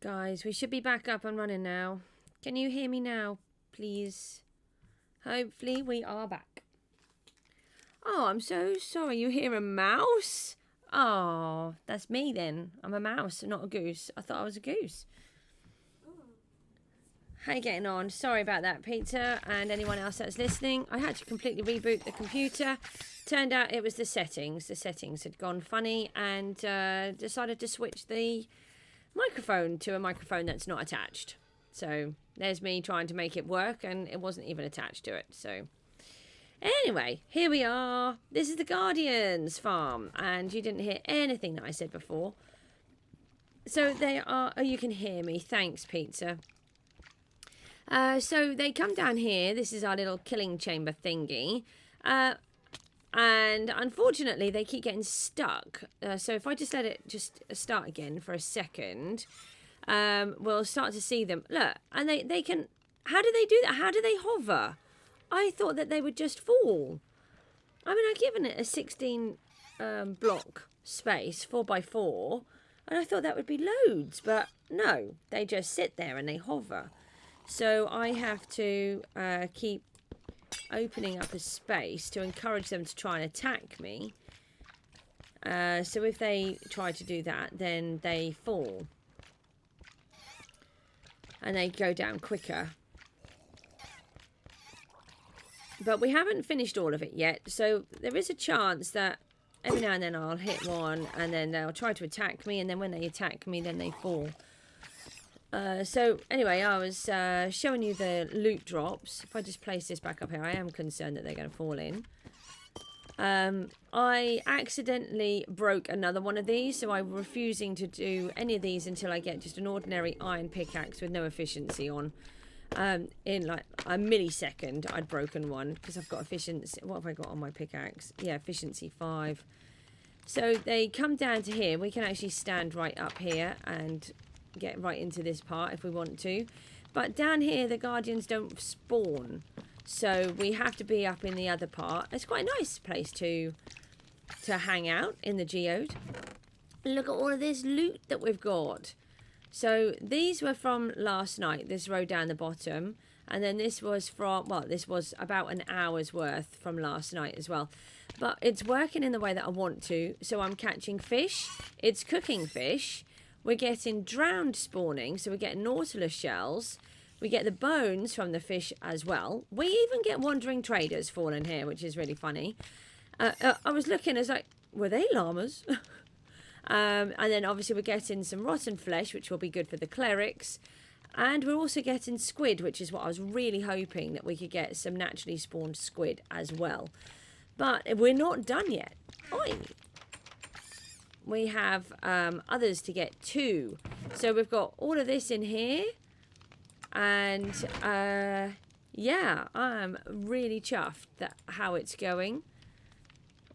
Guys, we should be back up and running now. Can you hear me now, please? Hopefully we are back. Oh, I'm so sorry. You hear a mouse? Oh, that's me then. I'm a mouse, not a goose. I thought I was a goose. How you getting on? Sorry about that, Peter, and anyone else that's listening. I had to completely reboot the computer. Turned out it was the settings. The settings had gone funny and decided to switch the microphone to a microphone that's not attached. So there's me trying to make it work and it wasn't even attached to it. So anyway, here we are. This is the Guardians farm and you didn't hear anything that I said before. So they are, oh, you can hear me. Thanks, Pizza. So they come down here. This is our little killing chamber thingy. And unfortunately, they keep getting stuck. So if I just let it just start again for a second, we'll start to see them. Look, and they can... How do they do that? How do they hover? I thought that they would just fall. I mean, I've given it a 16 block space, 4x4, and I thought that would be loads. But no, they just sit there and they hover. So I have to keep opening up a space to encourage them to try and attack me. So if they try to do that, then they fall. And they go down quicker. But we haven't finished all of it yet. So there is a chance that every now and then I'll hit one and then they'll try to attack me. And then when they attack me, then they fall. So anyway, I was showing you the loot drops. If I just place this back up here, I am concerned that they're going to fall in. I accidentally broke another one of these, so I'm refusing to do any of these until I get just an ordinary iron pickaxe with no efficiency on. In like a millisecond, I'd broken one because I've got efficiency. What have I got on my pickaxe? Yeah, efficiency 5. So they come down to here. We can actually stand right up here and get right into this part if we want to, but down here the Guardians don't spawn, so we have to be up in the other part. It's quite a nice place to hang out in the geode. Look at all of this loot that we've got. So these were from last night, this row down the bottom, and then this was from, well, this was about an hour's worth from last night as well. But it's working in the way that I want to. So I'm catching fish, it's cooking fish. We're getting drowned spawning, so we get nautilus shells. We get the bones from the fish as well. We even get wandering traders falling here, which is really funny. I was looking, I was like, were they llamas? And then obviously we're getting some rotten flesh, which will be good for the clerics. And we're also getting squid, which is what I was really hoping that we could get some naturally spawned squid as well. But we're not done yet. Oi! We have others to get too. So we've got all of this in here. And yeah, I'm really chuffed that how it's going.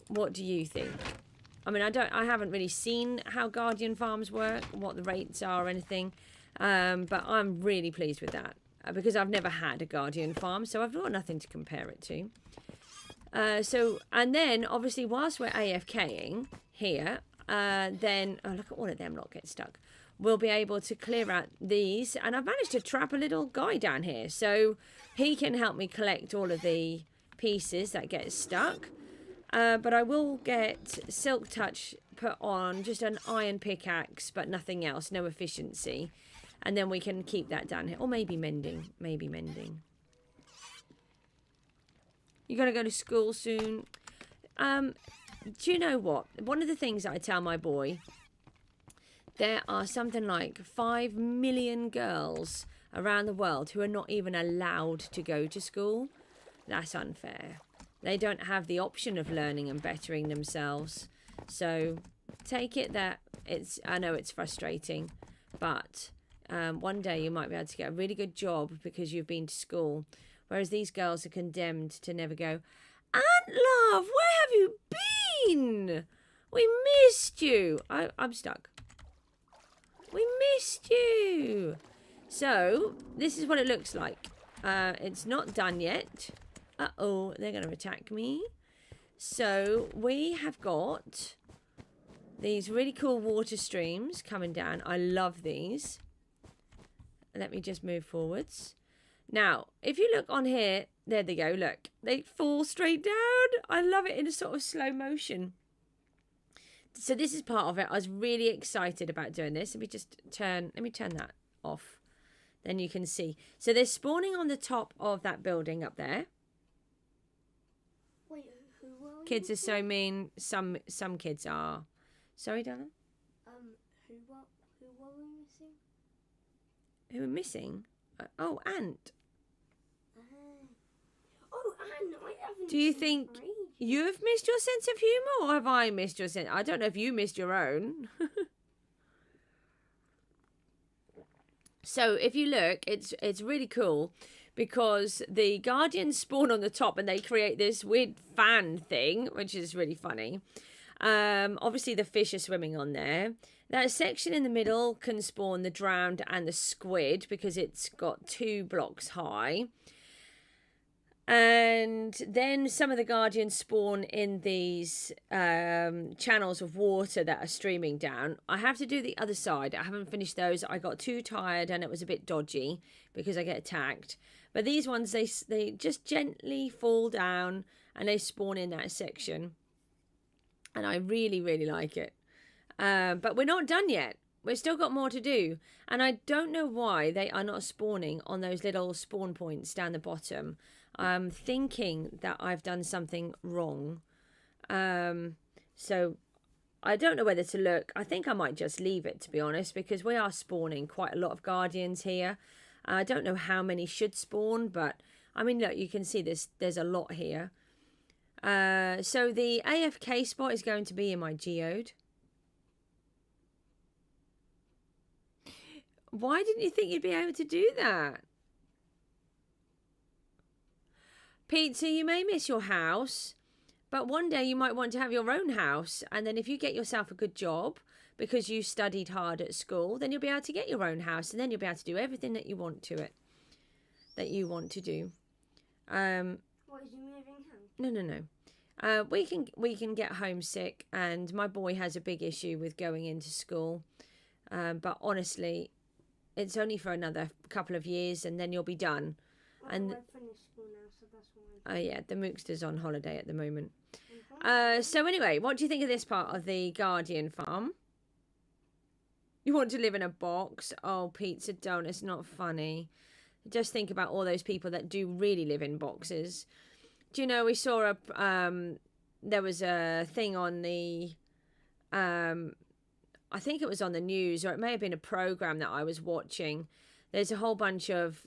What do you think? I mean, I haven't really seen how Guardian farms work, what the rates are or anything. But I'm really pleased with that. Because I've never had a Guardian farm, so I've got nothing to compare it to. And then obviously whilst we're AFKing here, then, oh, look at all of them lot get stuck. We'll be able to clear out these. And I've managed to trap a little guy down here. So he can help me collect all of the pieces that get stuck. But I will get Silk Touch put on, just an iron pickaxe, but nothing else, no efficiency. And then we can keep that down here. Or maybe mending. Maybe mending. You're going to go to school soon. Do you know what? One of the things that I tell my boy, there are something like 5 million girls around the world who are not even allowed to go to school. That's unfair. They don't have the option of learning and bettering themselves. So take it that it's, I know it's frustrating, but one day you might be able to get a really good job because you've been to school. Whereas these girls are condemned to never go. Aunt Love, where have you been? We missed you. I'm stuck. We missed you. So, this is what it looks like. It's not done yet. Uh-oh, they're going to attack me. So, we have got these really cool water streams coming down. I love these. let me just move forwards. Now, if you look on here, there they go, look. They fall straight down. I love it in a sort of slow motion. So this is part of it. I was really excited about doing this. Let me turn that off. Then you can see. So they're spawning on the top of that building up there. Wait, who were Kids are so mean. Some kids are. Sorry, darling? Who were we missing? Who are missing? Oh, Ant. Oh, Anne, I haven't. Do you think you've missed your sense of humour, or have I missed your sense? I don't know if you missed your own. So if you look, it's really cool because the guardians spawn on the top and they create this weird fan thing, which is really funny. Obviously the fish are swimming on there. That section in the middle can spawn the drowned and the squid because it's got 2 blocks high. And then some of the guardians spawn in these channels of water that are streaming down. I have to do the other side. I haven't finished those. I got too tired and it was a bit dodgy because I get attacked. But these ones, they just gently fall down and they spawn in that section. And I really, really like it. But we're not done yet. We've still got more to do. And I don't know why they are not spawning on those little spawn points down the bottom. I'm thinking that I've done something wrong. So I don't know whether to look. I think I might just leave it, to be honest, because we are spawning quite a lot of guardians here. I don't know how many should spawn, but I mean, look, you can see there's a lot here. So the AFK spot is going to be in my geode. Why didn't you think you'd be able to do that? Pizza, you may miss your house, but one day you might want to have your own house. And then if you get yourself a good job because you studied hard at school, then you'll be able to get your own house and then you'll be able to do everything that you want to it, that you want to do. What, is you moving home? No. We can get homesick, and my boy has a big issue with going into school. But honestly, it's only for another couple of years and then you'll be done. And I've finished school now, so that's why. Oh yeah, the Mookster's on holiday at the moment. So anyway, what do you think of this part of the Guardian farm? You want to live in a box? Oh, Pizza, don't. It's not funny. Just think about all those people that do really live in boxes. Do you know, we saw there was a thing on the, I think it was on the news, or it may have been a program that I was watching. There's a whole bunch of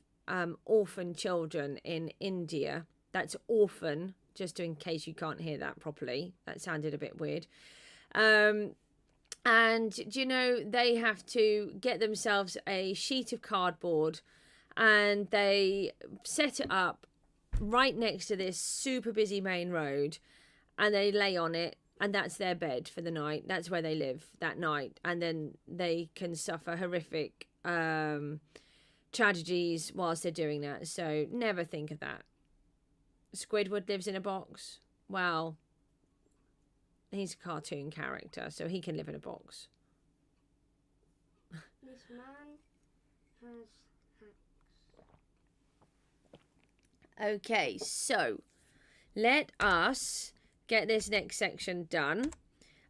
orphan children in India. That's orphan, just in case you can't hear that properly. That sounded a bit weird. And, do you know, they have to get themselves a sheet of cardboard and they set it up right next to this super busy main road and they lay on it, and that's their bed for the night. That's where they live that night. And then they can suffer horrific tragedies whilst they're doing that. So never think of that. Squidward lives in a box. Well, he's a cartoon character, so he can live in a box. This man has hacks. Okay, so let us get this next section done.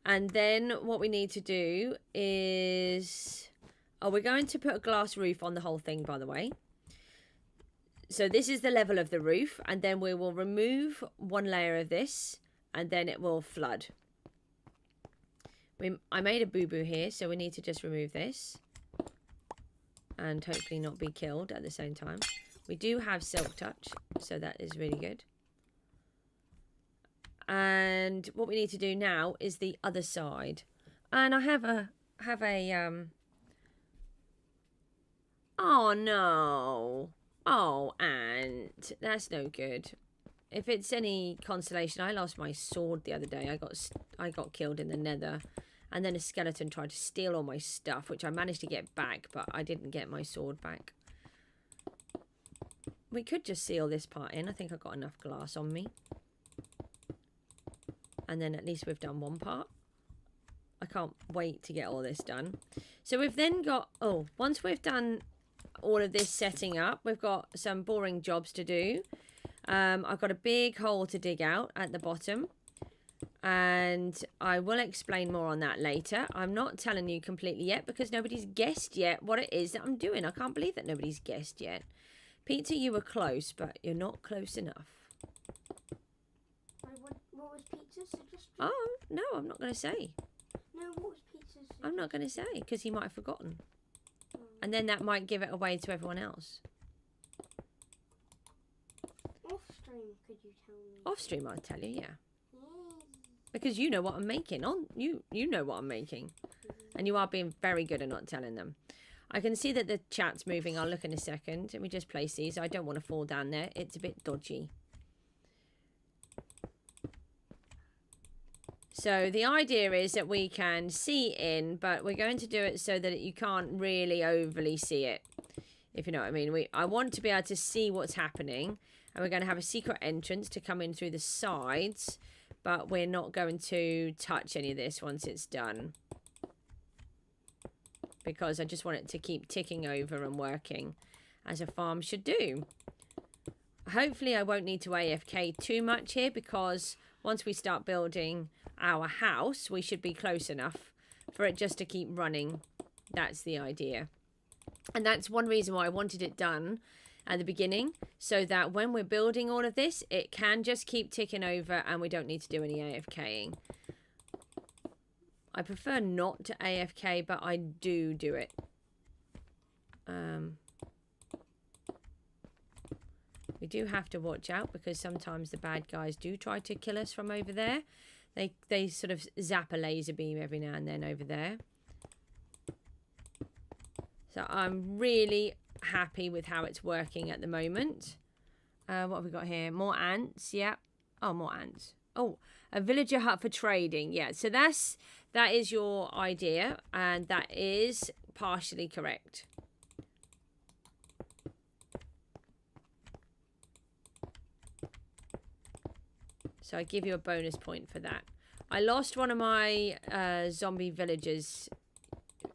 And then what we need to do is... Oh, we're going to put a glass roof on the whole thing, by the way. So this is the level of the roof, and then we will remove one layer of this, and then it will flood. I made a boo-boo here, so we need to just remove this. And hopefully not be killed at the same time. We do have Silk Touch, so that is really good. And what we need to do now is the other side. And I have a oh no. Oh, and that's no good. If it's any consolation, I lost my sword the other day. I got killed in the nether, and then a skeleton tried to steal all my stuff, which I managed to get back, but I didn't get my sword back. We could just seal this part in. I think I've got enough glass on me. And then at least we've done one part. I can't wait to get all this done. So we've then got, oh, once we've done all of this setting up. We've got some boring jobs to do. I've got a big hole to dig out at the bottom. And I will explain more on that later. I'm not telling you completely yet because nobody's guessed yet what it is that I'm doing. I can't believe that nobody's guessed yet. Peter, you were close, but you're not close enough. What was Peter's suggestion? Oh, no, I'm not going to say. No, what was Peter's suggestion? I'm not going to say because he might have forgotten. And then that might give it away to everyone else. Off stream, could you tell me? Off stream, I'll tell you, yeah. Because you know what I'm making. You know what I'm making. And you are being very good at not telling them. I can see that the chat's moving. I'll look in a second. Let me just place these. I don't want to fall down there. It's a bit dodgy. So the idea is that we can see in, but we're going to do it so that you can't really overly see it. If you know what I mean. I want to be able to see what's happening. And we're going to have a secret entrance to come in through the sides. But we're not going to touch any of this once it's done. Because I just want it to keep ticking over and working as a farm should do. Hopefully I won't need to AFK too much here because once we start building our house, we should be close enough for it just to keep running. That's the idea. And that's one reason why I wanted it done at the beginning, so that when we're building all of this, it can just keep ticking over and we don't need to do any AFKing. I prefer not to AFK, but I do it. We do have to watch out because sometimes the bad guys do try to kill us from over there. They sort of zap a laser beam every now and then over there. So I'm really happy with how it's working at the moment. What have we got here? More ants. Yeah. Oh, more ants. Oh, a villager hut for trading. Yeah. So that is your idea, and that is partially correct. So I give you a bonus point for that. I lost one of my zombie villagers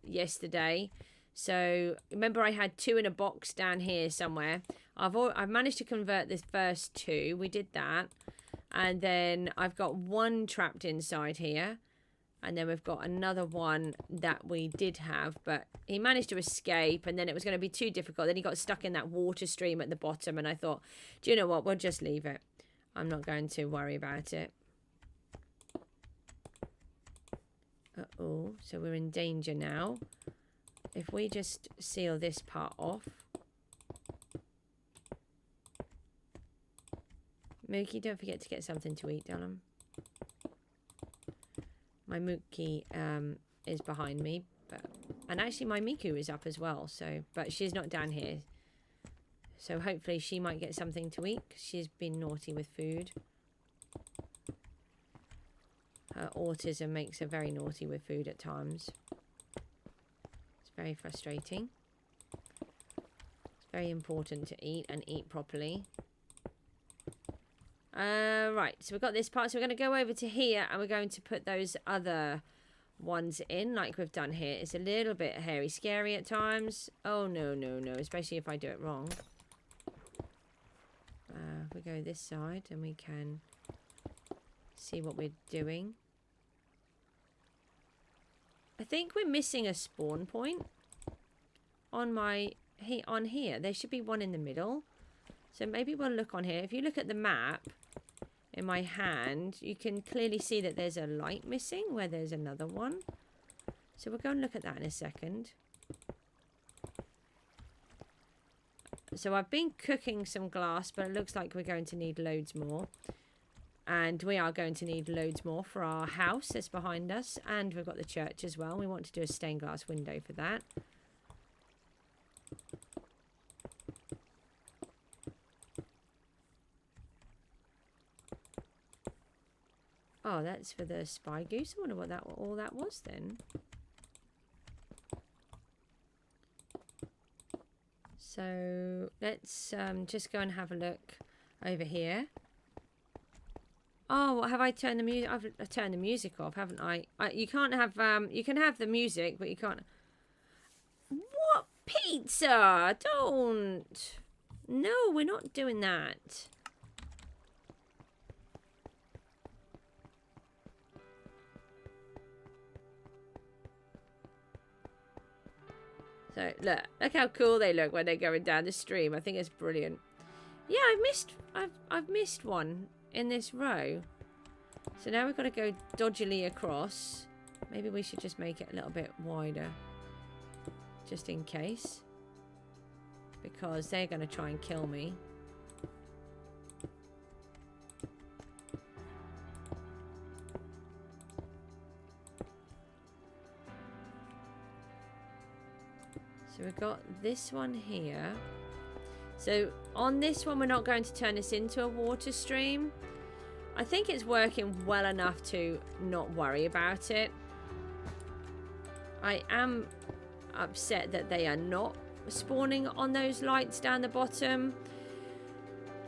yesterday. So remember I had 2 in a box down here somewhere. I've managed to convert the first 2. We did that. And then I've got 1 trapped inside here. And then we've got another one that we did have. But he managed to escape. And then it was going to be too difficult. Then he got stuck in that water stream at the bottom. And I thought, do you know what? We'll just leave it. I'm not going to worry about it. Uh-oh. So we're in danger now. If we just seal this part off. Mookie, don't forget to get something to eat, darling. My Mookie is behind me. And actually my Miku is up as well. But she's not down here. So hopefully she might get something to eat. Because she's been naughty with food. Her autism makes her very naughty with food at times. Very frustrating. It's very important to eat and eat properly. Right, so we've got this part. So we're going to go over to here and we're going to put those other ones in like we've done here. It's a little bit hairy scary at times. Oh, no, no, no. Especially if I do it wrong. We go this side and we can see what we're doing. I think we're missing a spawn point on here. There should be one in the middle. So maybe we'll look on here. If you look at the map in my hand, you can clearly see that there's a light missing where there's another one. So we'll go and look at that in a second. So I've been cooking some glass, but it looks like we're going to need loads more. And we are going to need loads more for our house that's behind us. And we've got the church as well. We want to do a stained glass window for that. Oh, that's for the Spy Goose. I wonder what all that was then. So let's just go and have a look over here. Oh, have I turned the music? I've turned the music off, haven't I? You can't have you can have the music, but you can't. What? Pizza! Don't! No, we're not doing that. So, look how cool they look when they're going down the stream. I think it's brilliant. Yeah, I've missed one in this row. So now we've got to go dodgily across. Maybe we should just make it a little bit wider. Just in case. Because they're going to try and kill me. So we've got this one here. So on this one, we're not going to turn this into a water stream. I think it's working well enough to not worry about it. I am upset that they are not spawning on those lights down the bottom.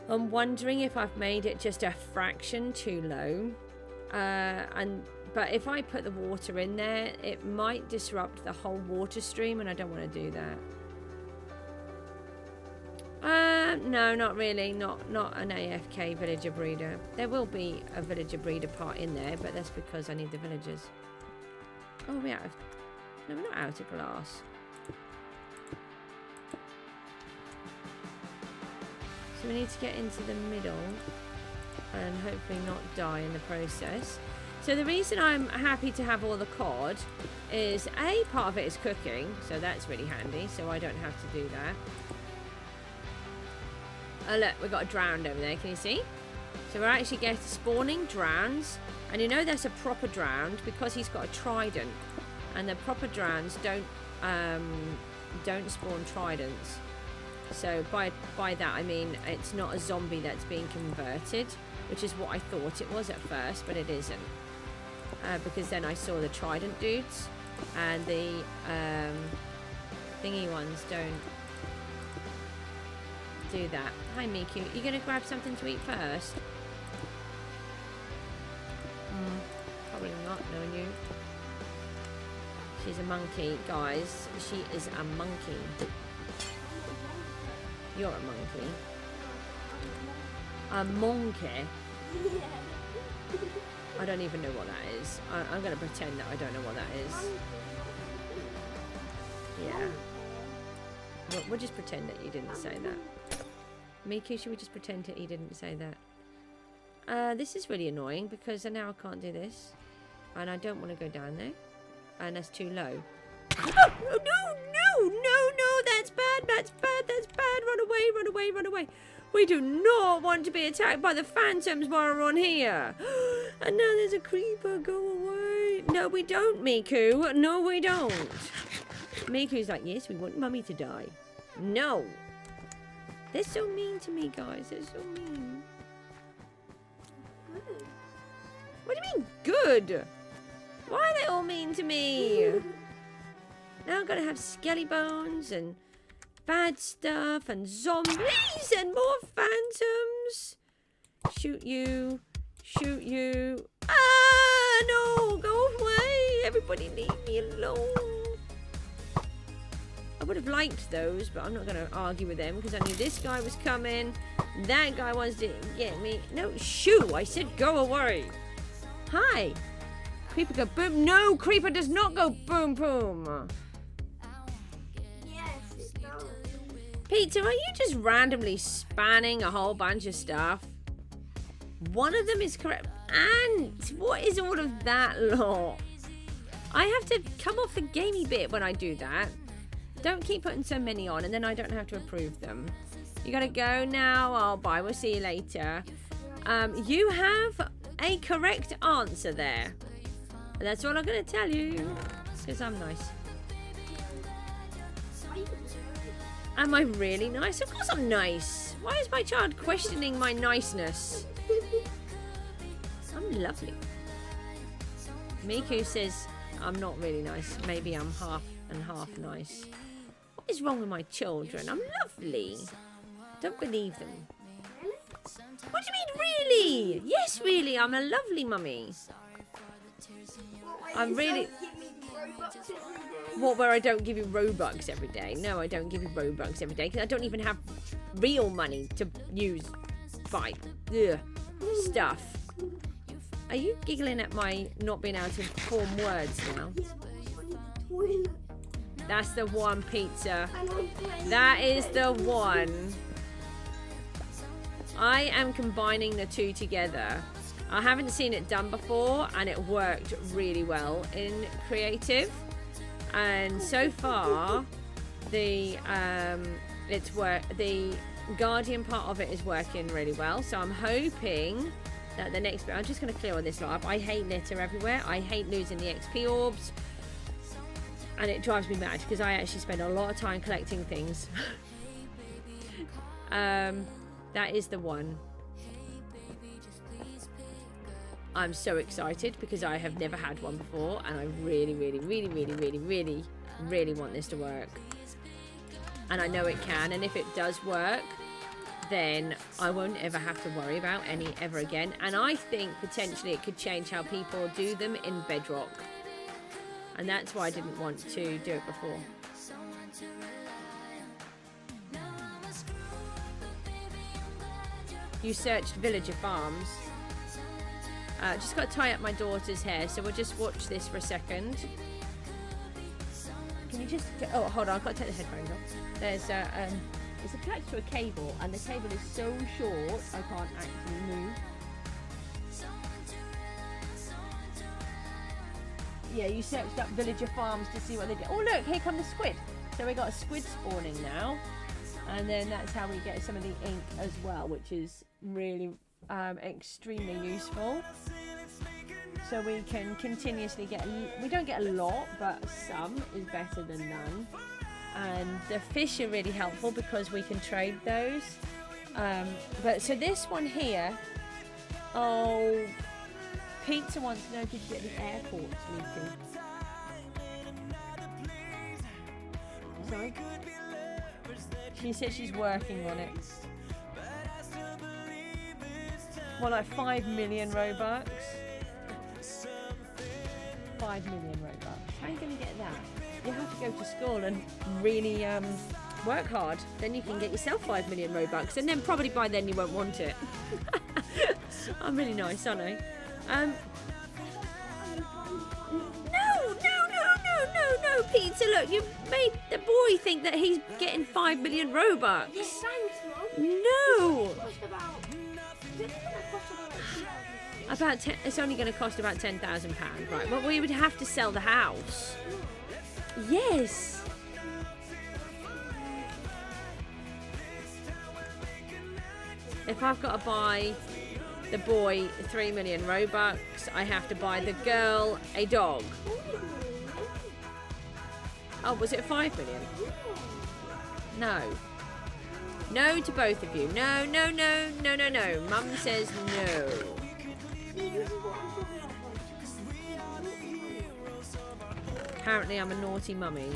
I'm wondering if I've made it just a fraction too low. But if I put the water in there, it might disrupt the whole water stream, and I don't want to do that. No, not really. Not an AFK villager breeder. There will be a villager breeder part in there, but that's because I need the villagers. Oh, we're out of... No, we're not out of glass. So we need to get into the middle and hopefully not die in the process. So the reason I'm happy to have all the cod is A, part of it is cooking, so that's really handy, so I don't have to do that. Oh look, we've got a drowned over there, can you see? So we're actually getting spawning drowns, and you know there's a proper drowned because he's got a trident, and the proper drowns don't spawn tridents. So by that I mean it's not a zombie that's being converted, which is what I thought it was at first, but it isn't. Because then I saw the trident dudes, and the thingy ones don't do that. Hi Miku, you gonna grab something to eat first? Probably not, knowing you. She's a monkey, guys. She is a monkey. You're a monkey. A monkey? I don't even know what that is. I'm going to pretend that I don't know what that is. Yeah. We'll just pretend that you didn't say that. Miku, should we just pretend that he didn't say that? This is really annoying because now I can't do this. And I don't want to go down there. And that's too low. Oh, no, that's bad, that's bad. Run away. We do not want to be attacked by the phantoms while we're on here. And now there's a creeper, go away. No, we don't, Miku. No, we don't. Miku's like, yes, we want Mummy to die. No. They're so mean to me, guys. They're so mean. Good. What do you mean, good? Why are they all mean to me? Now I'm going to have skelly bones and bad stuff and zombies and more phantoms. Shoot you. Ah, no, go away. Everybody leave me alone. I would have liked those, but I'm not going to argue with them because I knew this guy was coming. That guy wants to get me. No, shoo, I said go away. Hi. Creeper go boom. No, creeper does not go boom boom. Peter, are you just randomly spanning a whole bunch of stuff? One of them is correct. And what is all of that lot? I have to come off the gamey bit when I do that. Don't keep putting so many on and then I don't have to approve them. You gotta go now. Oh, bye. We'll see you later. You have a correct answer there. And that's all I'm gonna tell you. Because I'm nice. Am I really nice? Of course I'm nice. Why is my child questioning my niceness? I'm lovely. Miku says I'm not really nice. Maybe I'm half and half nice. What is wrong with my children? I'm lovely. Don't believe them. What do you mean, really? Yes, really. I'm a lovely mummy. I'm really... What, where I don't give you Robux every day? No, I don't give you Robux every day because I don't even have real money to use buy stuff. Are you giggling at my not being able to form words now? That's the one, pizza. That is the one. I am combining the two together. I haven't seen it done before, and it worked really well in creative. And so far, the Guardian part of it is working really well. So I'm hoping that the next bit, I'm just going to clear all this lot up. I hate litter everywhere. I hate losing the XP orbs. And it drives me mad because I actually spend a lot of time collecting things. That is the one. I'm so excited because I have never had one before, and I really want this to work. And I know it can, and if it does work, then I won't ever have to worry about any ever again. And I think potentially it could change how people do them in Bedrock. And that's why I didn't want to do it before. You searched villager farms. Just got to tie up my daughter's hair, so we'll just watch this for a second. Can you just... Oh, hold on, I've got to take the headphones off. There's it's attached to a cable, and the cable is so short I can't actually move. Yeah, you searched up villager farms to see what they did. Oh look, here come the squid. So we got a squid spawning now, and then that's how we get some of the ink as well, which is really extremely useful. So we can continuously get, we don't get a lot, but some is better than none. And the fish are really helpful because we can trade those. But so this one here, oh, Pizza wants to know, did you get the airports leaking? Sorry? She said she's working on it. Well, like 5 million Robux. 5 million Robux. How are you going to get that? You have to go to school and really work hard. Then you can get yourself 5 million Robux, and then probably by then you won't want it. I'm really nice, aren't I? No, Pizza, look, you made the boy think that he's getting 5 million Robux. Yes, thanks, Mum. No! About 10, it's only going to cost about £10,000, right? But we would have to sell the house. Yes. If I've got to buy the boy 3 million Robux, I have to buy the girl a dog. Oh, was it 5 million? No. No to both of you. No. Mum says no. Apparently I'm a naughty mummy.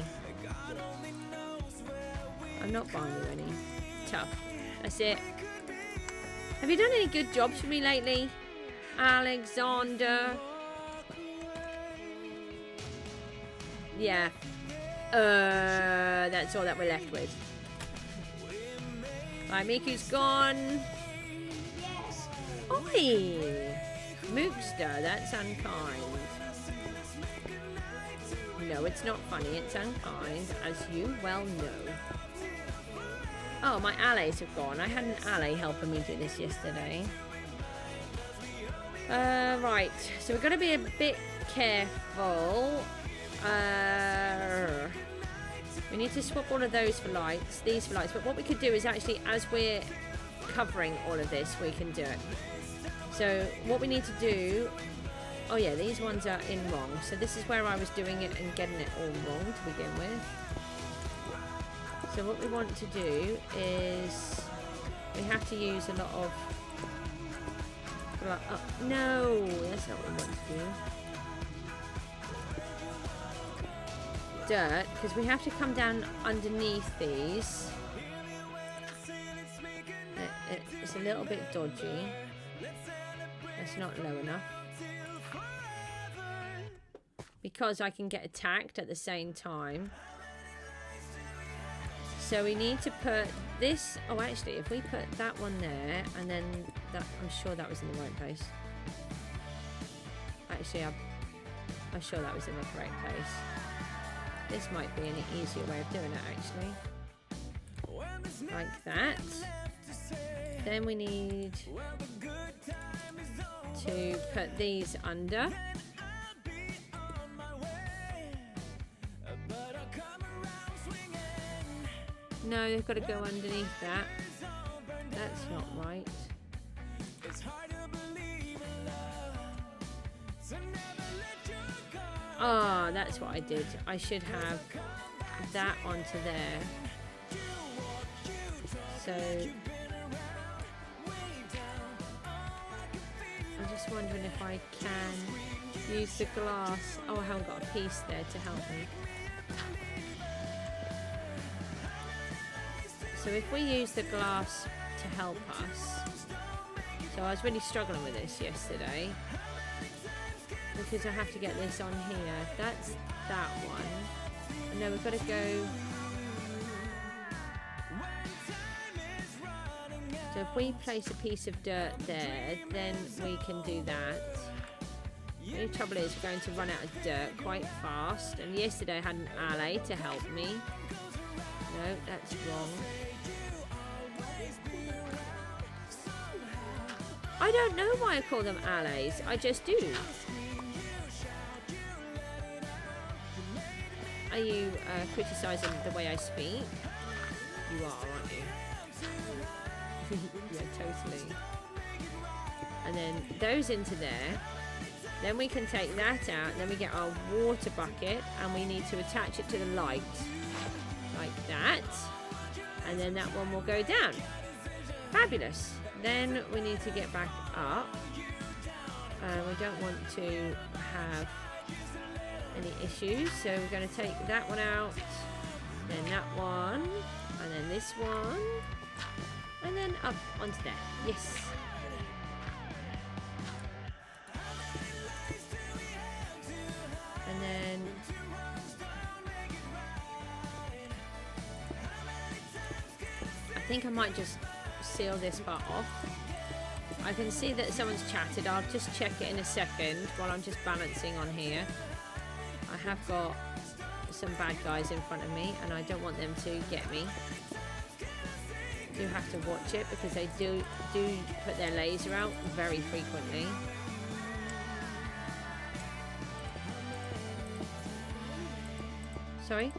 I'm not buying you any. Tough. That's it. Have you done any good jobs for me lately, Alexander? Yeah. That's all that we're left with. Right, Miku's gone. Oi! Mookster, that's unkind. No, it's not funny, it's unkind, as you well know. Oh, my allies have gone. I had an ally helping me do this yesterday. Right, so we're going to be a bit careful. We need to swap all of those for lights, these for lights, but what we could do is actually, as we're covering all of this, we can do it. So what we need to do, oh yeah, these ones are in wrong, so this is where I was doing it and getting it all wrong to begin with. So what we want to do is, we have to use a lot of, oh, no, that's not what we want to do. Dirt, because we have to come down underneath these. It's a little bit dodgy. That's not low enough. because I can get attacked at the same time. So we need to put this... Oh, actually, if we put that one there, and then that... I'm sure that was in the right place. Actually, I'm sure that was in the correct place. This might be an easier way of doing it, actually. Like that. Then we need to put these under. No, they've got to go underneath that. That's not right. Oh, that's what I did. I should have that onto there. So I'm just wondering if I can use the glass. Oh, I haven't got a piece there to help me. So if we use the glass to help us. So I was really struggling with this yesterday. Because I have to get this on here. That's that one. And then we've got to go. So if we place a piece of dirt there, then we can do that. The only trouble is we're going to run out of dirt quite fast. And yesterday I had an ally to help me. No, that's wrong. I don't know why I call them allies. I just do. Are you criticising the way I speak? You are, aren't you? Yeah, totally. And then those into there. Then we can take that out. Then we get our water bucket. And we need to attach it to the light. Like that. And then that one will go down. Fabulous. Then we need to get back up. We don't want to have any issues, so we're going to take that one out, then that one, and then this one, and then up onto there. Yes. And then I think I might just seal this part off. I can see that someone's chatted. I'll just check it in a second while I'm just balancing on here. I have got some bad guys in front of me and I don't want them to get me. Do have to watch it because they do put their laser out very frequently. Sorry?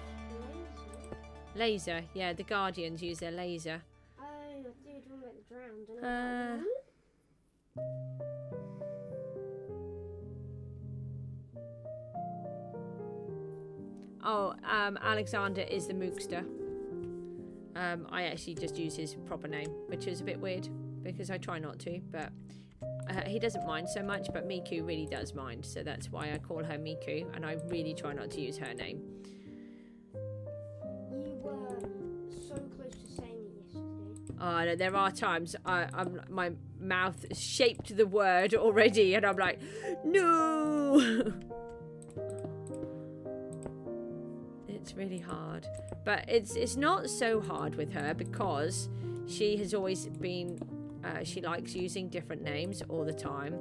Laser. Yeah, the Guardians use their laser. Oh, I thought you were talking about the drowned. Alexander is the Mookster. I actually just use his proper name, which is a bit weird because I try not to, but he doesn't mind so much, but Miku really does mind, so that's why I call her Miku, and I really try not to use her name. You were so close to saying it yesterday. Oh, no, there are times my mouth shaped the word already, and I'm like, no! It's really hard, but it's not so hard with her because she has always been she likes using different names all the time.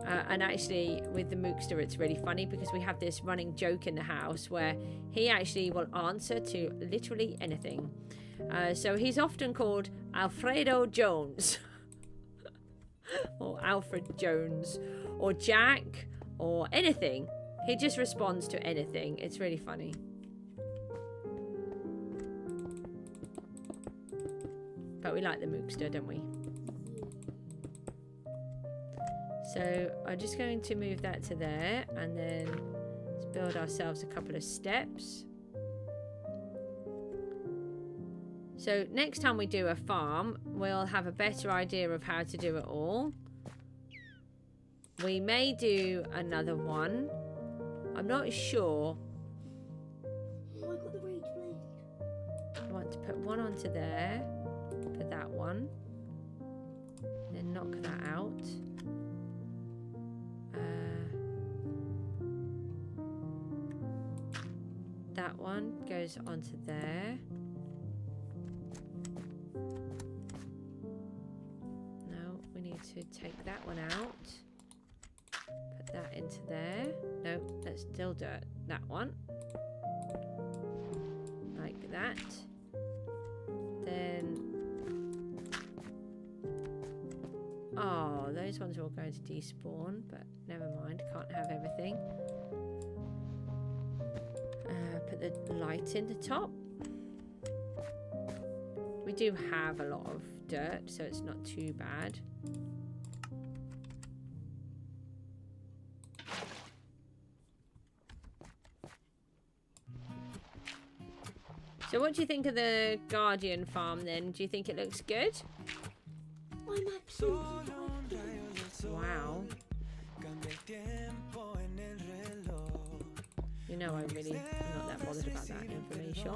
And actually with the Mookster it's really funny because we have this running joke in the house where he actually will answer to literally anything. So he's often called Alfredo Jones or Alfred Jones or Jack or anything. He just responds to anything. It's really funny. But we like the Mookster, don't we? So I'm just going to move that to there. And then let's build ourselves a couple of steps. So next time we do a farm, we'll have a better idea of how to do it all. We may do another one. I'm not sure. Oh, I got the rage blade. I want to put one onto there for that one. Then knock that out. one goes onto there. No, we need to take that one out. Put that into there. No, that's still dirt. That one. Like that. Then... oh, those ones are all going to despawn, but never mind. Can't have everything. Put the light in the top. We do have a lot of dirt, so it's not too bad. So what do you think of the Guardian farm then? Do you think it looks good? I'm absolutely wow. You know I'm not that bothered about that information.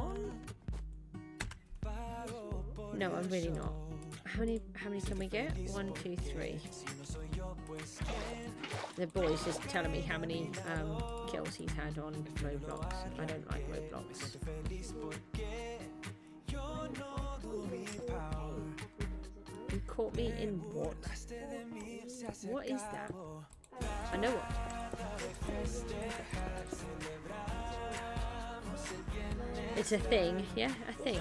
No, I'm really not. How many can we get? 1, 2, 3. The boy's just telling me how many kills he's had on Roblox. I don't like Roblox. You caught me in what? What is that? I know what. It's a thing, yeah, a thing.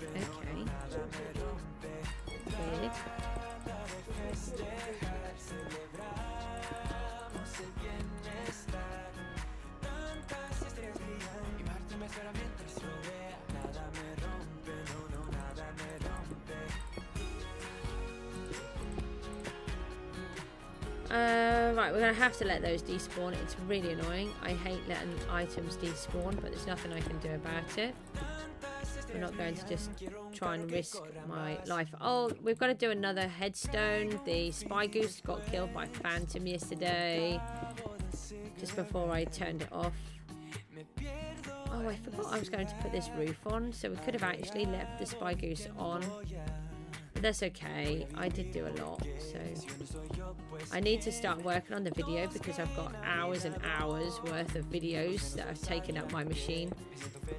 Okay. Weird. Right, we're going to have to let those despawn. It's really annoying. I hate letting items despawn, but there's nothing I can do about it. We're not going to just try and risk my life. Oh, we've got to do another headstone. The Spy Goose got killed by Phantom yesterday, just before I turned it off. Oh, I forgot I was going to put this roof on, so we could have actually left the Spy Goose on. But that's okay. I did do a lot, so I need to start working on the video because I've got hours and hours worth of videos that have taken up my machine.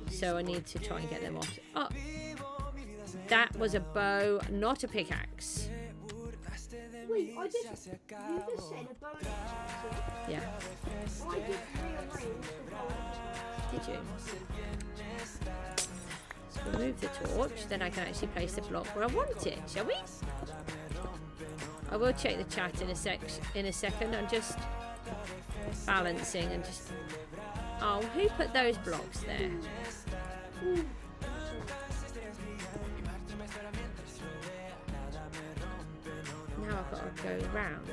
So I need to try and get them off. Oh, that was a bow, not a pickaxe. Wait, you just said a bow. Yeah. I did rearrange the bow. Did you? Remove the torch, then I can actually place the block where I want it, shall we? I will check the chat in a second. I'm just balancing and just... oh, who put those blocks there? Now I've got to go round.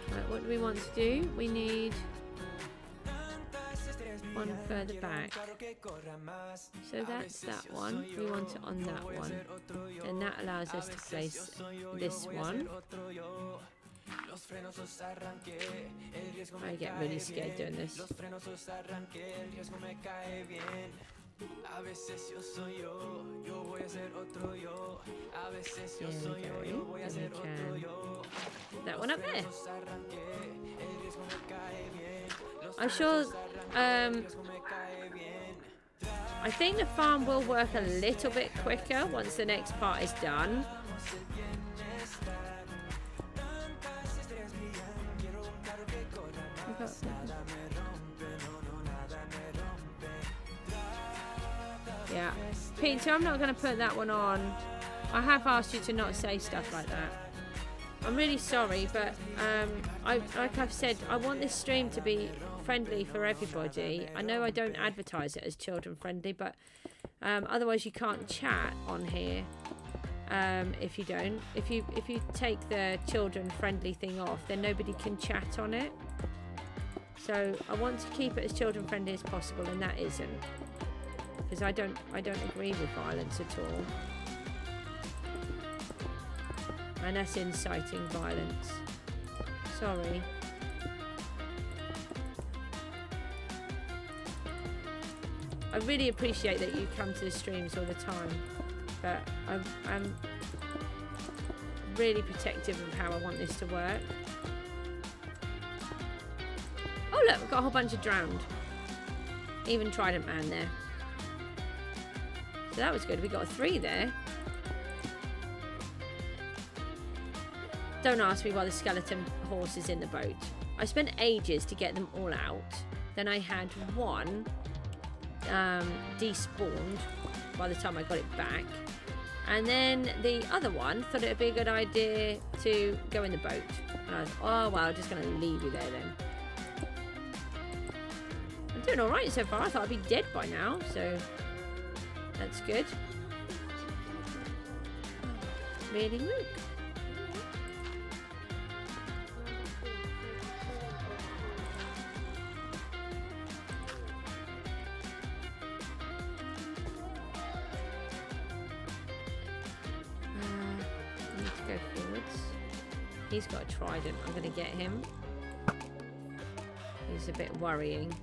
Right, what do we want to do? We need one further back. So that's that one. We want it on that one. And that allows us to place this one. I get really scared doing this. There we go. And we can put that one up there. I'm sure I think the farm will work a little bit quicker once the next part is done. Yeah, Peter, I'm not going to put that one on. I have asked you to not say stuff like that. I'm really sorry, but like I've said, I want this stream to be friendly for everybody. I know I don't advertise it as children friendly, but otherwise you can't chat on here if you don't. If you take the children friendly thing off, then nobody can chat on it. So I want to keep it as children friendly as possible, and that isn't, because I don't agree with violence at all. And that's inciting violence. Sorry. I really appreciate that you come to the streams all the time. but I'm really protective of how I want this to work. Oh look, we've got a whole bunch of drowned. Even Trident Man there. So that was good. We got a 3 there. Don't ask me why the skeleton horse is in the boat. I spent ages to get them all out. Then I had one despawned by the time I got it back. And then the other one thought it would be a good idea to go in the boat. And I was, oh well, I'm just going to leave you there then. I'm doing alright so far. I thought I'd be dead by now, so that's good. Really good. He's got a trident. I'm going to get him. He's a bit worrying.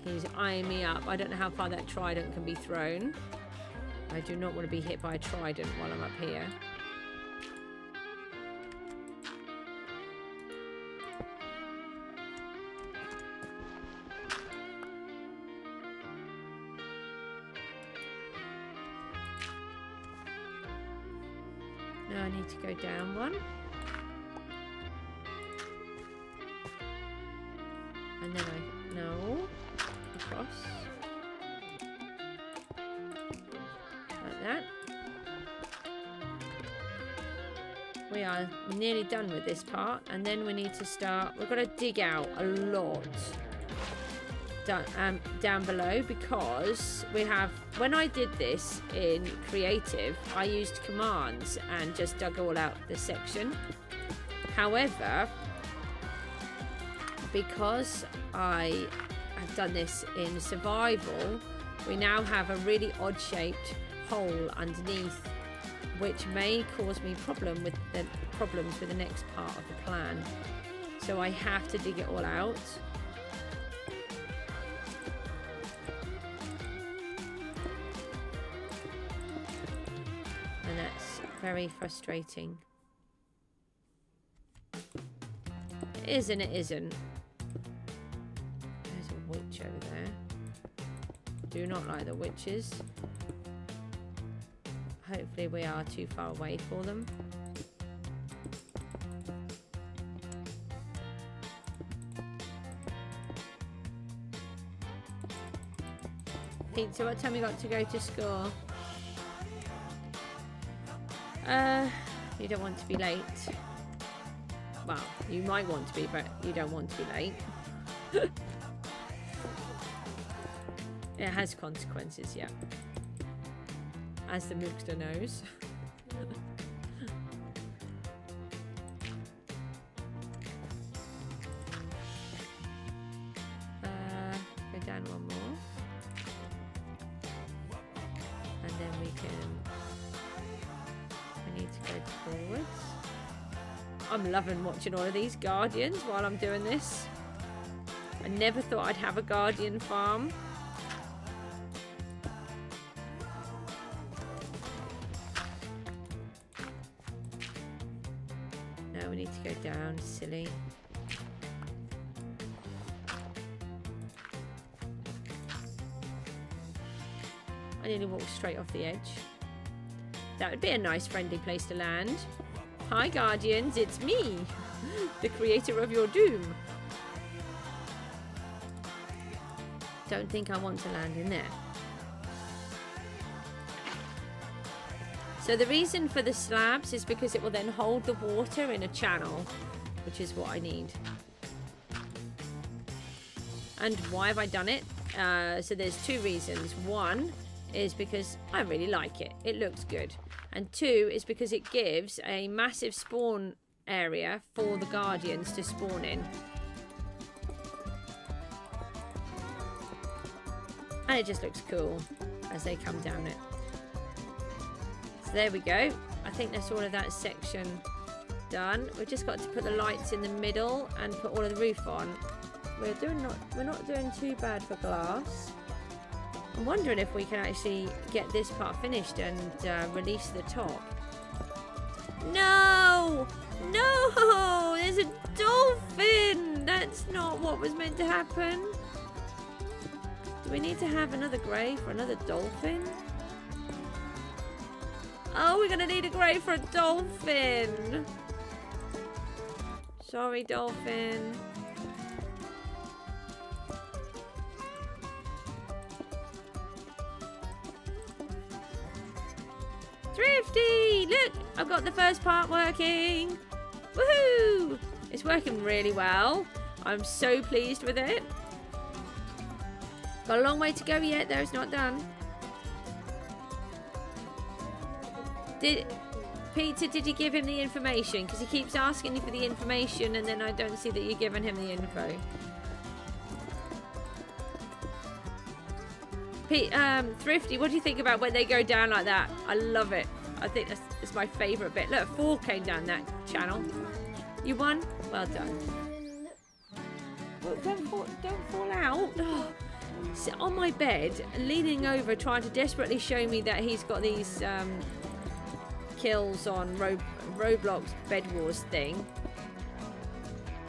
He's eyeing me up. I don't know how far that trident can be thrown. I do not want to be hit by a trident while I'm up here. Now I need to go down one. And then across. Like that. We are nearly done with this part. And then we need to start, we've got to dig out a lot down below, because we have, when I did this in creative, I used commands and just dug all out the section. However, because I have done this in survival, we now have a really odd shaped hole underneath, which may cause me problems with the next part of the plan. So I have to dig it all out. And that's very frustrating. It is and it isn't. There's a witch over there. Do not like the witches. Hopefully we are too far away for them. Pizza, what time we got to go to school? You don't want to be late. Well, you might want to be, but you don't want to be late. It has consequences, yeah. As the Mookster knows. Go down one more. And then we need to go forwards. I'm loving watching all of these guardians while I'm doing this. I never thought I'd have a guardian farm. Now we need to go down, silly. I nearly walked straight off the edge. That would be a nice friendly place to land. Hi Guardians, it's me, the creator of your doom. Don't think I want to land in there. So the reason for the slabs is because it will then hold the water in a channel, which is what I need. And why have I done it? So there's two reasons. One is because I really like it. It looks good. And two is because it gives a massive spawn area for the Guardians to spawn in. And it just looks cool as they come down it. So there we go. I think that's all of that section done. We've just got to put the lights in the middle and put all of the roof on. We're not doing too bad for glass. I'm wondering if we can actually get this part finished and release the top. No! No! There's a dolphin! That's not what was meant to happen. Do we need to have another grave for another dolphin? Oh, we're going to need a grave for a dolphin. Sorry, dolphin. Thrifty! Look! I've got the first part working. Woohoo! It's working really well. I'm so pleased with it. Got a long way to go yet, though. It's not done. Peter, did you give him the information? Because he keeps asking you for the information and then I don't see that you're giving him the info. Thrifty, what do you think about when they go down like that? I love it. I think that's my favourite bit. Look, 4 came down that channel. You won? Well done. Well, don't fall out. Oh, sit on my bed, leaning over, trying to desperately show me that he's got these kills on Roblox Bed Wars thing.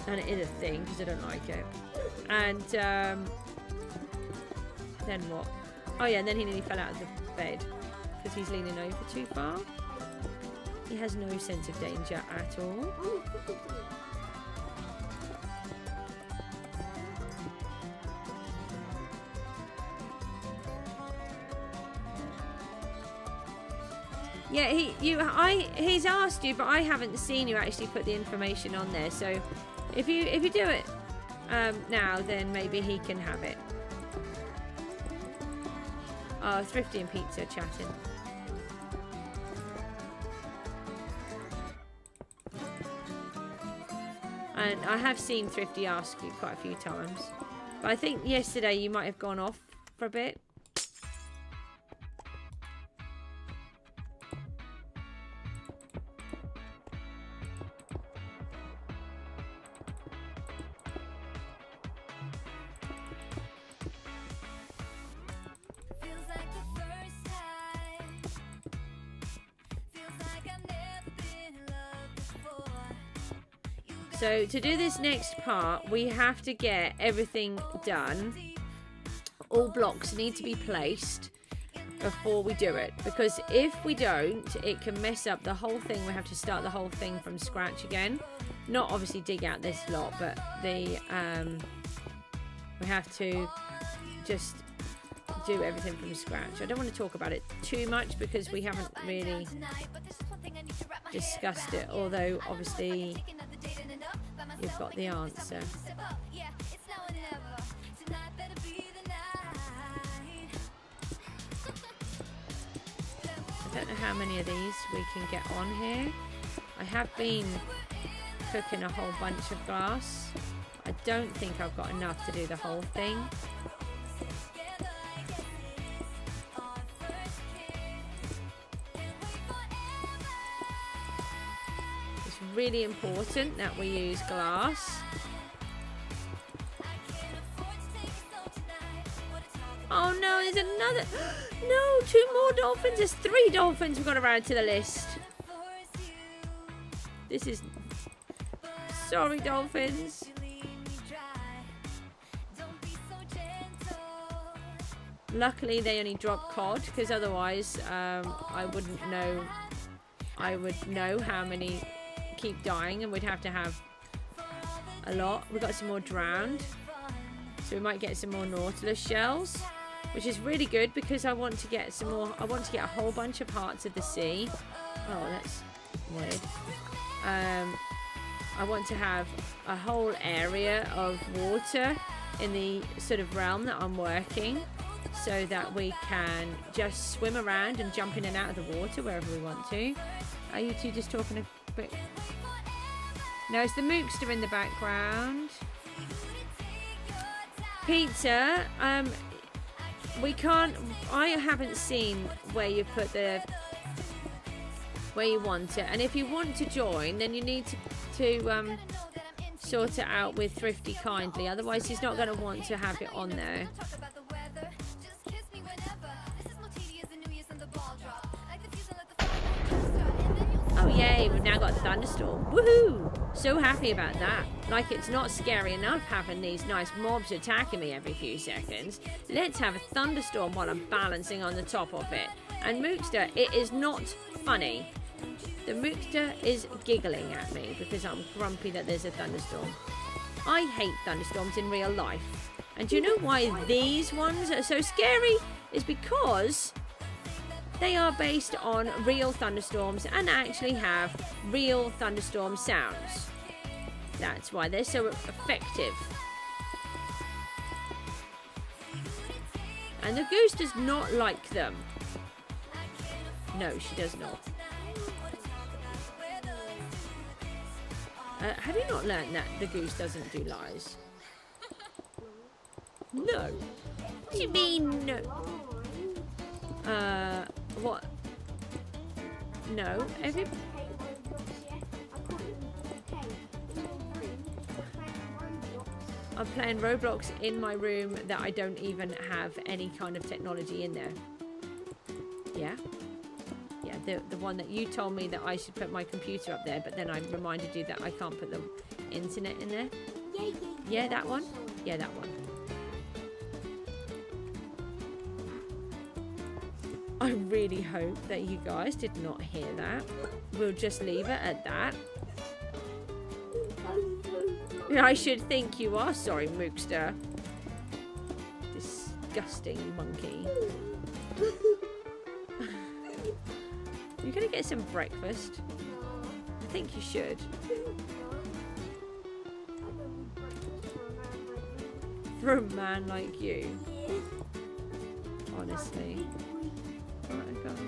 And it is a thing, because I don't like it. And then what? Oh yeah, and then he nearly fell out of the bed because he's leaning over too far. He has no sense of danger at all. Yeah, he's asked you, but I haven't seen you actually put the information on there. So if you do it now, then maybe he can have it. Oh, Thrifty and Pizza are chatting. And I have seen Thrifty ask you quite a few times. But I think yesterday you might have gone off for a bit. So to do this next part, we have to get everything done. All blocks need to be placed before we do it. Because if we don't, it can mess up the whole thing. We have to start the whole thing from scratch again. Not obviously dig out this lot, but we have to just do everything from scratch. I don't want to talk about it too much because we haven't really discussed it. Although, obviously, you've got the answer. I don't know how many of these we can get on here. I have been cooking a whole bunch of glass. I don't think I've got enough to do the whole thing. Really important that we use glass. Oh no, there's another. No, 2 more dolphins. There's 3 dolphins we've got to add to the list. This is. Sorry, dolphins. Luckily, they only drop cod because otherwise, I wouldn't know. I would know how many keep dying and we'd have to have a lot. We've got some more drowned, so we might get some more nautilus shells, which is really good because I want to get some more. I want to get a whole bunch of hearts of the sea. Oh, that's weird. I want to have a whole area of water in the sort of realm that I'm working, so that we can just swim around and jump in and out of the water wherever we want to. Are you two just talking a bit? No, it's the Mookster in the background. Pizza, we can't. I haven't seen where you put the where you want it, and if you want to join, then you need to sort it out with Thrifty kindly. Otherwise, he's not going to want to have it on there. Yay, we've now got a thunderstorm. Woohoo! So happy about that. Like it's not scary enough having these nice mobs attacking me every few seconds. Let's have a thunderstorm while I'm balancing on the top of it. And Mookster, it is not funny. The Mookster is giggling at me because I'm grumpy that there's a thunderstorm. I hate thunderstorms in real life. And do you know why these ones are so scary? Is because they are based on real thunderstorms and actually have real thunderstorm sounds. That's why they're so effective. And the goose does not like them. No, she does not. Have you not learned that the goose doesn't do lies? No. What do you mean no? What? No. I'm playing Roblox in my room that I don't even have any kind of technology in there. Yeah? Yeah, the one that you told me that I should put my computer up there, but then I reminded you that I can't put the internet in there. Yeah, that one? Yeah, that one. I really hope that you guys did not hear that. We'll just leave it at that. I should think you are sorry, Mookster. Disgusting monkey. You're gonna get some breakfast. I think you should. For a man like you. Honestly. Oh my God.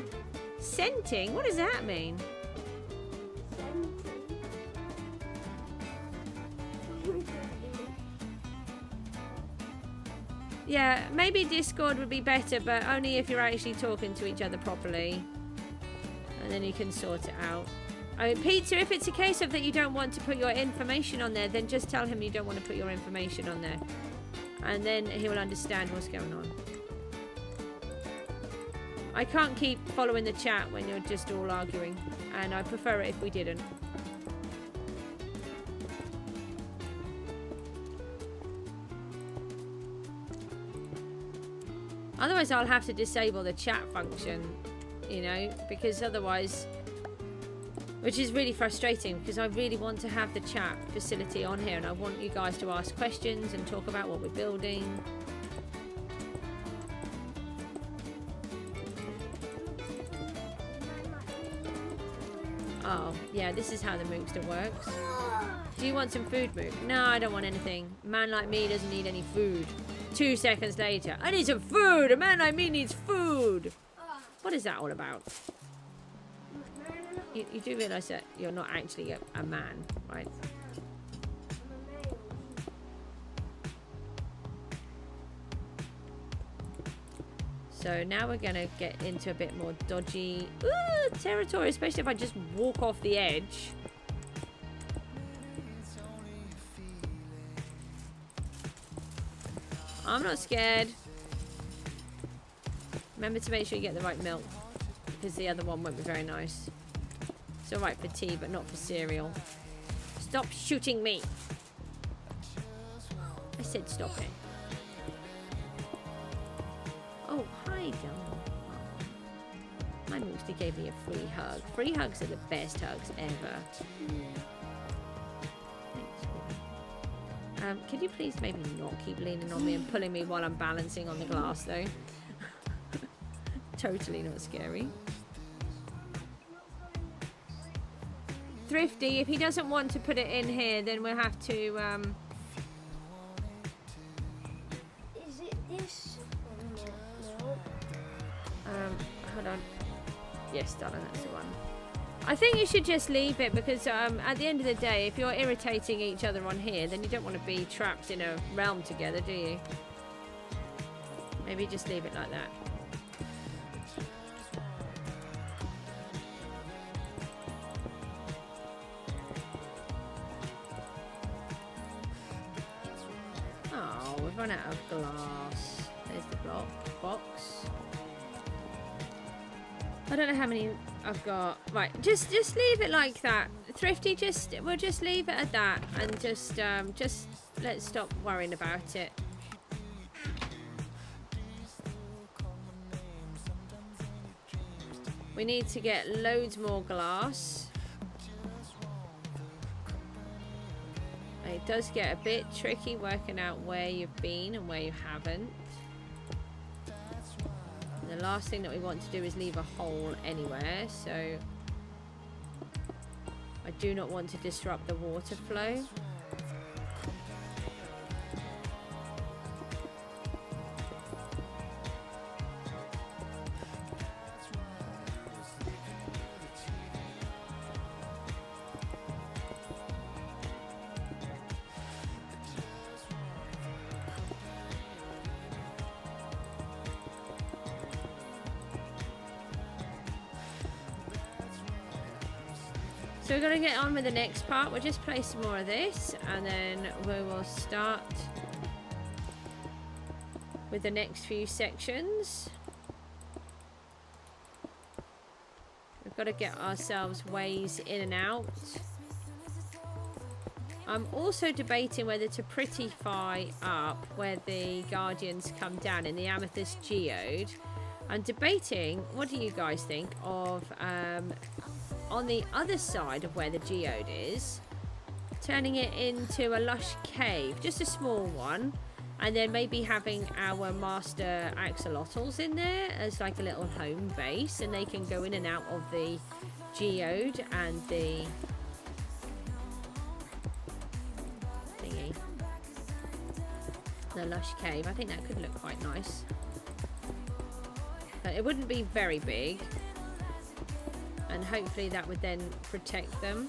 Scenting? What does that mean? Yeah, maybe Discord would be better, but only if you're actually talking to each other properly. And then you can sort it out. I mean, Peter, if it's a case of that you don't want to put your information on there, then just tell him you don't want to put your information on there. And then he will understand what's going on. I can't keep following the chat when you're just all arguing. And I prefer it if we didn't. Otherwise, I'll have to disable the chat function, you know, because otherwise, which is really frustrating because I really want to have the chat facility on here and I want you guys to ask questions and talk about what we're building. Oh, yeah, this is how the Mookster works. Do you want some food, Mook? No, I don't want anything. A man like me doesn't need any food. 2 seconds later, I need some food! A man like me needs food! What is that all about? You do realise that you're not actually a man, right? So now we're going to get into a bit more dodgy territory, especially if I just walk off the edge. I'm not scared. Remember to make sure you get the right milk, because the other one won't be very nice. It's alright for tea, but not for cereal. Stop shooting me! I said stop it. Oh, hi, John. My Mookster gave me a free hug. Free hugs are the best hugs ever. Could you please maybe not keep leaning on me and pulling me while I'm balancing on the glass, though? Totally not scary. Thrifty, if he doesn't want to put it in here, then we'll have to, Is it this? hold on. Yes, darling, that's the one. I think you should just leave it because at the end of the day, if you're irritating each other on here, then you don't want to be trapped in a realm together, do you? Maybe just leave it like that. Oh, we've run out of glass. There's the box. I don't know how many I've got. Right, just leave it like that. Thrifty, we'll just leave it at that, and just let's stop worrying about it. We need to get loads more glass. It does get a bit tricky working out where you've been and where you haven't. And the last thing that we want to do is leave a hole anywhere, so I do not want to disrupt the water flow. So we're going to get on with the next part. We'll just place some more of this, and then we will start with the next few sections. We've got to get ourselves ways in and out. I'm also debating whether to prettify up where the Guardians come down in the Amethyst Geode. I'm debating, what do you guys think of on the other side of where the geode is, turning it into a lush cave, just a small one, and then maybe having our master axolotls in there as like a little home base, and they can go in and out of the geode and the thingy, the lush cave. I think that could look quite nice, but it wouldn't be very big. And hopefully that would then protect them.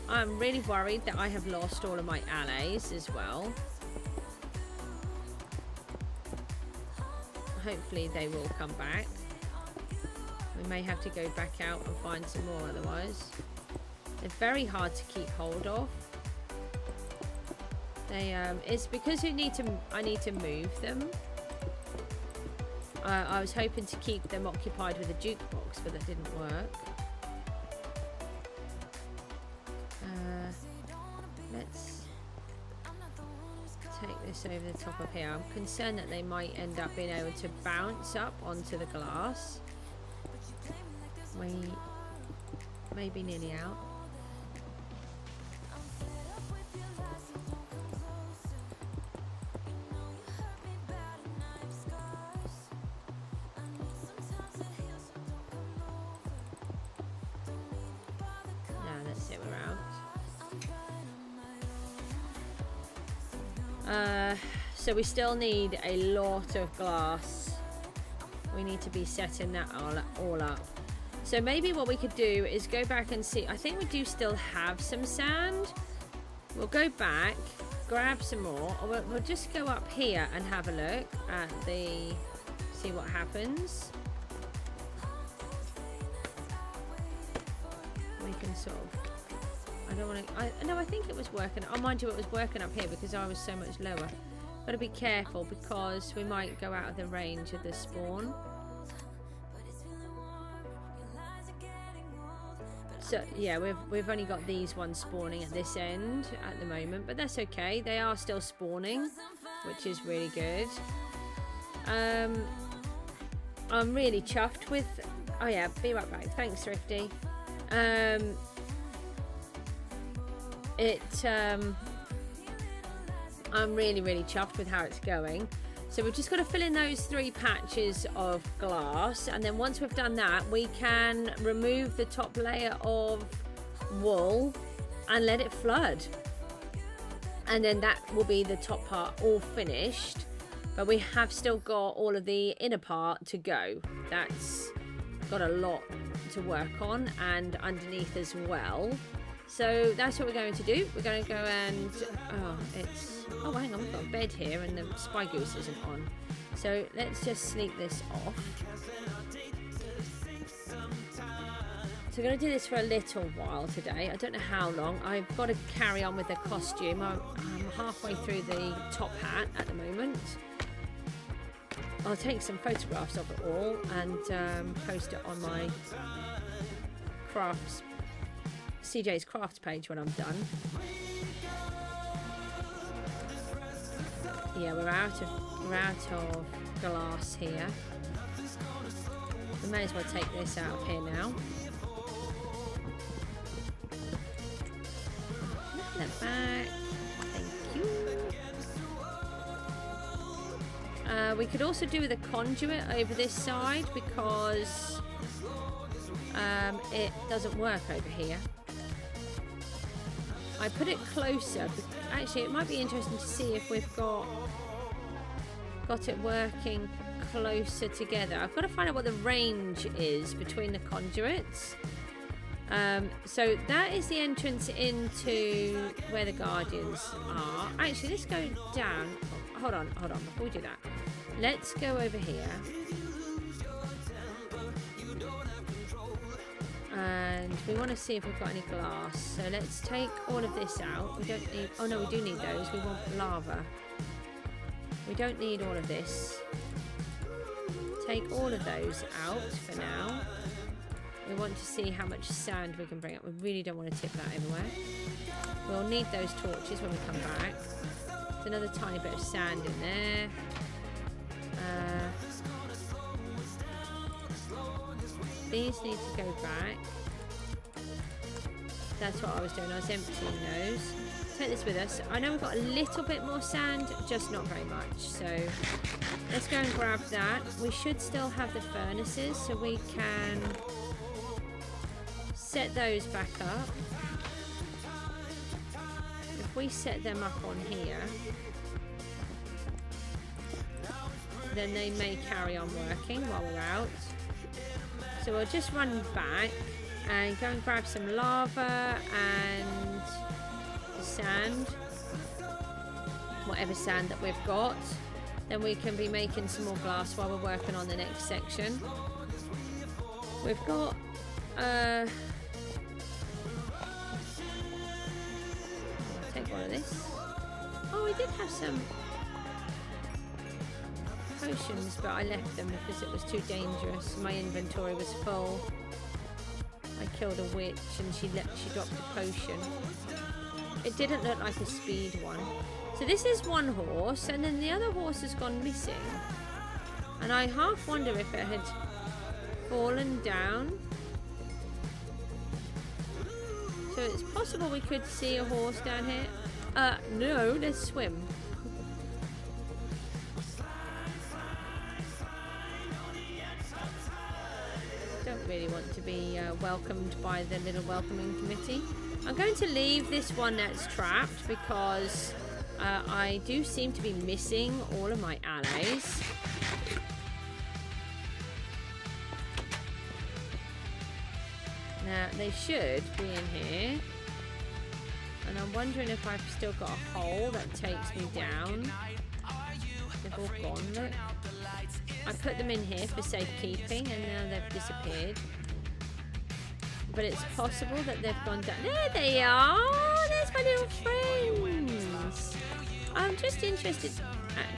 I'm really worried that I have lost all of my allies as well. Hopefully they will come back. We may have to go back out and find some more otherwise. They're very hard to keep hold of. It's because I need to move them. I was hoping to keep them occupied with a jukebox, but that didn't work. Let's take this over the top of here. I'm concerned that they might end up being able to bounce up onto the glass. We may be nearly out. So we still need a lot of glass. We need to be setting that all up. So maybe what we could do is go back and see. I think we do still have some sand. We'll go back, grab some more, or we'll just go up here and have a look at see what happens. We can sort of, I don't want to, no, I think it was working. Oh, mind you, it was working up here because I was so much lower. Got to be careful because we might go out of the range of the spawn. So yeah, we've only got these ones spawning at this end at the moment, but that's okay. They are still spawning, which is really good. I'm really chuffed with. Oh yeah, be right back. Thanks, Thrifty. I'm really, really chuffed with how it's going. So we've just got to fill in those 3 patches of glass, and then once we've done that, we can remove the top layer of wool and let it flood. And then that will be the top part all finished, but we have still got all of the inner part to go. That's got a lot to work on, and underneath as well. So that's what we're going to do. We're going to go and oh hang on, we've got a bed here and the Spy Goose isn't on. So let's just sneak this off. So we're going to do this for a little while today. I don't know how long. I've got to carry on with the costume. I'm halfway through the top hat at the moment. I'll take some photographs of it all and post it on my crafts, CJ's Crafts page when I'm done. Yeah, we're out of glass here. We may as well take this out of here now. Put that back. Thank you. We could also do with a conduit over this side because it doesn't work over here. I put it closer. Actually, it might be interesting to see if we've got it working closer together. I've got to find out what the range is between the conduits. So that is the entrance into where the Guardians are. Actually, let's go down. Oh, hold on. Before we do that, let's go over here. And we want to see if we've got any glass. So let's take all of this out. We don't need... Oh, no, we do need those. We want lava. We don't need all of this. Take all of those out for now. We want to see how much sand we can bring up. We really don't want to tip that everywhere. We'll need those torches when we come back. There's another tiny bit of sand in there. These need to go back. That's what I was doing. I was emptying those. Take this with us. I know we've got a little bit more sand, just not very much. So let's go and grab that. We should still have the furnaces, so we can set those back up. If we set them up on here, then they may carry on working while we're out. So we'll just run back and go and grab some lava and sand, whatever sand that we've got. Then we can be making some more glass while we're working on the next section. We've got I'll take one of this. Oh, we did have some potions, but I left them because it was too dangerous. My inventory was full. I killed a witch and she dropped a potion. It didn't look like a speed one. So this is one horse, and then the other horse has gone missing. And I half wonder if it had fallen down. So it's possible we could see a horse down here. No, let's swim. Don't really want to be welcomed by the little welcoming committee. I'm going to leave this one that's trapped because I do seem to be missing all of my allies. Now, they should be in here. And I'm wondering if I've still got a hole that takes me down. They've all gone, look. I put them in here for safekeeping and now they've disappeared. But it's possible that they've gone down. There they are! There's my little friends! I'm just interested...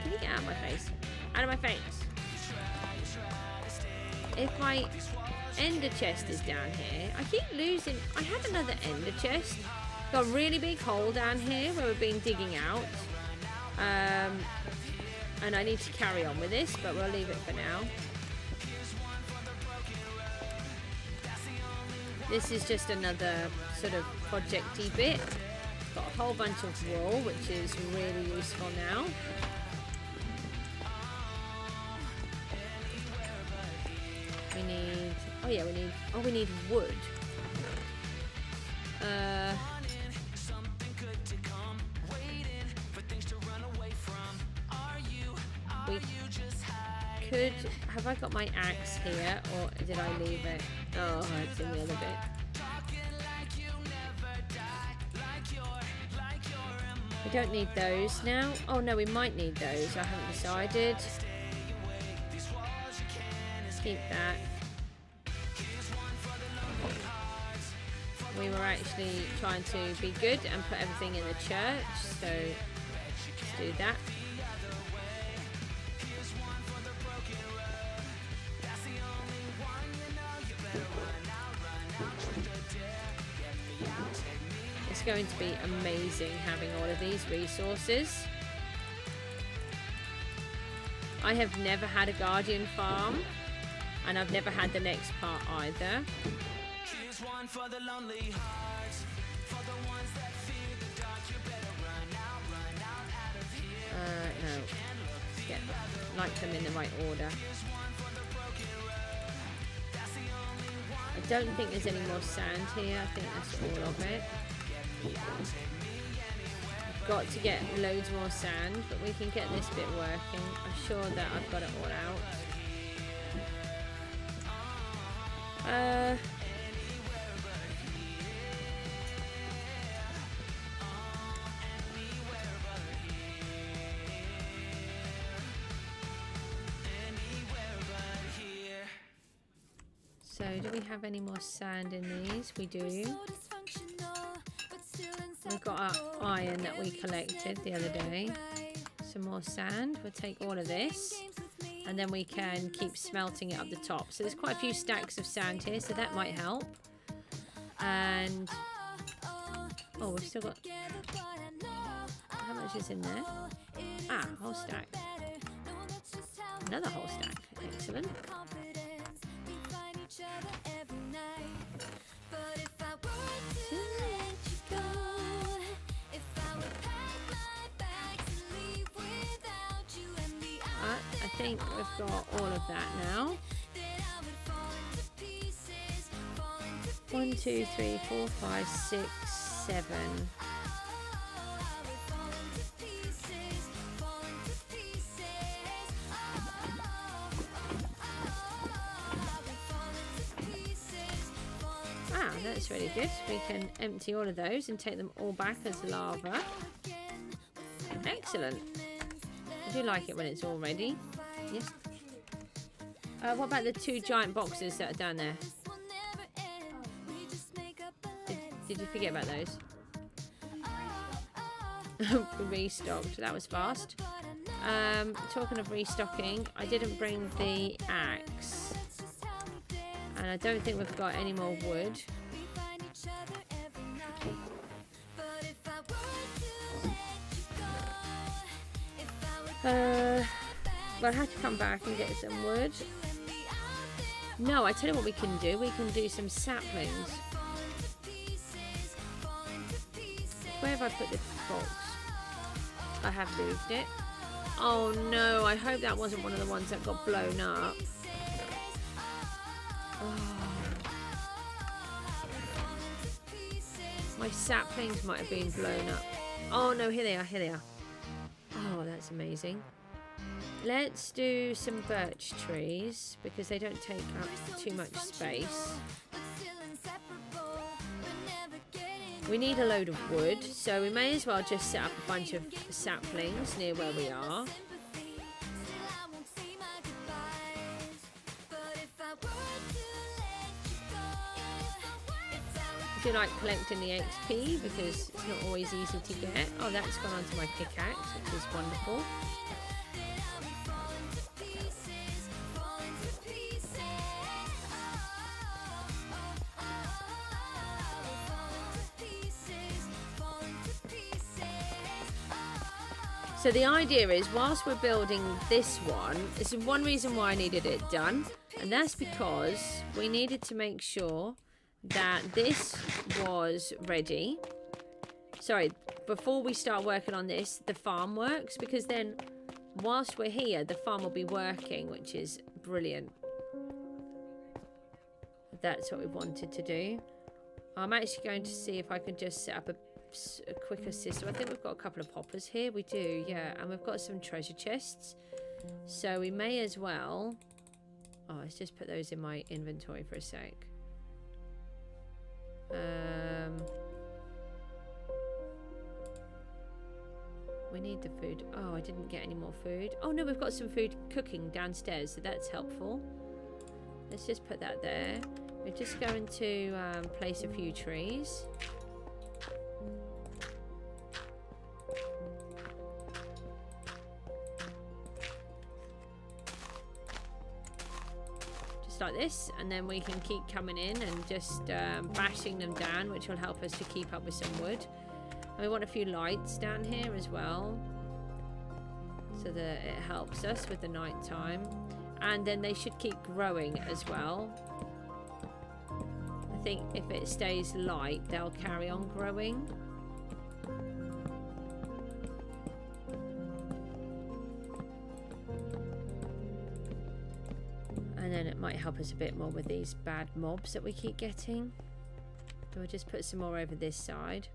can you get out of my face? Out of my face! If my ender chest is down here... I keep losing... I had another ender chest. Got a really big hole down here where we've been digging out. And I need to carry on with this, but we'll leave it for now. This is just another sort of projecty bit. Got a whole bunch of wool, which is really useful now. We need... Oh yeah, we need... Oh, we need wood. We could... Have I got my axe here, or did I leave it? Oh, it's in the other bit. We don't need those now. Oh no, we might need those. I haven't decided. Keep that. We were actually trying to be good and put everything in the church, so let's do that. going to be amazing having all of these resources. I have never had a guardian farm, and I've never had the next part either. Here's one for the lonely hearts, for the ones that fear the dark. You better run out of here. No. Get like them in the right order. I don't think there's any more sand here. I think that's all of it. I've got to get loads more sand, but we can get this bit working. I'm sure that I've got it all out. So, do we have any more sand in these? We do. We've got our iron that we collected the other day. Some more sand. We'll take all of this, and then we can keep smelting it up the top. So there's quite a few stacks of sand here, so that might help. And oh, we've still got, how much is in there? Ah, whole stack. Another whole stack. Excellent. I think we've got all of that now. 1, 2, 3, 4, 5, 6, 7. Ah, that's really good. We can empty all of those and take them all back as lava. Excellent. I do like it when it's all ready. Yes. What about the 2 giant boxes that are down there? Did you forget about those? We restocked. That was fast. Talking of restocking, I didn't bring the axe. And I don't think we've got any more wood. But I have to come back and get some wood. No, I tell you what we can do. We can do some saplings. Where have I put this box? I have moved it. Oh no, I hope that wasn't one of the ones that got blown up. Oh. My saplings might have been blown up. Oh no, here they are, here they are. Oh, that's amazing. Let's do some birch trees because they don't take up too much space. We need a load of wood, so we may as well just set up a bunch of saplings near where we are. I do like collecting the XP because it's not always easy to get. Oh, that's gone onto my pickaxe, which is wonderful. So the idea is, whilst we're building this one, this is one reason why I needed it done, and that's because we needed to make sure that this was ready. Sorry, before we start working on this, the farm works, because then whilst we're here, the farm will be working, which is brilliant. That's what we wanted to do. I'm actually going to see if I can just set up a quicker system. I think we've got a couple of hoppers here. We do, yeah, and we've got some treasure chests, so we may as well, oh, let's just put those in my inventory for a sec. We need the food. Oh, I didn't get any more food. Oh no, we've got some food cooking downstairs, so that's helpful. Let's just put that there. We're just going to place a few trees. just like this, and then we can keep coming in and just bashing them down, which will help us to keep up with some wood. And we want a few lights down here as well, so that it helps us with the night time. And then they should keep growing as well. I think if it stays light, they'll carry on growing. And then it might help us a bit more with these bad mobs that we keep getting. So we'll just put some more over this side.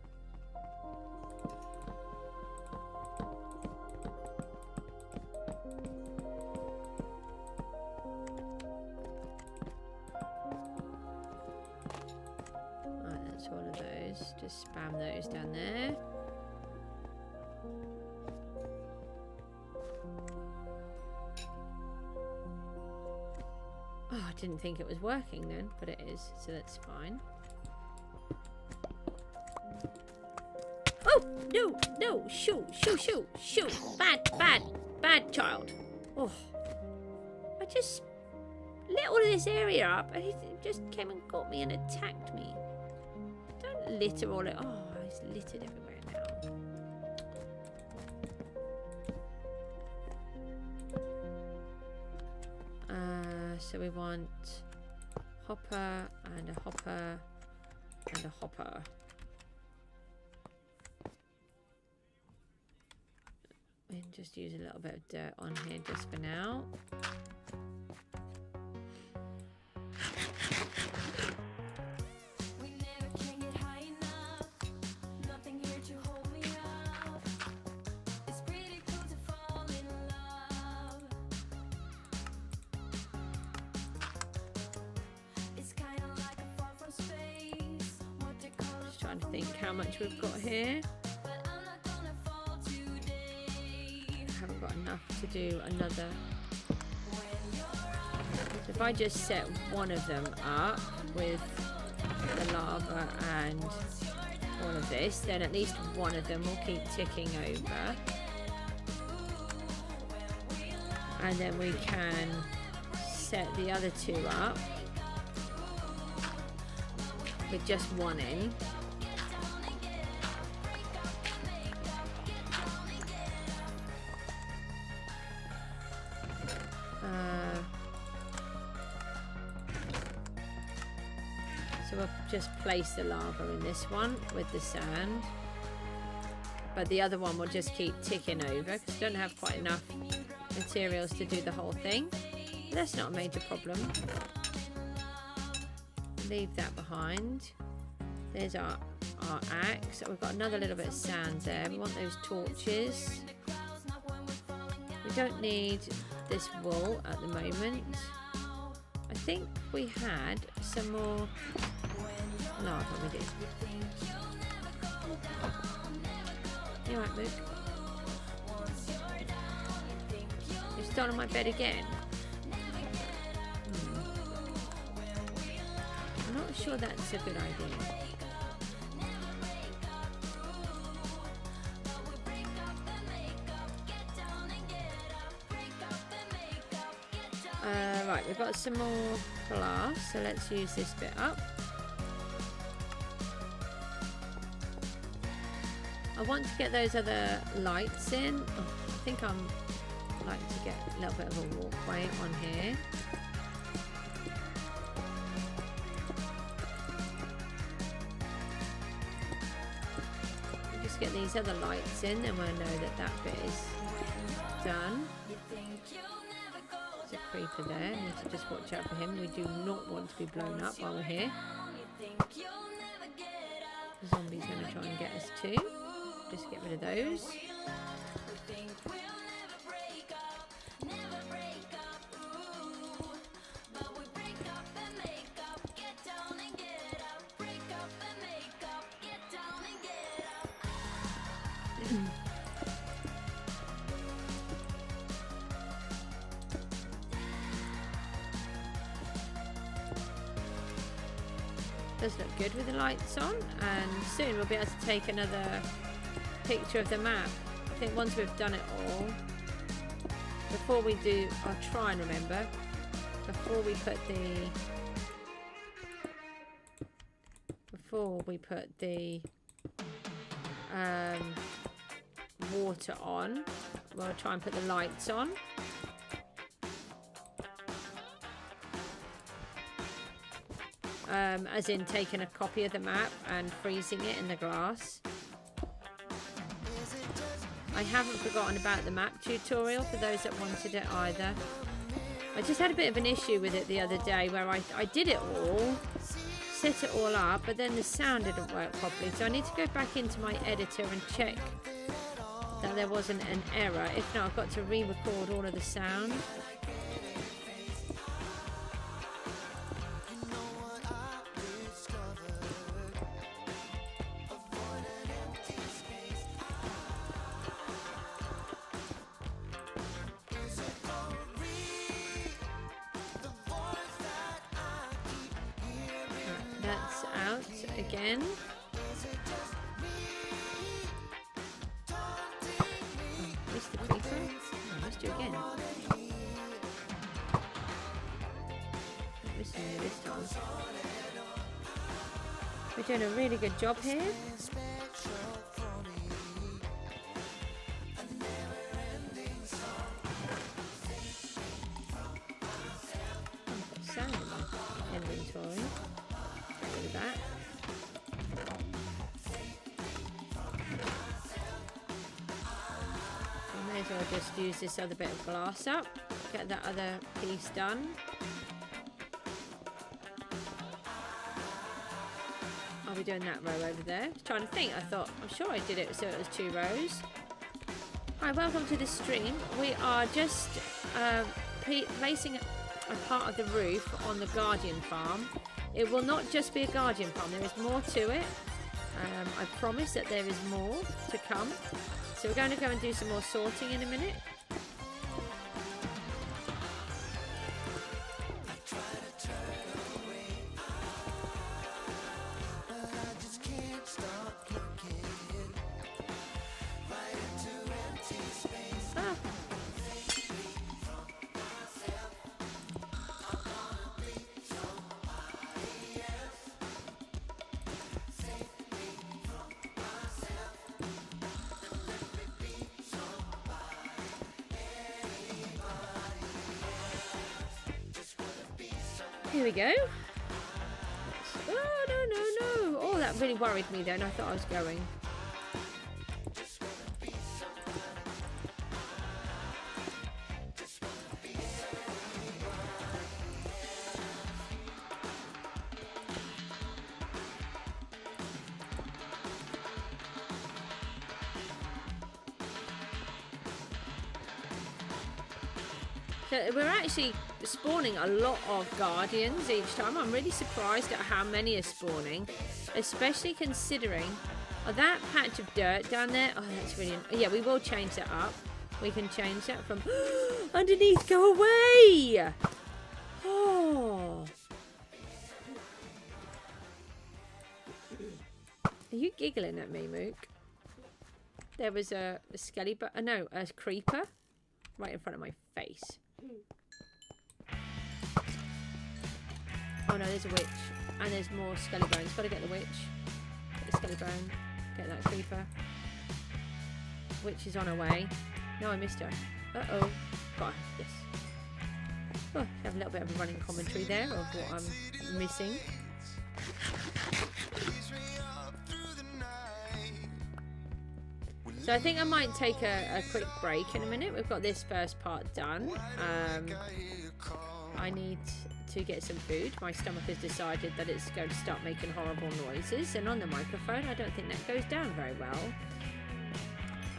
Right, that's all of those. Just spam those down there. Oh, I didn't think it was working then, but it is, so that's fine. Oh, no, no, shoot, shoot, shoot, shoot. Bad, bad, bad child. Oh, I just lit all of this area up and he just came and got me and attacked me. Don't litter all it. Oh, it's littered everywhere now. So we want hopper and a hopper and a hopper. We can just use a little bit of dirt on here just for now. Trying to think how much we've got here. I haven't got enough to do another. So if I just set one of them up with the lava and all of this, then at least one of them will keep ticking over. And then we can set the other two up with just one in. So we'll just place the lava in this one with the sand, but the other one will just keep ticking over because we don't have quite enough materials to do the whole thing. But that's not a major problem. Leave that behind. There's our axe. So we've got another little bit of sand there. We want those torches. We don't need this wool at the moment. I think we had some more lava. We did. You alright, Mook? You've stolen my bed again. I'm not sure that's a good idea. Right, we've got some more glass, so let's use this bit up. I want to get those other lights in. Oh, I think I'm like to get a little bit of a walkway on here. Just get these other lights in, then we'll know that that bit is done. There's a creeper there. We need to just watch out for him. We do not want to be blown up while we're here. The zombie's going to try and get us too. Just get rid of those. Does look good with the lights on, and soon we'll be able to take another picture of the map. I think once we've done it all, before we do, I'll try and remember before we put the water on, we'll try and put the lights on. As in taking a copy of the map and freezing it in the glass. I haven't forgotten about the map tutorial for those that wanted it either. I just had a bit of an issue with it the other day where I did it all, set it all up, but then the sound didn't work properly. So I need to go back into my editor and check that there wasn't an error. If not, I've got to re-record all of the sound. That's out again. Missed the creeper. I missed you again. Missing you this time. We're doing a really good job here. Sound in my inventory. Get rid of that. I may as well just use this other bit of glass up. Get that other piece done. I'll be doing that row over there. Trying to think. I thought, I'm sure I did it so it was 2 rows. Hi, welcome to the stream. We are just placing a part of the roof on the Guardian farm. It will not just be a Guardian farm. There is more to it. I promise that there is more to come. So we're going to go and do some more sorting in a minute. Here we go. Oh, no. Oh, that really worried me then. I thought I was going. So we're actually spawning a lot of guardians each time. I'm really surprised at how many are spawning, especially considering that patch of dirt down there. Oh, that's really... Yeah, we will change that up. We can change that from underneath. Go away. Oh, are you giggling at me, Mook? There was a skelly, but no, a creeper right in front of my face. Oh no, there's a witch. And there's more skelly bones. Gotta get the witch. Get the skelly bone. Get that creeper. Witch is on her way. No, I missed her. Uh-oh. Got her. Yes. Oh, have a little bit of a running commentary there of what I'm missing. So I think I might take a quick break in a minute. We've got this first part done. I need to get some food. My stomach has decided that it's going to start making horrible noises, and on the microphone I don't think that goes down very well.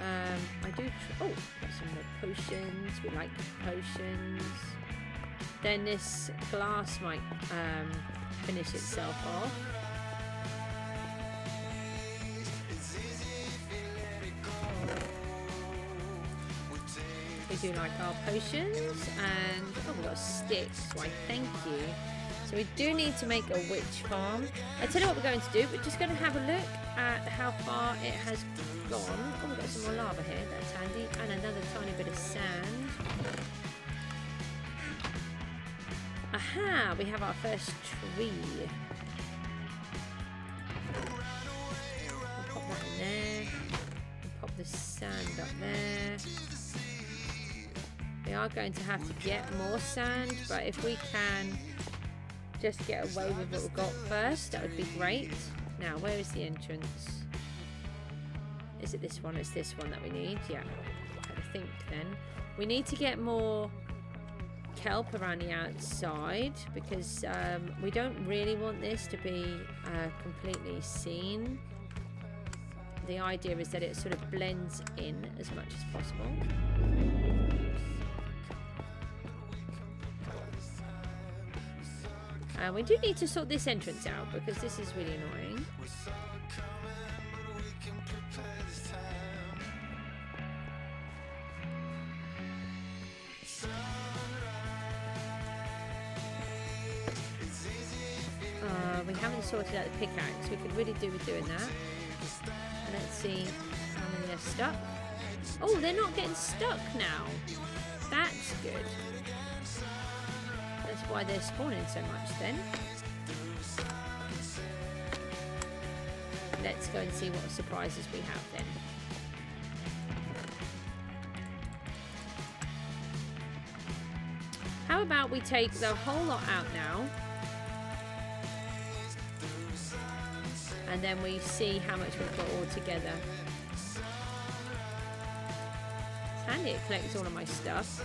I do got some more potions. We like potions. Then this glass might finish itself off. We do like our potions, and we've got sticks, why thank you. So we do need to make a witch farm. I tell you what we're going to do, we're just going to have a look at how far it has gone. Oh, we've got some more lava here, that's handy, and another tiny bit of sand. Aha! We have our first tree. We'll pop that in there. We'll pop the sand up there. We are going to have to get more sand, but if we can just get away with what we've got first, that would be great. Now, where is the entrance? Is it this one? It's this one that we need. Yeah, I think then. We need to get more kelp around the outside because we don't really want this to be completely seen. The idea is that it sort of blends in as much as possible. We do need to sort this entrance out because this is really annoying. We haven't sorted out the pickaxe. We could really do with doing that. Let's see how many are stuck. Oh, they're not getting stuck now. That's good. That's why they're spawning so much then. Let's go and see what surprises we have then. How about we take the whole lot out now? And then we see how much we've got all together. It's handy, it collects all of my stuff.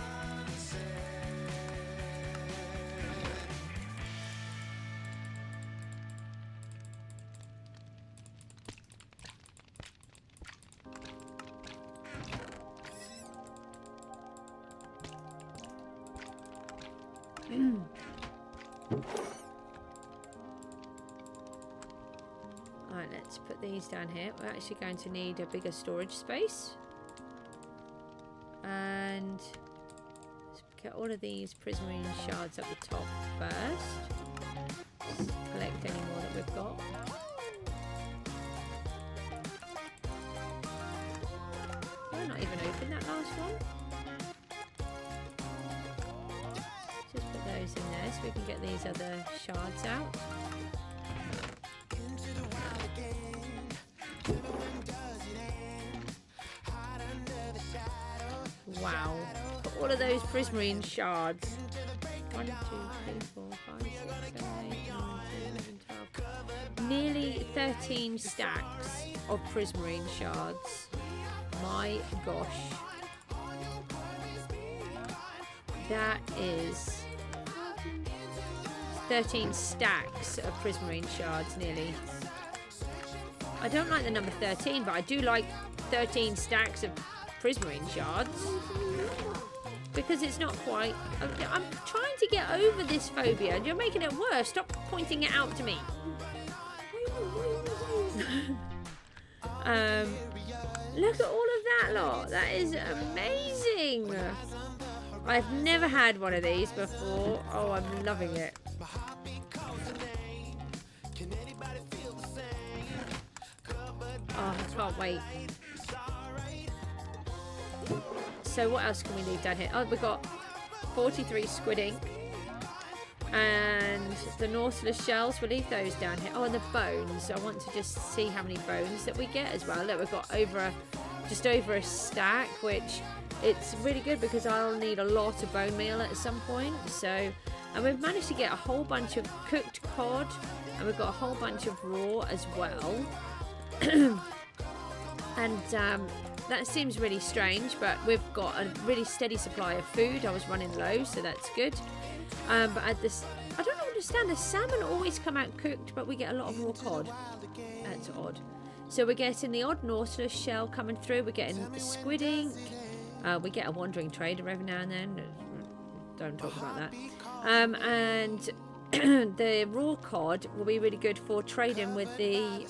Alright, let's put these down here. We're actually going to need a bigger storage space. And let's get all of these prismarine shards up the top first. Let's collect any more that we've got. Oh, not even open that last one. Just put those in there so we can get these other shards out. Wow. Put all of those prismarine shards. 1, 2, 3, 4, 5, 6, 7, 8, 9, 10, 11, 12. Nearly 13 stacks of prismarine shards. My gosh. That is 13 stacks of prismarine shards nearly. I don't like the number 13, but I do like 13 stacks of prismarine shards because it's not quite. I'm trying to get over this phobia and you're making it worse. Stop pointing it out to me. Look at all of that lot. That is amazing. I've never had one of these before. Oh, I'm loving it. Oh, I can't wait. So what else can we leave down here? Oh, we've got 43 squid ink. And the nautilus shells, we'll leave those down here. Oh, and the bones. I want to just see how many bones that we get as well. Look, we've got just over a stack, which it's really good because I'll need a lot of bone meal at some point. So, and we've managed to get a whole bunch of cooked cod, and we've got a whole bunch of raw as well. And that seems really strange, but we've got a really steady supply of food. I was running low, so that's good. But at this, I don't understand. The salmon always come out cooked, but we get a lot of raw cod. That's odd. So we're getting the odd nautilus shell coming through. We're getting squid ink. We get a wandering trader every now and then. Don't talk about that. And the raw cod will be really good for trading with the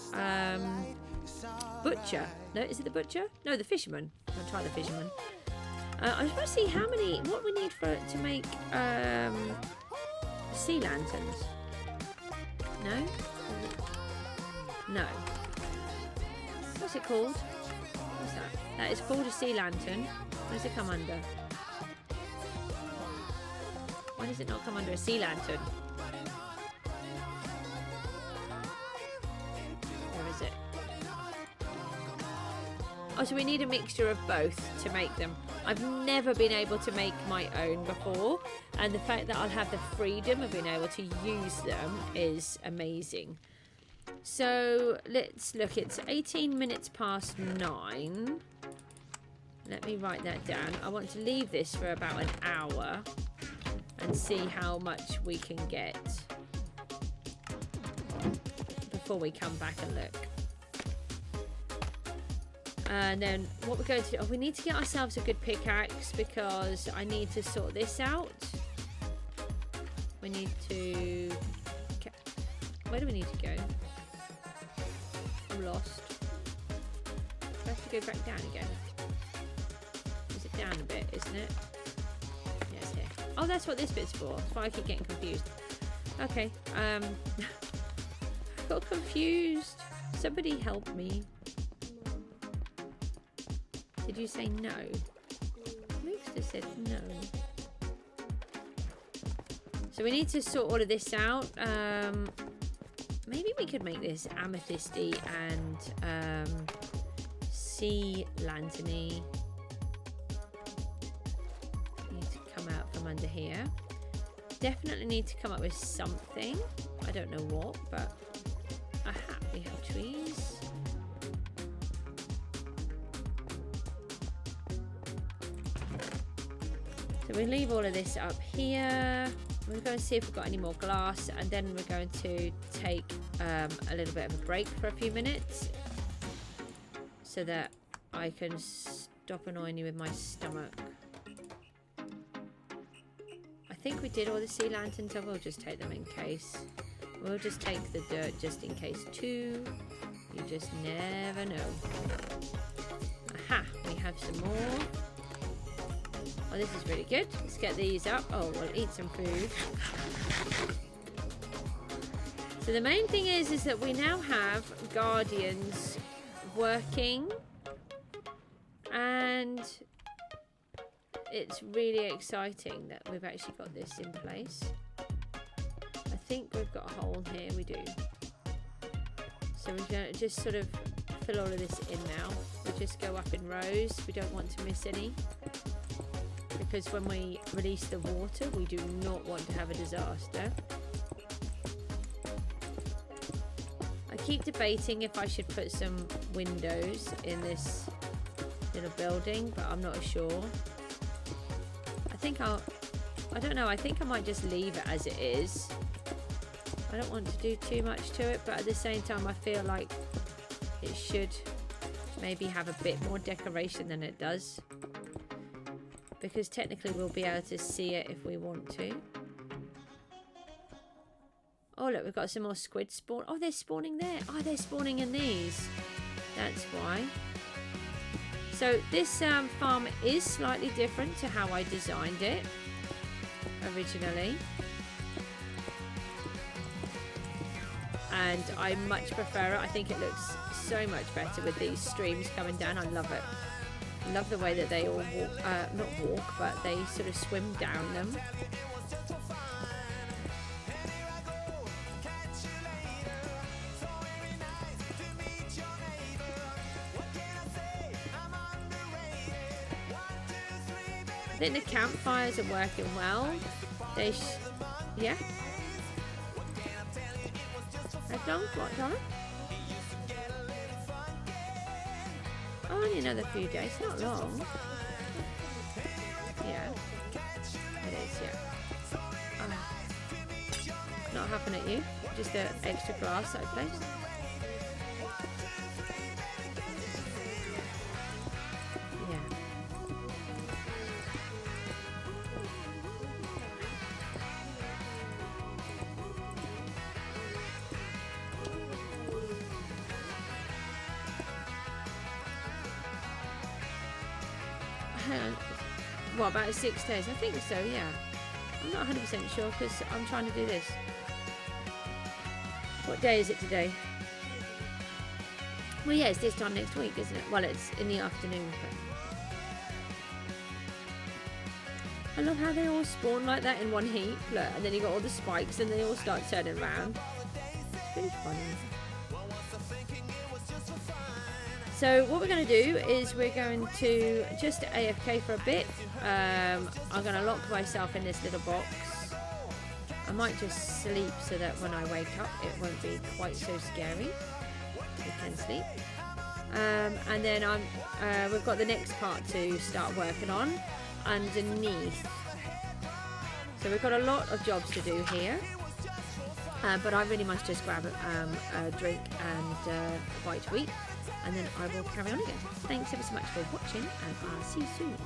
butcher. No, is it the butcher? No, the fisherman. I'll try the fisherman. I just want to see what we need to make sea lanterns. No? No. What's it called? What's that? That is called a sea lantern. What does it come under? Why does it not come under a sea lantern? Where is it? Oh, so we need a mixture of both to make them. I've never been able to make my own before, and the fact that I'll have the freedom of being able to use them is amazing. So let's look, it's 18 minutes past 9. Let me write that down. I want to leave this for about an hour and see how much we can get before we come back and look. And then what we're going to do, oh, we need to get ourselves a good pickaxe because I need to sort this out. We need to, where do we need to go? I'm lost. I have to go back down again. Is it down a bit, isn't it? Yeah, it's here. Oh, that's what this bit's for. That's why I keep getting confused. Okay, I got confused. Somebody help me. Did you say no? Mookster said no. So we need to sort all of this out. Maybe we could make this amethysty and sea lanterny. Need to come out from under here. Definitely need to come up with something. I don't know what, but aha, we have trees. So we leave all of this up here. We're going to see if we've got any more glass, and then we're going to take a little bit of a break for a few minutes so that I can stop annoying you with my stomach. I think we did all the sea lanterns, so we'll just take them in case. We'll just take the dirt just in case too. You just never know. Aha, we have some more. Oh, this is really good. Let's get these up. Oh, we'll eat some food. So the main thing is that we now have guardians working, and it's really exciting that we've actually got this in place. I think we've got a hole here. We do. So we're going to just sort of fill all of this in now. We'll just go up in rows. We don't want to miss any, because when we release the water, we do not want to have a disaster. I keep debating if I should put some windows in this little building, but I'm not sure. I don't know, I think I might just leave it as it is. I don't want to do too much to it, but at the same time I feel like it should maybe have a bit more decoration than it does, because technically we'll be able to see it if we want to. Oh look, we've got some more squid spawn. Oh, they're spawning there. Oh, they're spawning in these. That's why. So this farm is slightly different to how I designed it originally. And I much prefer it. I think it looks so much better with these streams coming down. I love it. I love the way that they all walk, not walk, but they sort of swim down them. I think the campfires are working well. Yeah. How long? What time? Oh, only another few days. Not long. Yeah. It is, yeah. Not having at you. Just an extra glass that I placed. What, about 6 days? I think so, yeah. I'm not 100% sure because I'm trying to do this. What day is it today? Well, yeah, it's this time next week, isn't it? Well, it's in the afternoon. I love how they all spawn like that in one heap. Look, and then you got all the spikes and they all start turning around. It's pretty funny. So what we're going to do is we're going to just AFK for a bit. I'm going to lock myself in this little box. I might just sleep so that when I wake up it won't be quite so scary. We can sleep. And then we've got the next part to start working on underneath. So we've got a lot of jobs to do here. But I really must just grab a drink and a bite to eat. And then I will carry on again. Thanks ever so much for watching, and I'll see you soon.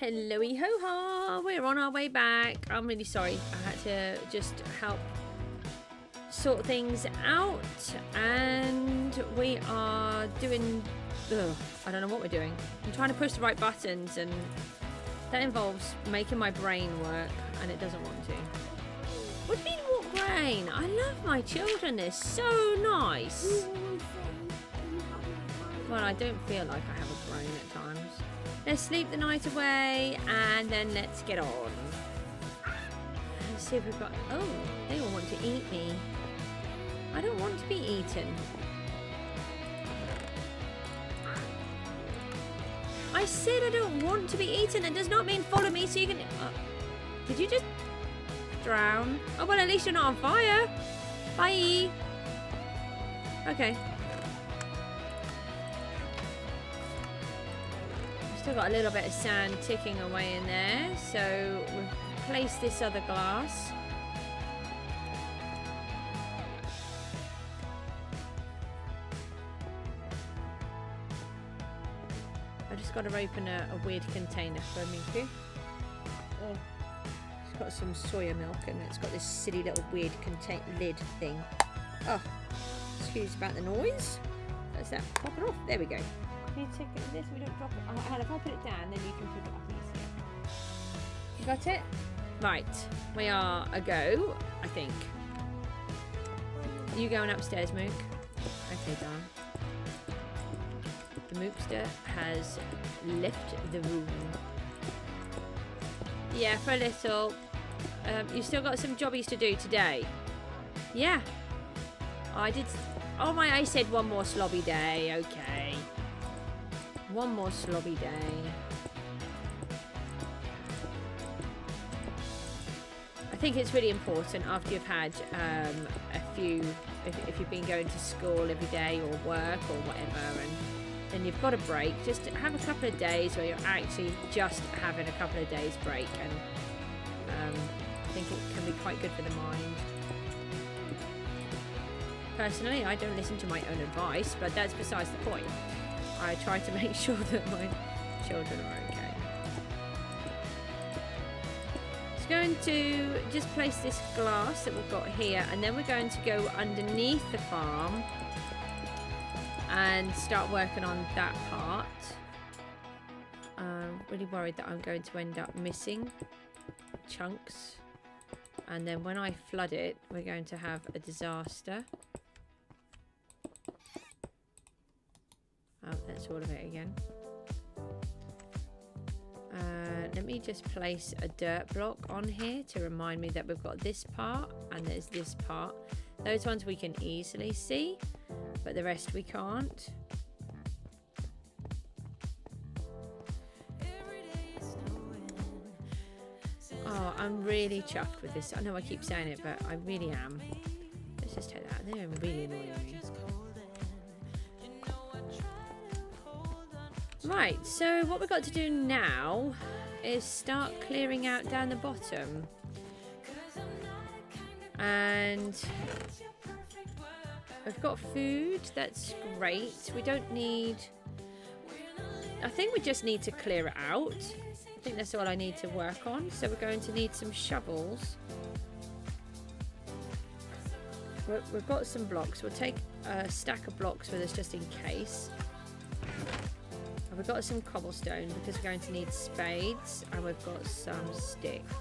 Hello-y ho-ha, we're on our way back. I'm really sorry, I had to just help sort things out, and we are doing, I don't know what we're doing. I'm trying to push the right buttons, and that involves making my brain work, and it doesn't want to. What do you mean, what brain? I love my children, they're so nice. Well, I don't feel like I have a brain at times. Let's sleep the night away, and then let's get on. Let's see if we've got... Oh, they all want to eat me. I don't want to be eaten. I said I don't want to be eaten. It does not mean follow me so you can... did you just drown? Oh, well, at least you're not on fire. Bye. Okay. Still got a little bit of sand ticking away in there, so we've placed this other glass. I just got to open a weird container for Miku. Oh, it's got some soya milk and it's got this silly little weird lid thing. Oh, excuse about the noise. That's that popping off. There we go. Can you take this? We don't drop it. Oh, and if I put it down, then you can pick it up easier. You got it? Right. We are a go, I think. Are you going upstairs, Mook? Okay, darling. The Mookster has left the room. Yeah, for a little. You've still got some jobbies to do today. Yeah. I did. Oh my, I said one more slobby day. Okay. One more slobby day. I think it's really important after you've had a few, if you've been going to school every day or work or whatever, and then you've got a break, just to have a couple of days where you're actually just having a couple of days break, and I think it can be quite good for the mind. Personally, I don't listen to my own advice, but that's besides the point. I try to make sure that my children are okay. Just going to just place this glass that we've got here, and then we're going to go underneath the farm and start working on that part. I'm really worried that I'm going to end up missing chunks, and then when I flood it, we're going to have a disaster. Oh, that's all of it again. Let me just place a dirt block on here to remind me that we've got this part and there's this part. Those ones we can easily see, but the rest we can't. Oh, I'm really chuffed with this. I know I keep saying it, but I really am. Let's just take that. They're really annoying me. Right, so what we've got to do now is start clearing out down the bottom. And we've got food, that's great. We don't need... I think we just need to clear it out. I think that's all I need to work on. So we're going to need some shovels. We've got some blocks. We'll take a stack of blocks with us just in case. We've got some cobblestone because we're going to need spades, and we've got some sticks.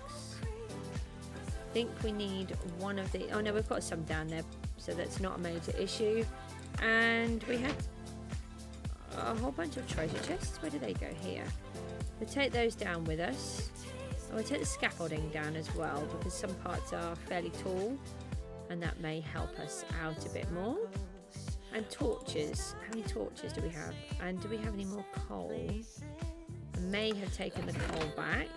I think we need one of the... Oh no, we've got some down there, so that's not a major issue. And we had a whole bunch of treasure chests. Where do they go? Here. We'll take those down with us. And we'll take the scaffolding down as well, because some parts are fairly tall, and that may help us out a bit more. And torches. How many torches do we have? And do we have any more coal? I may have taken the coal back.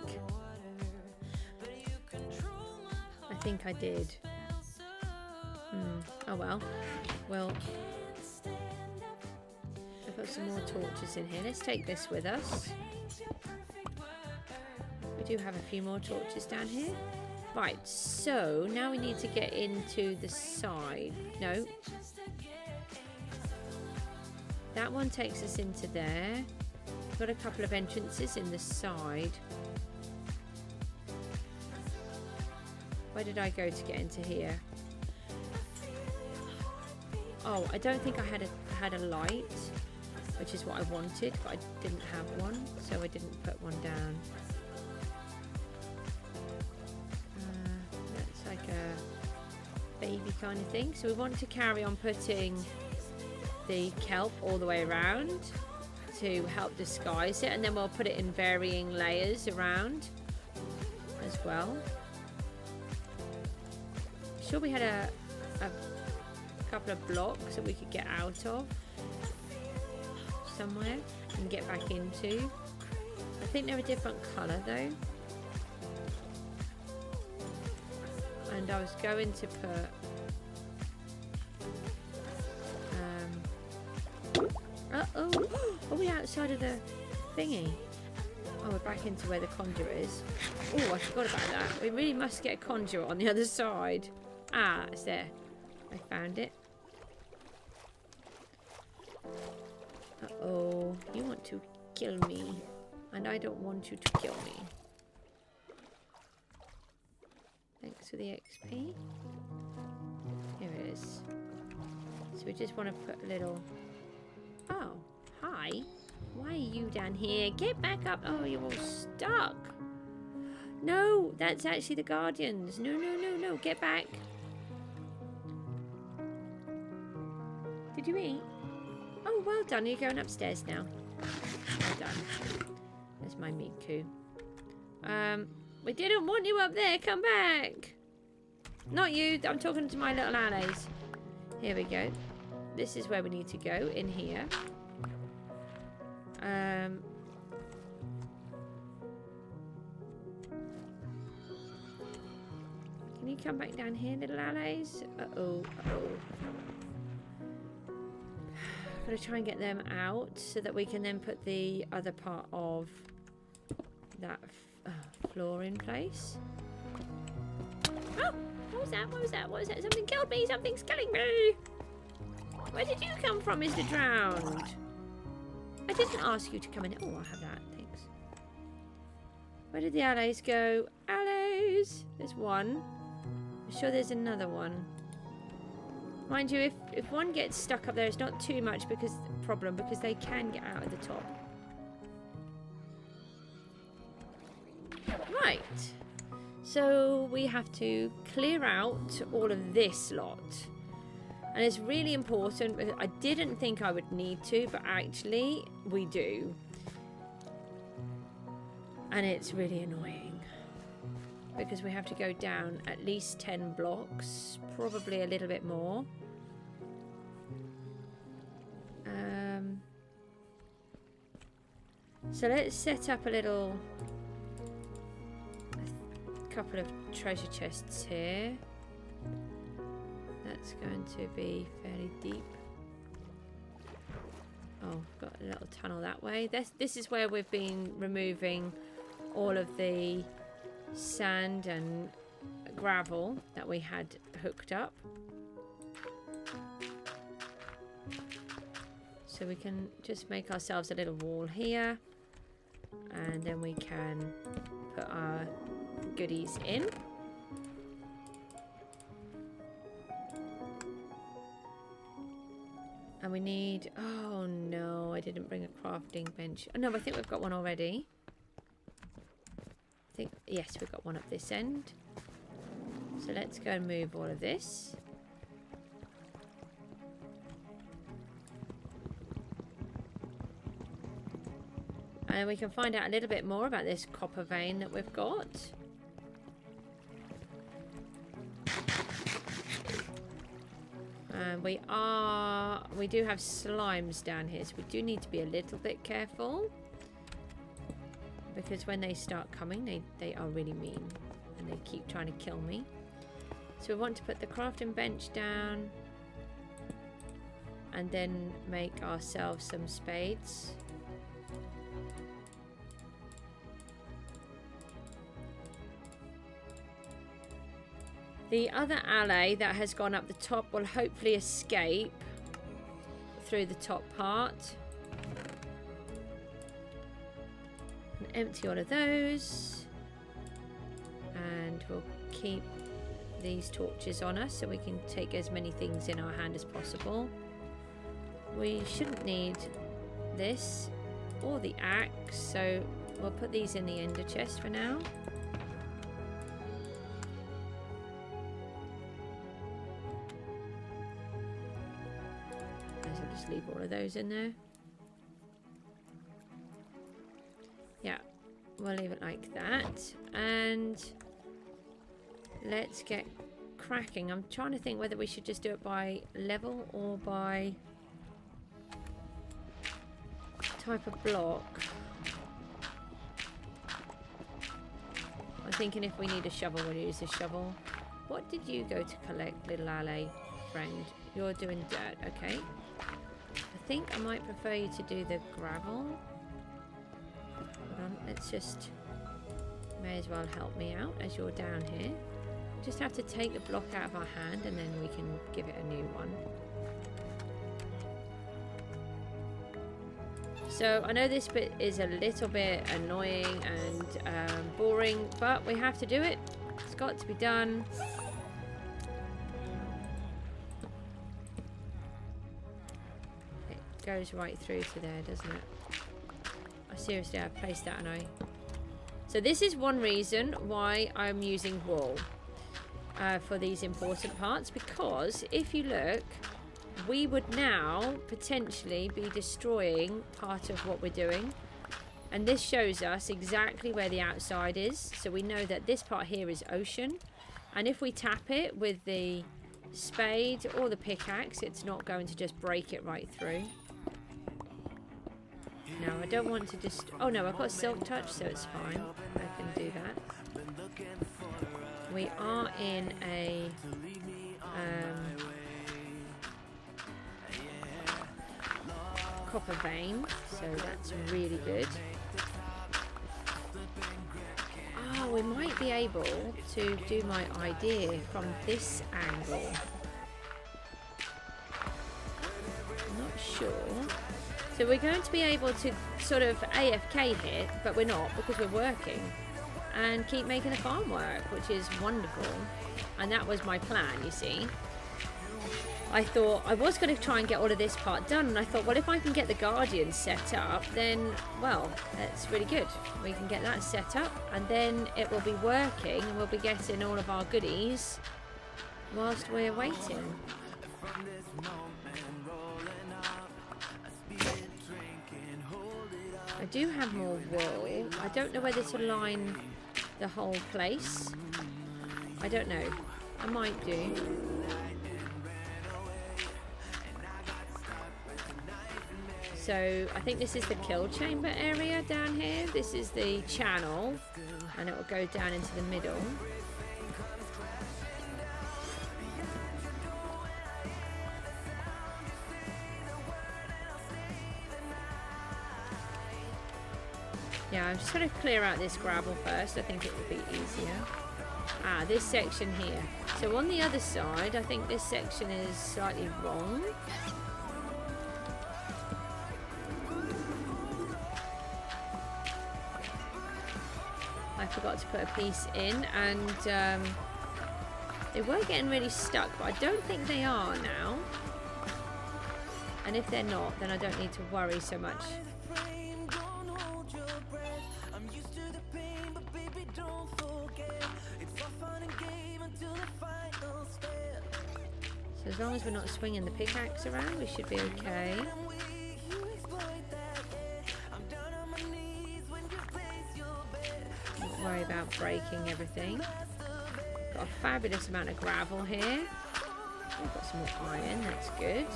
I think I did. Oh well. Well, I've got some more torches in here. Let's take this with us. We do have a few more torches down here. Right, so now we need to get into the side. No. That one takes us into there. got a couple of entrances in the side. Where did I go to get into here? Oh, I don't think I had a light, which is what I wanted, but I didn't have one, so I didn't put one down. That's like a baby kind of thing. So we want to carry on putting the kelp all the way around to help disguise it, and then we'll put it in varying layers around as well. Sure, we had a couple of blocks that we could get out of somewhere and get back into. I think they're a different colour though. And I was going to put are we outside of the thingy? Oh, we're back into where the conduit is. Oh, I forgot about that. We really must get a conduit on the other side. Ah, it's there. I found it. Uh-oh. You want to kill me. And I don't want you to kill me. Thanks for the XP. Here it is. So we just want to put a little... Oh, hi. Why are you down here? Get back up. Oh, you're all stuck. No, that's actually the Guardians. No, no, no, no. Get back. Did you eat? Oh, well done. You're going upstairs now. Well done. There's my Miku. We didn't want you up there. Come back. Not you. I'm talking to my little allies. Here we go. This is where we need to go. In here. Can you come back down here, little allies? Uh-oh. Uh-oh. Gotta try and get them out so that we can then put the other part of that floor in place. Oh! What was that? What was that? What was that? Something killed me! Something's killing me! Where did you come from, Mr. Drowned? I didn't ask you to come in. Oh, I'll have that. Thanks. Where did the allies go? Allies! There's one. I'm sure there's another one. Mind you, if one gets stuck up there, it's not too much because they can get out of the top. Right. So we have to clear out all of this lot. And it's really important because I didn't think I would need to, but actually we do. And it's really annoying because we have to go down at least 10 blocks, probably a little bit more. So let's set up a couple of treasure chests here. That's going to be fairly deep. Oh, got a little tunnel that way. This is where we've been removing all of the sand and gravel that we had hooked up. So we can just make ourselves a little wall here. And then we can put our goodies in. And we need... Oh, no. I didn't bring a crafting bench. Oh, no, I think we've got one already. I think... Yes, we've got one up this end. So let's go and move all of this. And we can find out a little bit more about this copper vein that we've got. And we do have slimes down here, so we do need to be a little bit careful. Because when they start coming, they are really mean. And they keep trying to kill me. So we want to put the crafting bench down. And then make ourselves some spades. The other alley that has gone up the top will hopefully escape through the top part. empty all of those. And we'll keep these torches on us so we can take as many things in our hand as possible. We shouldn't need this or the axe, so we'll put these in the ender chest for now. So I'll just leave all of those in there. Yeah, we'll leave it like that. And let's get cracking. I'm trying to think whether we should just do it by level or by type of block. I'm thinking if we need a shovel, we'll use a shovel. What did you go to collect, little alley friend? You're doing dirt, okay. I think I might prefer you to do the gravel. Hold on, let's just... May as well help me out as you're down here. Just have to take the block out of our hand and then we can give it a new one. So I know this bit is a little bit annoying and boring, but we have to do it. It's got to be done. It goes right through to there, doesn't it? Seriously, I've placed that and I... So this is one reason why I'm using wool for these important parts, because if you look, we would now potentially be destroying part of what we're doing, and this shows us exactly where the outside is, so we know that this part here is ocean, and if we tap it with the spade or the pickaxe, it's not going to just break it right through. Now I don't want to just... Oh no, I've got silk touch, so it's fine. I can do that. We are in a copper vein, so that's really good. Oh, we might be able to do my idea from this angle. I'm not sure. So we're going to be able to sort of AFK here, but we're not, because we're working, and keep making the farm work, which is wonderful. And that was my plan, you see. I thought I was going to try and get all of this part done, and I thought, well, if I can get the Guardian set up, then, well, that's really good. We can get that set up, and then it will be working, and we'll be getting all of our goodies whilst we're waiting. I do have more wool. I don't know whether to line the whole place. I don't know. I might do. So I think this is the kill chamber area down here. This is the channel, and it will go down into the middle. Yeah, I'm just going to clear out this gravel first. I think it will be easier. Ah, this section here. So on the other side, I think this section is slightly wrong. I forgot to put a piece in, and they were getting really stuck, but I don't think they are now. And if they're not, then I don't need to worry so much. So as long as we're not swinging the pickaxe around, we should be okay. Don't worry about breaking everything. Got a fabulous amount of gravel here. We've got some more iron, that's good.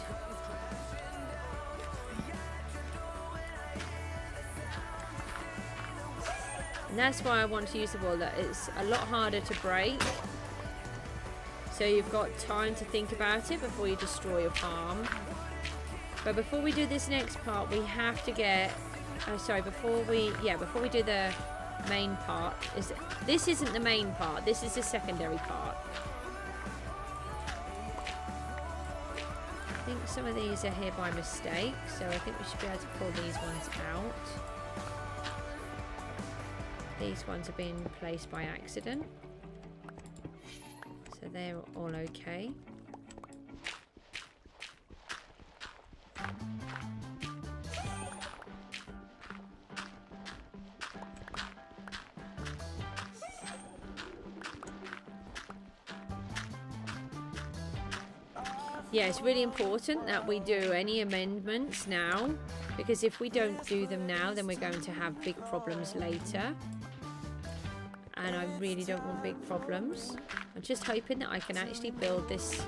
And that's why I want to use the wool. That it's a lot harder to break. So you've got time to think about it before you destroy your farm. But before we do this next part, we have to get... Oh, sorry, before we do the main part. This isn't the main part, this is the secondary part. I think some of these are here by mistake, so I think we should be able to pull these ones out. These ones are being placed by accident. So they're all okay. Yeah, it's really important that we do any amendments now, because if we don't do them now, then we're going to have big problems later. And I really don't want big problems. I'm just hoping that I can actually build this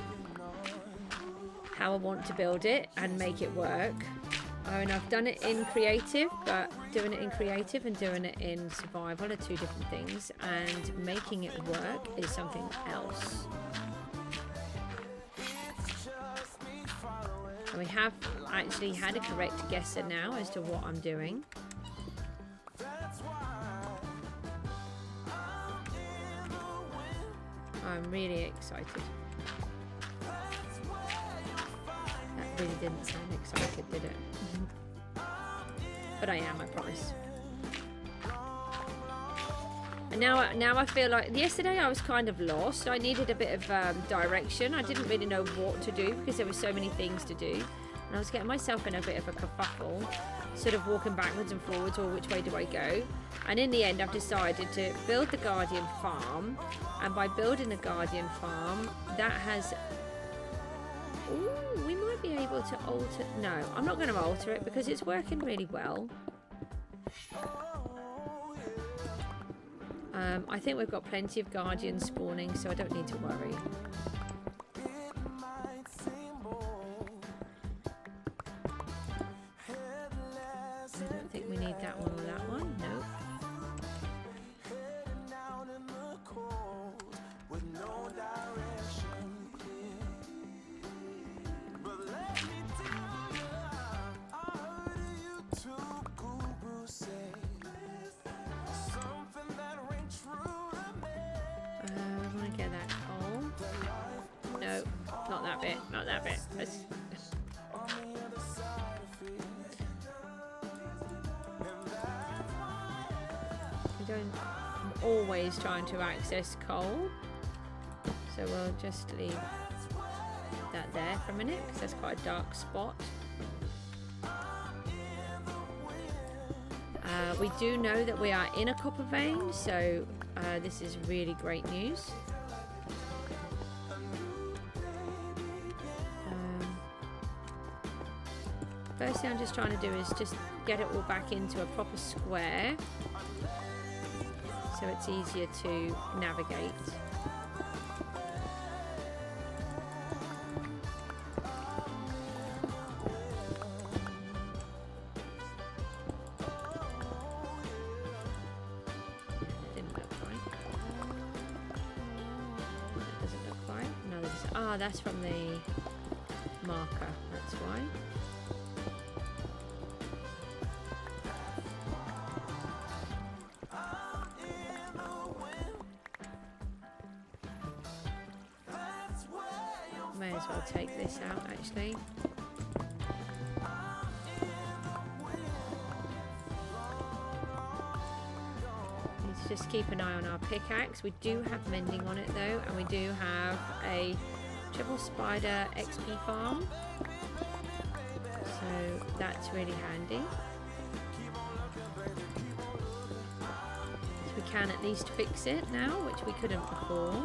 how I want to build it and make it work. I mean, I've done it in creative, but doing it in creative and doing it in survival are two different things, and making it work is something else. And we have actually had a correct guesser now as to what I'm doing. I'm really excited. That really didn't sound excited, did it? But I am, I promise. And now I feel like yesterday I was kind of lost. I needed a bit of direction. I didn't really know what to do because there were so many things to do. And I was getting myself in a bit of a kerfuffle, sort of walking backwards and forwards, or which way do I go? And in the end, I've decided to build the Guardian Farm. And by building the Guardian Farm, that has... Ooh, we might be able to alter... No, I'm not going to alter it because it's working really well. I think we've got plenty of Guardians spawning, so I don't need to worry. I don't think we need that one or that one. Nope. I want to get that coal. No, not that bit. Not that bit. I'm always trying to access coal, so we'll just leave that there for a minute because that's quite a dark spot. We do know that we are in a copper vein, so this is really great news. First thing I'm just trying to do is just get it all back into a proper square, so it's easier to navigate. Ah, that's from the marker, that's why. May as well take this out, actually. Need to just keep an eye on our pickaxe. We do have mending on it though, and we do have a triple spider XP farm, so that's really handy. So we can at least fix it now, which we couldn't before.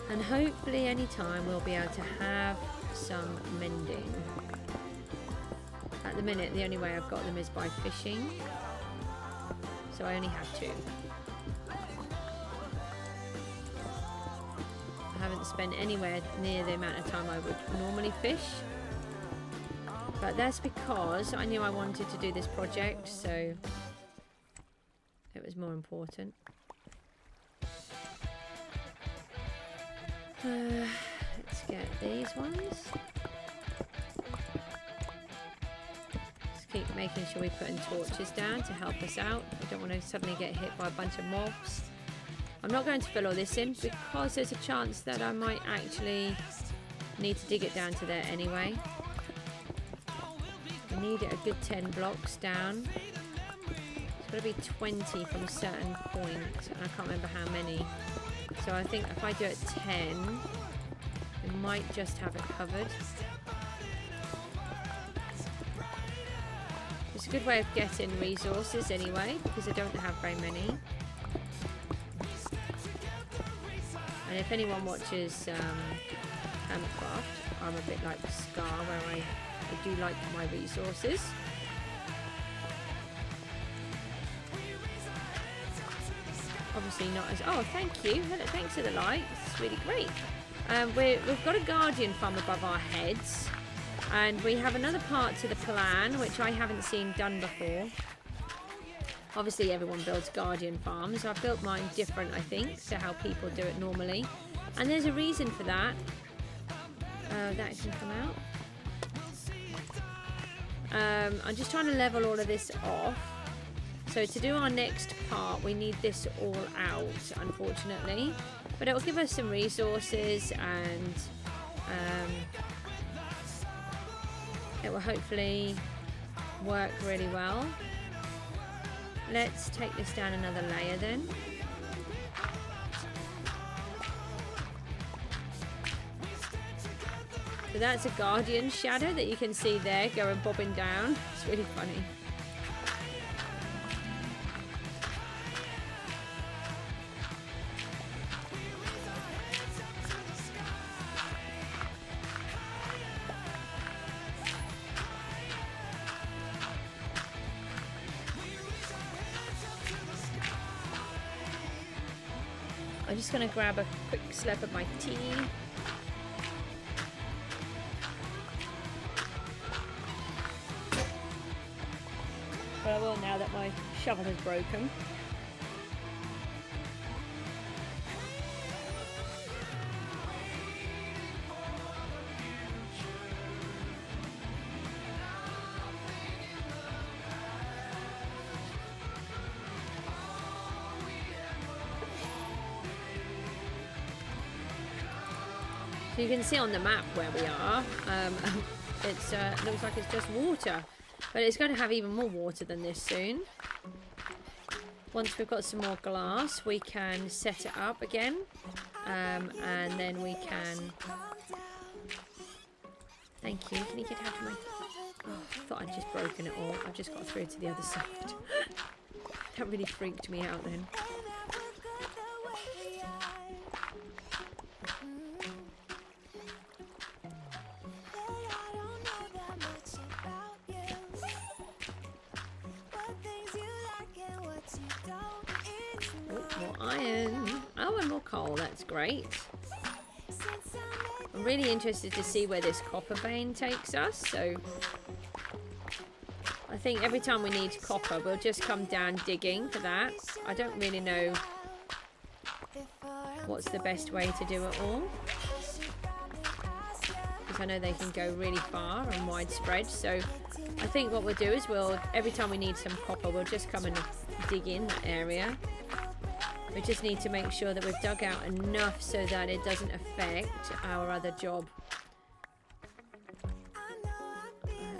And hopefully any time we'll be able to have some mending. At the minute, the only way I've got them is by fishing, so I only have 2. I haven't spent anywhere near the amount of time I would normally fish, but that's because I knew I wanted to do this project, so it was more important. Let's get these ones. Just keep making sure we're putting torches down to help us out. We don't want to suddenly get hit by a bunch of mobs. I'm not going to fill all this in because there's a chance that I might actually need to dig it down to there anyway. I need it a good 10 blocks down. So got to be 20 from a certain point, and I can't remember how many. So I think if I do it 10, we might just have it covered. It's a good way of getting resources anyway, because I don't have very many. And if anyone watches Handcraft, I'm a bit like Scar, where I do like my resources. Obviously not as... Oh, thank you. Thanks for the like. It's really great. We've got a guardian farm above our heads. And we have another part to the plan, which I haven't seen done before. Obviously, everyone builds guardian farms. I've built mine different, I think, to how people do it normally. And there's a reason for that. That can come out. I'm just trying to level all of this off. So to do our next part, we need this all out, unfortunately. But it will give us some resources, and it will hopefully work really well. Let's take this down another layer then. So that's a guardian shadow that you can see there going bobbing down. It's really funny. I'm just going to grab a quick slurp of my tea. But I will now that my shovel is broken. So you can see on the map where we are. It looks like it's just water. But it's going to have even more water than this soon. Once we've got some more glass, we can set it up again. And then we can... Thank you. Can you get out of my... Oh, I thought I'd just broken it all. I've just got through to the other side. That really freaked me out then. Iron. Oh, and more coal. That's great. I'm really interested to see where this copper vein takes us. So I think every time we need copper, we'll just come down digging for that. I don't really know what's the best way to do it all, because I know they can go really far and widespread. So I think what we'll do is every time we need some copper, we'll just come and dig in that area. We just need to make sure that we've dug out enough so that it doesn't affect our other job.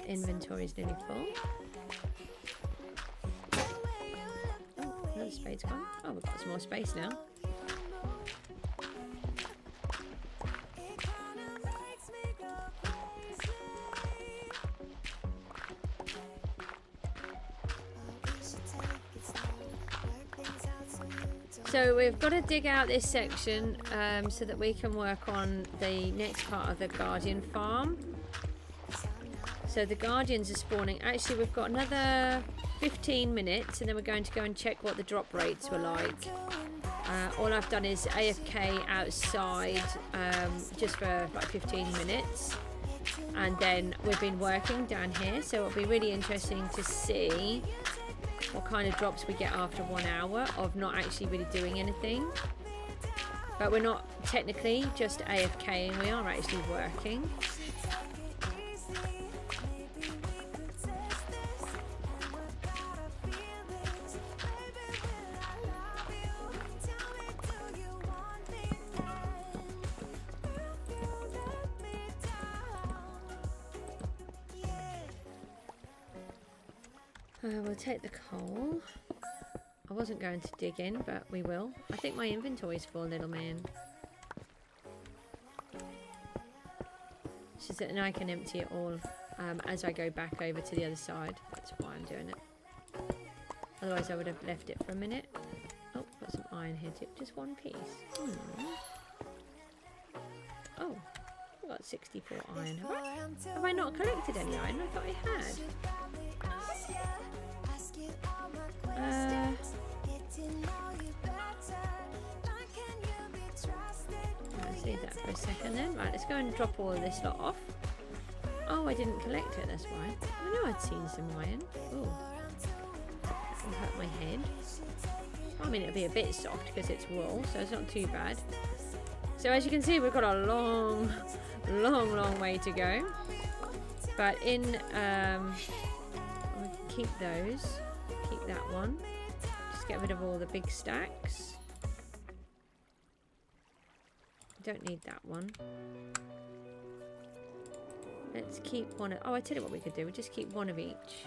Inventory is nearly full. Oh, another spade's gone. Oh, we've got some more space now. So we've got to dig out this section so that we can work on the next part of the Guardian farm. So the Guardians are spawning. Actually, we've got another 15 minutes and then we're going to go and check what the drop rates were like. All I've done is AFK outside just for like 15 minutes. And then we've been working down here. So it'll be really interesting to see what kind of drops we get after 1 hour of not actually really doing anything. But we're not technically just AFKing, we are actually working. We'll take the coal. I wasn't going to dig in, but we will. I think my inventory's full, little man. It's just that then I can empty it all as I go back over to the other side. That's why I'm doing it. Otherwise I would have left it for a minute. Oh, got some iron here too. Just one piece. Oh, I've got 64 iron. Have I not collected any iron? I thought I had. Let's leave that for a second then. Right, let's go and drop all of this lot off. Oh, I didn't collect it, that's why. I know I'd seen some iron. Oh, that'll hurt my head. I mean, it'll be a bit soft because it's wool, so it's not too bad. So as you can see, we've got a long way to go. But in, I'll keep those. Keep that one. Just get rid of all the big stacks. Don't need that one. Let's keep one of... Oh, I tell you what we could do. We'll just keep one of each.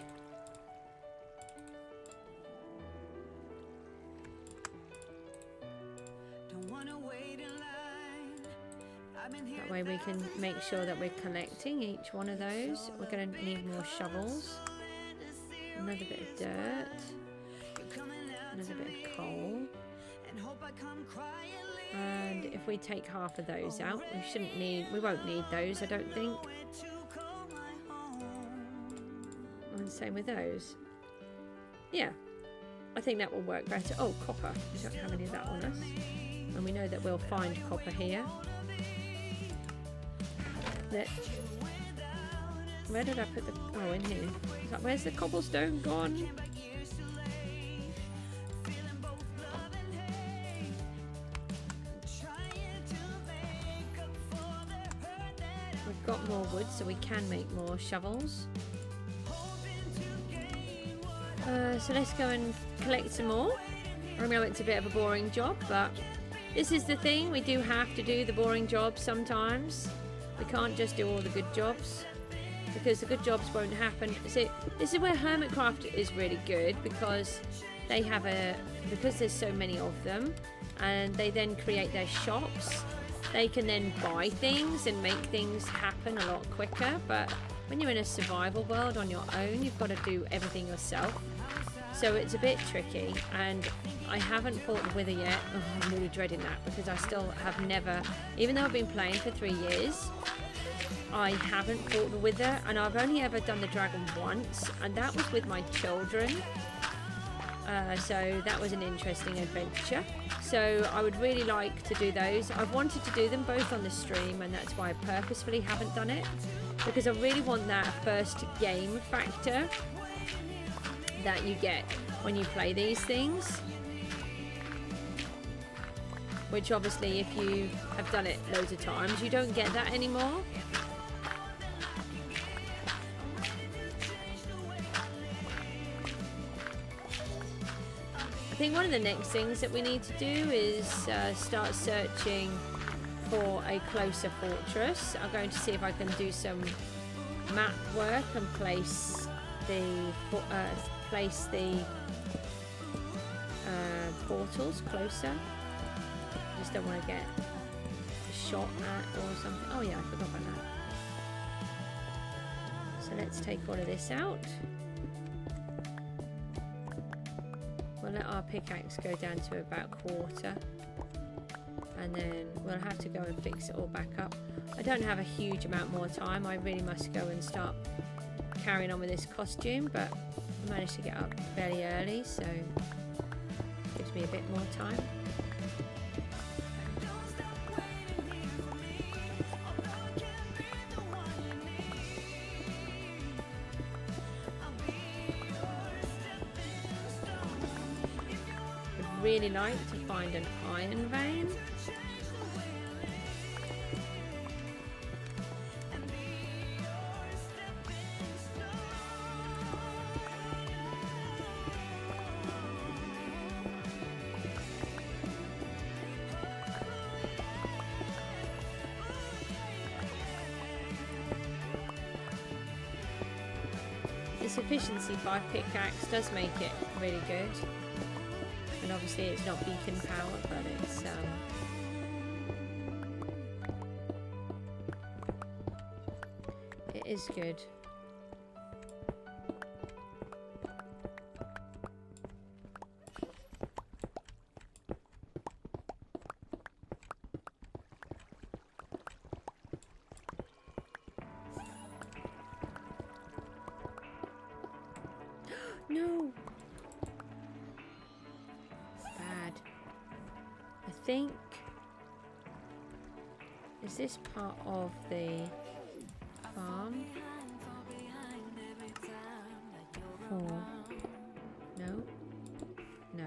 That way we can make sure that we're collecting each one of those. We're going to need more shovels. Another bit of dirt. Another bit of coal. And if we take half of those out, we won't need those, I don't think. And same with those. Yeah, I think that will work better. Oh, copper. We don't have any of that on us. And we know that we'll find copper here. Where did I put the... Oh, in here. Where's the cobblestone gone? We've got more wood, so we can make more shovels. So let's go and collect some more. I know it's a bit of a boring job, but this is the thing. We do have to do the boring jobs sometimes. We can't just do all the good jobs, because the good jobs won't happen. See, this is where Hermitcraft is really good, because they have because there's so many of them, and they then create their shops. They can then buy things and make things happen a lot quicker. But when you're in a survival world on your own, you've got to do everything yourself. So it's a bit tricky, and I haven't fought the Wither yet. Oh, I'm really dreading that, because I still have never, even though I've been playing for 3 years, I haven't fought the Wither, and I've only ever done the dragon once, and that was with my children. So that was an interesting adventure. So I would really like to do those. I've wanted to do them both on the stream, and that's why I purposefully haven't done it, because I really want that first game factor that you get when you play these things, which obviously if you have done it loads of times, you don't get that anymore. I think one of the next things that we need to do is start searching for a closer fortress. I'm going to see if I can do some map work and place the portals closer. I just don't want to get shot at or something. Oh yeah, I forgot about that. So let's take all of this out. We'll let our pickaxe go down to about 1/4, and then we'll have to go and fix it all back up. I don't have a huge amount more time. I really must go and start carrying on with this costume, but I managed to get up fairly early, so it gives me a bit more time. I'd really like to find an iron vein. This efficiency by pickaxe does make it really good. And obviously it's not beacon power, but it's it is good. No. Bad. I think. Is this part of the farm? 4. No. No.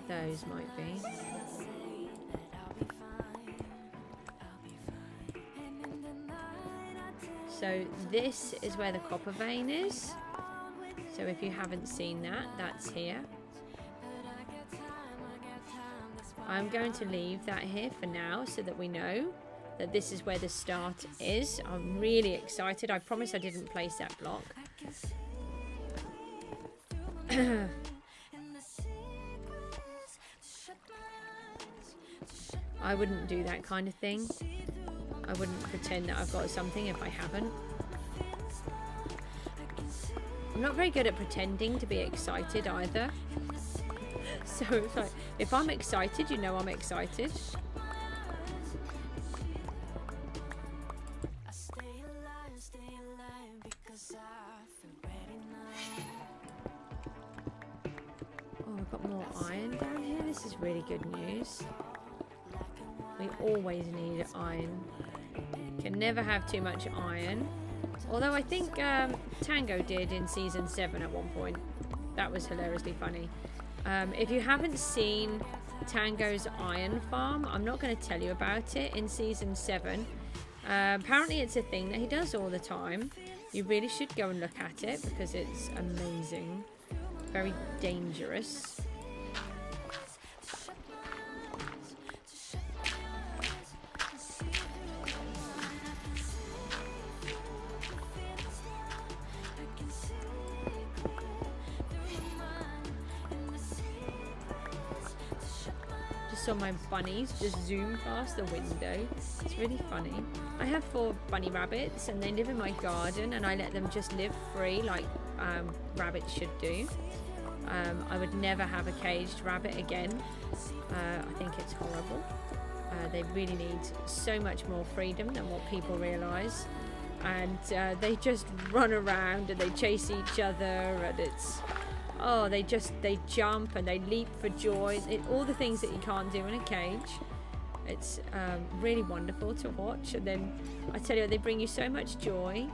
Those might be. So this is where the copper vein is. So if you haven't seen that, that's here. I'm going to leave that here for now so that we know that this is where the start is. I'm really excited. I promise I didn't place that block. I wouldn't do that kind of thing. I wouldn't pretend that I've got something if I haven't. I'm not very good at pretending to be excited either. So it's like, if I'm excited, you know I'm excited. Oh, I've got more iron down here. This is really good news. We always need iron. Can never have too much iron. Although I think Tango did in season 7 at one point. That was hilariously funny. If you haven't seen Tango's iron farm, I'm not going to tell you about it in season 7. Apparently it's a thing that he does all the time. You really should go and look at it because it's amazing. Very dangerous. Saw my bunnies just zoom past the window. It's really funny. I have 4 bunny rabbits and they live in my garden and I let them just live free like rabbits should do. I would never have a caged rabbit again. I think it's horrible. They really need so much more freedom than what people realise. And they just run around and they chase each other and it's... Oh, they jump and they leap for joy. All the things that you can't do in a cage. It's really wonderful to watch. And then I tell you, they bring you so much joy.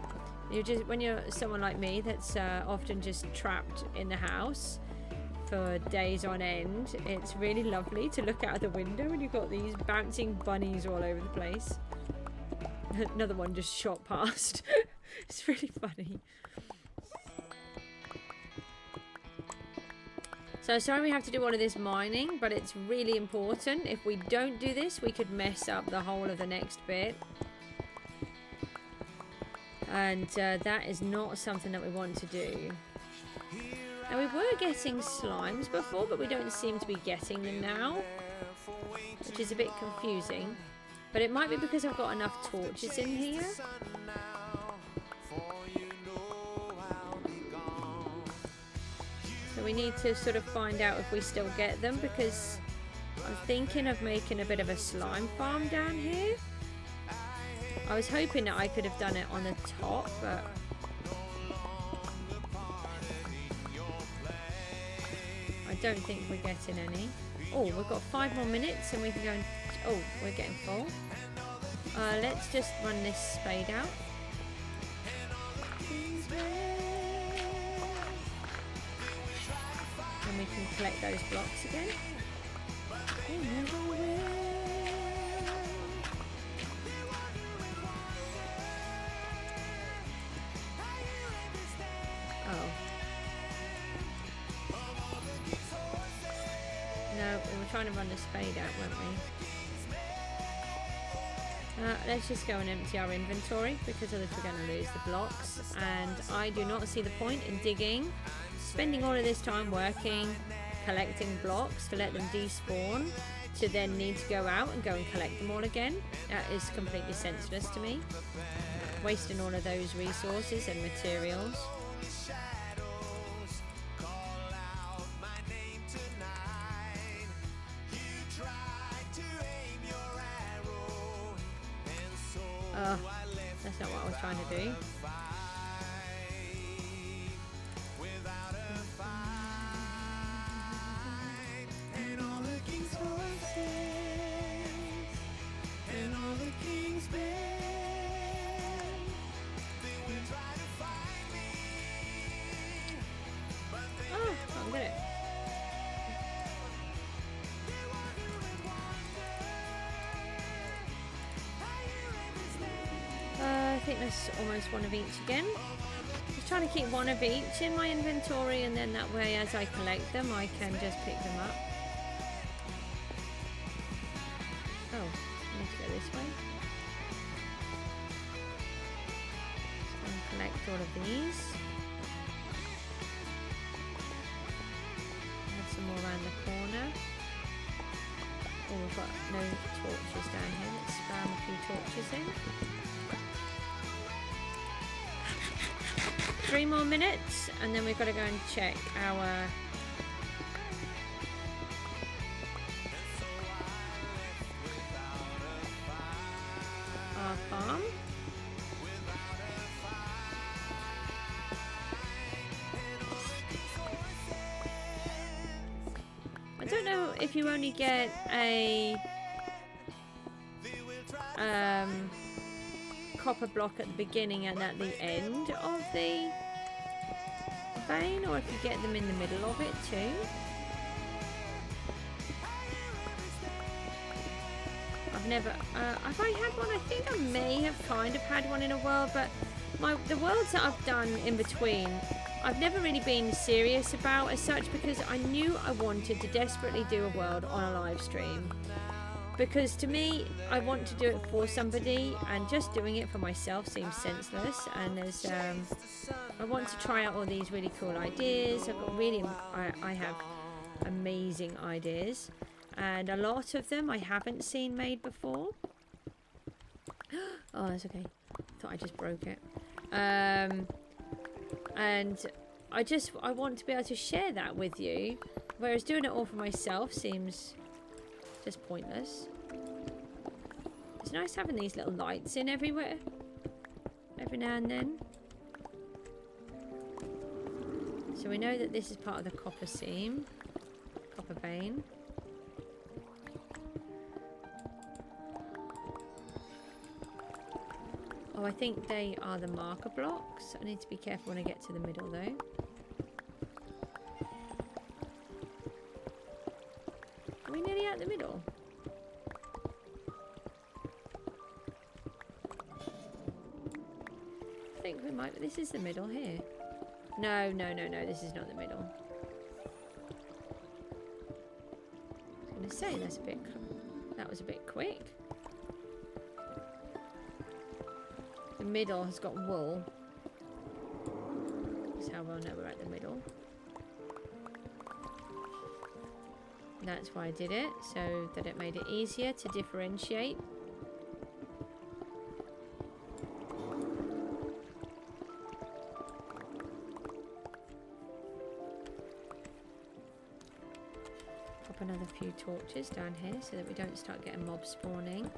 When you're someone like me that's often just trapped in the house for days on end, it's really lovely to look out of the window and you've got these bouncing bunnies all over the place. Another one just shot past. It's really funny. So sorry we have to do all of this mining, but it's really important. If we don't do this, we could mess up the whole of the next bit. And that is not something that we want to do. Now we were getting slimes before, but we don't seem to be getting them now, which is a bit confusing. But it might be because I've got enough torches in here. So we need to sort of find out if we still get them, because I'm thinking of making a bit of a slime farm down here. I was hoping that I could have done it on the top, but I don't think we're getting any. Oh, we've got 5 more minutes and we can go and... Oh, we're getting full. Let's just run this spade out. And we can collect those blocks again. Oh. No, we were trying to run the spade out, weren't we? Let's just go and empty our inventory, because otherwise we're going to lose the blocks. And I do not see the point in digging, spending all of this time working, collecting blocks to let them despawn, to then need to go out and go and collect them all again. That is completely senseless to me. Wasting all of those resources and materials. That's not what I was trying to do. I think that's almost one of each again. Just trying to keep one of each in my inventory, and then that way as I collect them I can just pick them up. Oh, I need to go this way. Just go and collect all of these. Have some more around the corner. Oh, we've got no torches down here. Let's spam a few torches in. 3 more minutes, and then we've got to go and check our farm. I don't know if you only get a copper block at the beginning and at the end of the vein, or if you get them in the middle of it too. I've never have I had one? I think I may have kind of had one in a world, but the worlds that I've done in between I've never really been serious about as such, because I knew I wanted to desperately do a world on a live stream. Because to me, I want to do it for somebody, and just doing it for myself seems senseless. And there's, I want to try out all these really cool ideas. I have amazing ideas, and a lot of them I haven't seen made before. Oh, that's okay. Thought I just broke it. And I want to be able to share that with you, whereas doing it all for myself seems just pointless. It's nice having these little lights in everywhere, every now and then. So we know that this is part of the copper seam, copper vein. Oh, I think they are the marker blocks. I need to be careful when I get to the middle though. Are we nearly out the middle? I think we might, but this is the middle here. No, this is not the middle. I was going to say, that was a bit quick. The middle has got wool. That's how we'll know we're at the middle. That's why I did it, so that it made it easier to differentiate. Pop another few torches down here so that we don't start getting mobs spawning.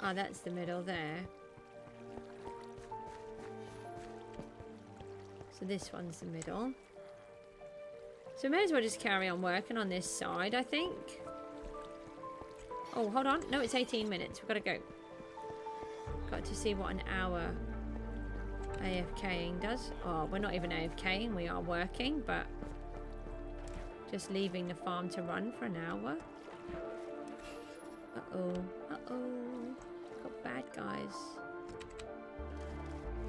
Oh, that's the middle there. So this one's the middle. So we may as well just carry on working on this side, I think. Oh, hold on. No, it's 18 minutes. We've got to go. Got to see what an hour AFKing does. Oh, we're not even AFKing. We are working, but just leaving the farm to run for an hour. Uh-oh. Uh-oh. Uh-oh. Got bad guys.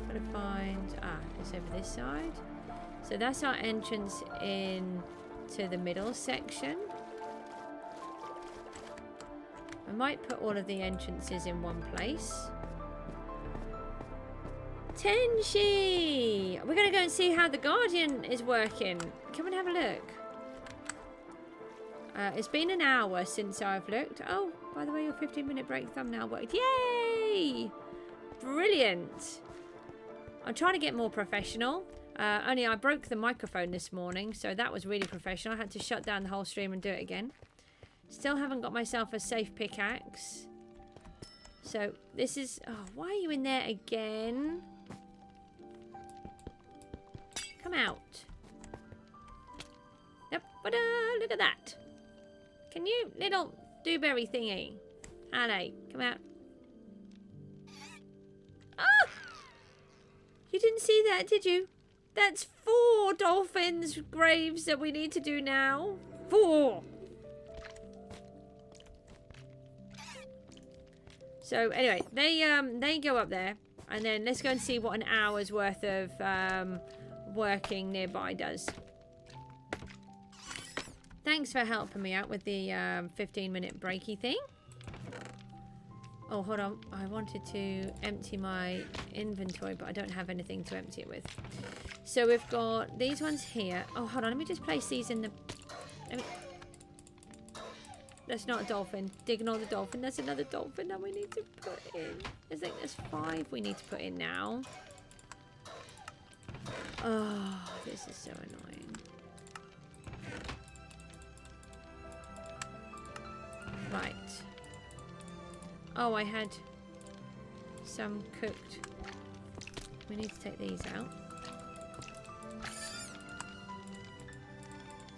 Trying to find... Ah, it's over this side. So that's our entrance in to the middle section. I might put all of the entrances in one place. Tenshi! We're going to go and see how the Guardian is working. Come and have a look. It's been an hour since I've looked. Oh, by the way, your 15-minute break thumbnail worked. Yay! Brilliant. I'm trying to get more professional. Only I broke the microphone this morning, so that was really professional. I had to shut down the whole stream and do it again. Still haven't got myself a safe pickaxe. So this is... Oh, why are you in there again? Come out. Yep. Look at that. Can you, little dewberry thingy? Hello. Come out. Ah! You didn't see that, did you? That's 4 dolphins' graves that we need to do now. 4. So anyway, they go up there, and then let's go and see what an hour's worth of working nearby does. Thanks for helping me out with the 15-minute breaky thing. Oh, hold on. I wanted to empty my inventory, but I don't have anything to empty it with. So we've got these ones here. Oh, hold on. Let me just place these in the... That's not a dolphin. Ignore the dolphin. That's another dolphin that we need to put in. I think there's 5 we need to put in now. Oh, this is so annoying. Right. Oh, I had some cooked. We need to take these out.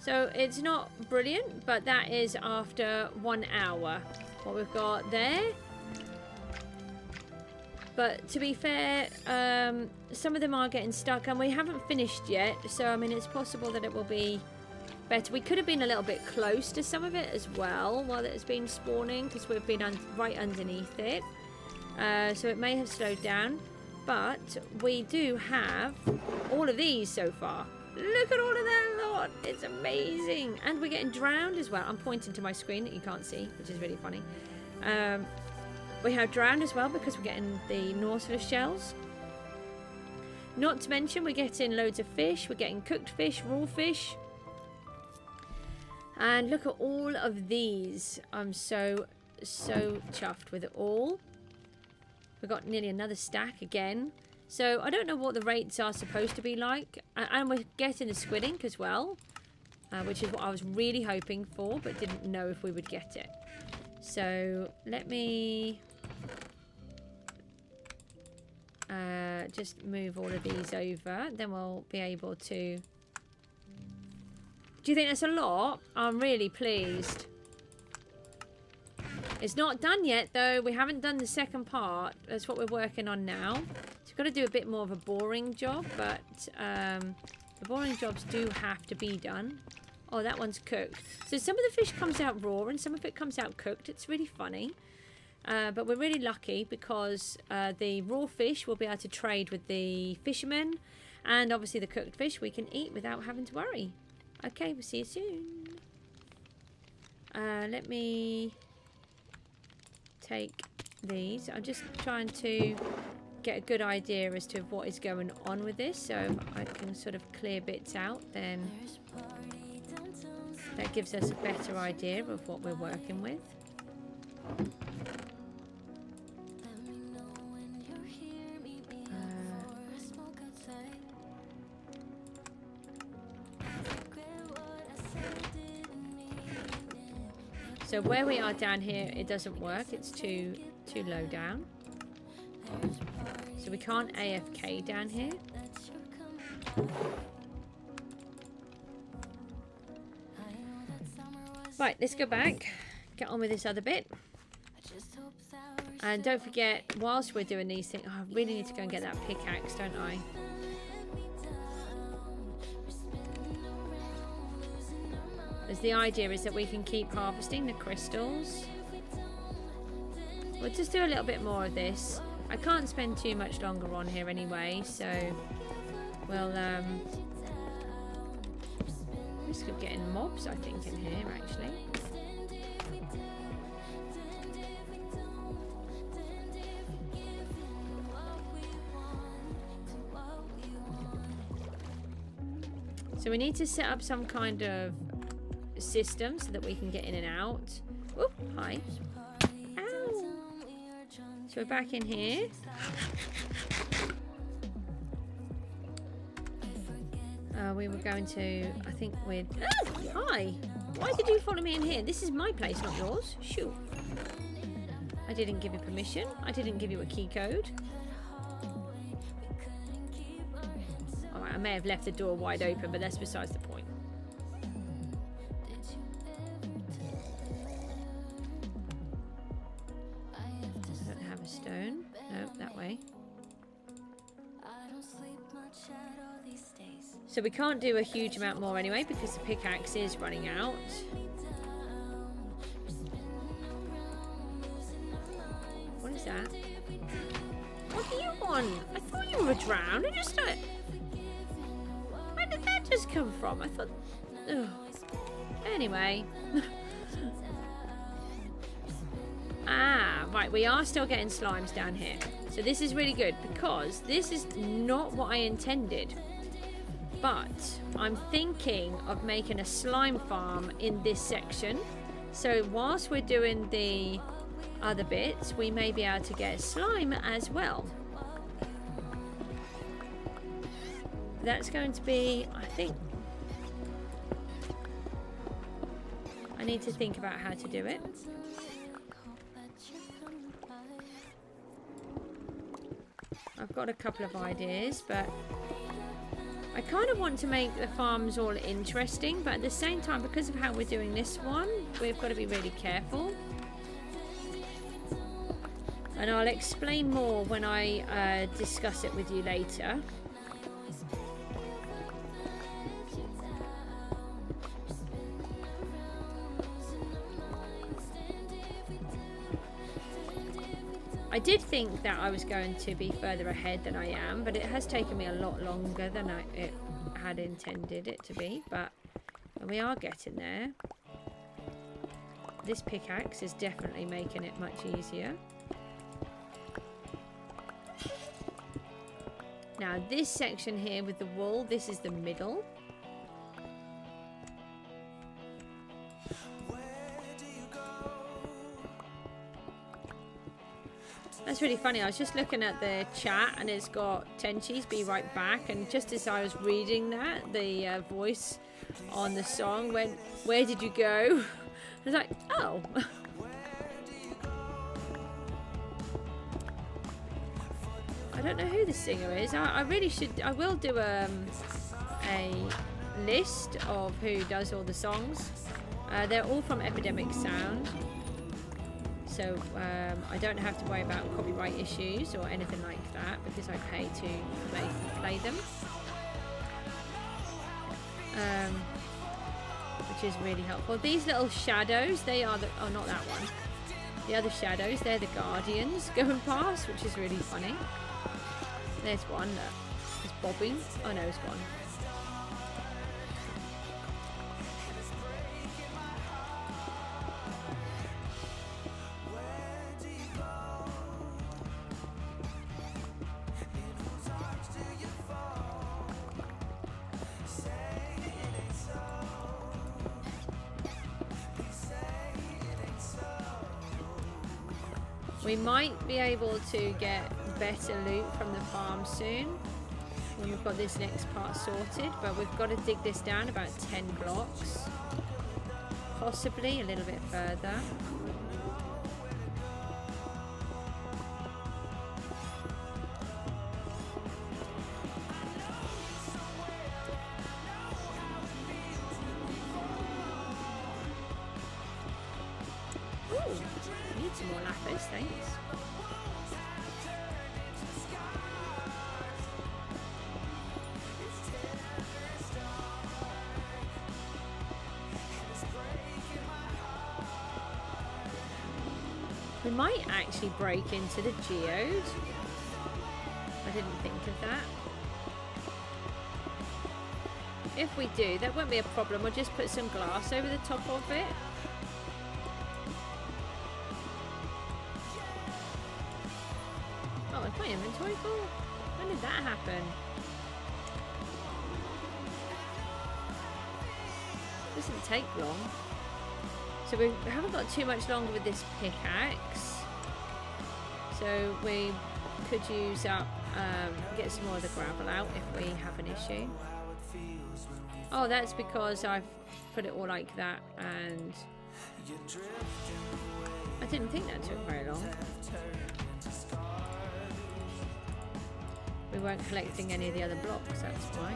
So it's not brilliant, but that is after 1 hour. What we've got there. But to be fair, some of them are getting stuck and we haven't finished yet. So, I mean, it's possible that it will be better. We could have been a little bit close to some of it as well while it's been spawning, because we've been right underneath it. So it may have slowed down. But we do have all of these so far. Look at all of that lot. It's amazing. And we're getting drowned as well. I'm pointing to my screen that you can't see, which is really funny. We have drowned as well because we're getting the Nautilus shells. Not to mention we're getting loads of fish. We're getting cooked fish, raw fish. And look at all of these. I'm so chuffed with it all. We've got nearly another stack again. So I don't know what the rates are supposed to be like. And we're getting the squid ink as well. Which is what I was really hoping for, but didn't know if we would get it. So let me just move all of these over. Then we'll be able to... Do you think that's a lot? I'm really pleased. It's not done yet, though. We haven't done the second part. That's what we're working on now. So we've got to do a bit more of a boring job, but the boring jobs do have to be done. Oh, that one's cooked. So some of the fish comes out raw and some of it comes out cooked. It's really funny. But we're really lucky because the raw fish will be able to trade with the fishermen. And obviously the cooked fish we can eat without having to worry. Okay, we'll see you soon. Let me take these. I'm just trying to get a good idea as to what is going on with this. So if I can sort of clear bits out, then that gives us a better idea of what we're working with. So where we are down here, it doesn't work. It's too low down. So we can't AFK down here. Right, let's go back. Get on with this other bit. And don't forget, whilst we're doing these things, I really need to go and get that pickaxe, don't I? As the idea is that we can keep harvesting the crystals. We'll just do a little bit more of this. I can't spend too much longer on here anyway, so we'll just keep getting mobs, I think, in here actually. So we need to set up some kind of system so that we can get in and out. Oh, hi. Ow. So we're back in here. We were going to, I think we'd... Oh, hi. Why did you follow me in here? This is my place, not yours. Shoot. I didn't give you permission. I didn't give you a key code. Alright, I may have left the door wide open, but that's besides the point. I don't have a stone. No, that way. So we can't do a huge amount more anyway because the pickaxe is running out. What is that? What do you want? I thought you were drowned. I just don't... Where did that just come from? I thought... Ugh. Anyway. Ah, right. We are still getting slimes down here. So this is really good because this is not what I intended. But I'm thinking of making a slime farm in this section. So whilst we're doing the other bits, we may be able to get slime as well. That's going to be, I think... I need to think about how to do it. I've got a couple of ideas, but... I kind of want to make the farms all interesting, but at the same time, because of how we're doing this one, we've got to be really careful. And I'll explain more when I discuss it with you later. I did think that I was going to be further ahead than I am, but it has taken me a lot longer than I had intended it to be, but we are getting there. This pickaxe is definitely making it much easier. Now this section here with the wool, this is the middle. That's really funny. I was just looking at the chat and it's got Tenchi's Be Right Back, and just as I was reading that, the voice on the song went, "Where did you go?" I was like, oh. I don't know who the singer is. I really should. I will do a list of who does all the songs. They're all from Epidemic Sound. So I don't have to worry about copyright issues or anything like that because I pay to play them, which is really helpful. These little shadows, they are the, oh, not that one. The other shadows, they're the guardians going past, which is really funny. There's one that is bobbing. Oh no, it's gone. We might be able to get better loot from the farm soon when we've got this next part sorted, but we've got to dig this down about 10 blocks, possibly a little bit further. Some more lapis, thanks. We might actually break into the geode. I didn't think of that. If we do, that won't be a problem. We'll just put some glass over the top of it. Oh, is my inventory full? When did that happen? Doesn't take long. So we haven't got too much longer with this pickaxe. So we could use up, get some more of the gravel out if we have an issue. Oh, that's because I've put it all like that, and I didn't think that took very long. We weren't collecting any of the other blocks, that's why.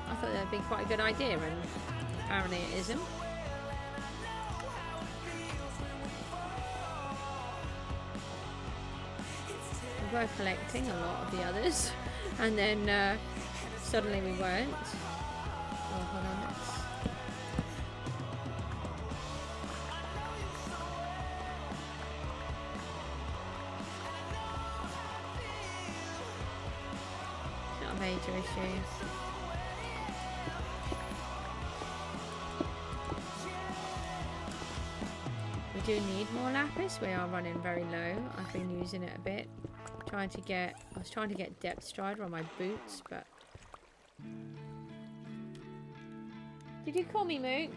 I thought that would be quite a good idea, and apparently it isn't. We were collecting a lot of the others, and then suddenly we weren't. Oh, hold on. Not a major issue. We do need more lapis. We are running very low. I've been using it a bit. I was trying to get depth strider on my boots, but did you call me Mook?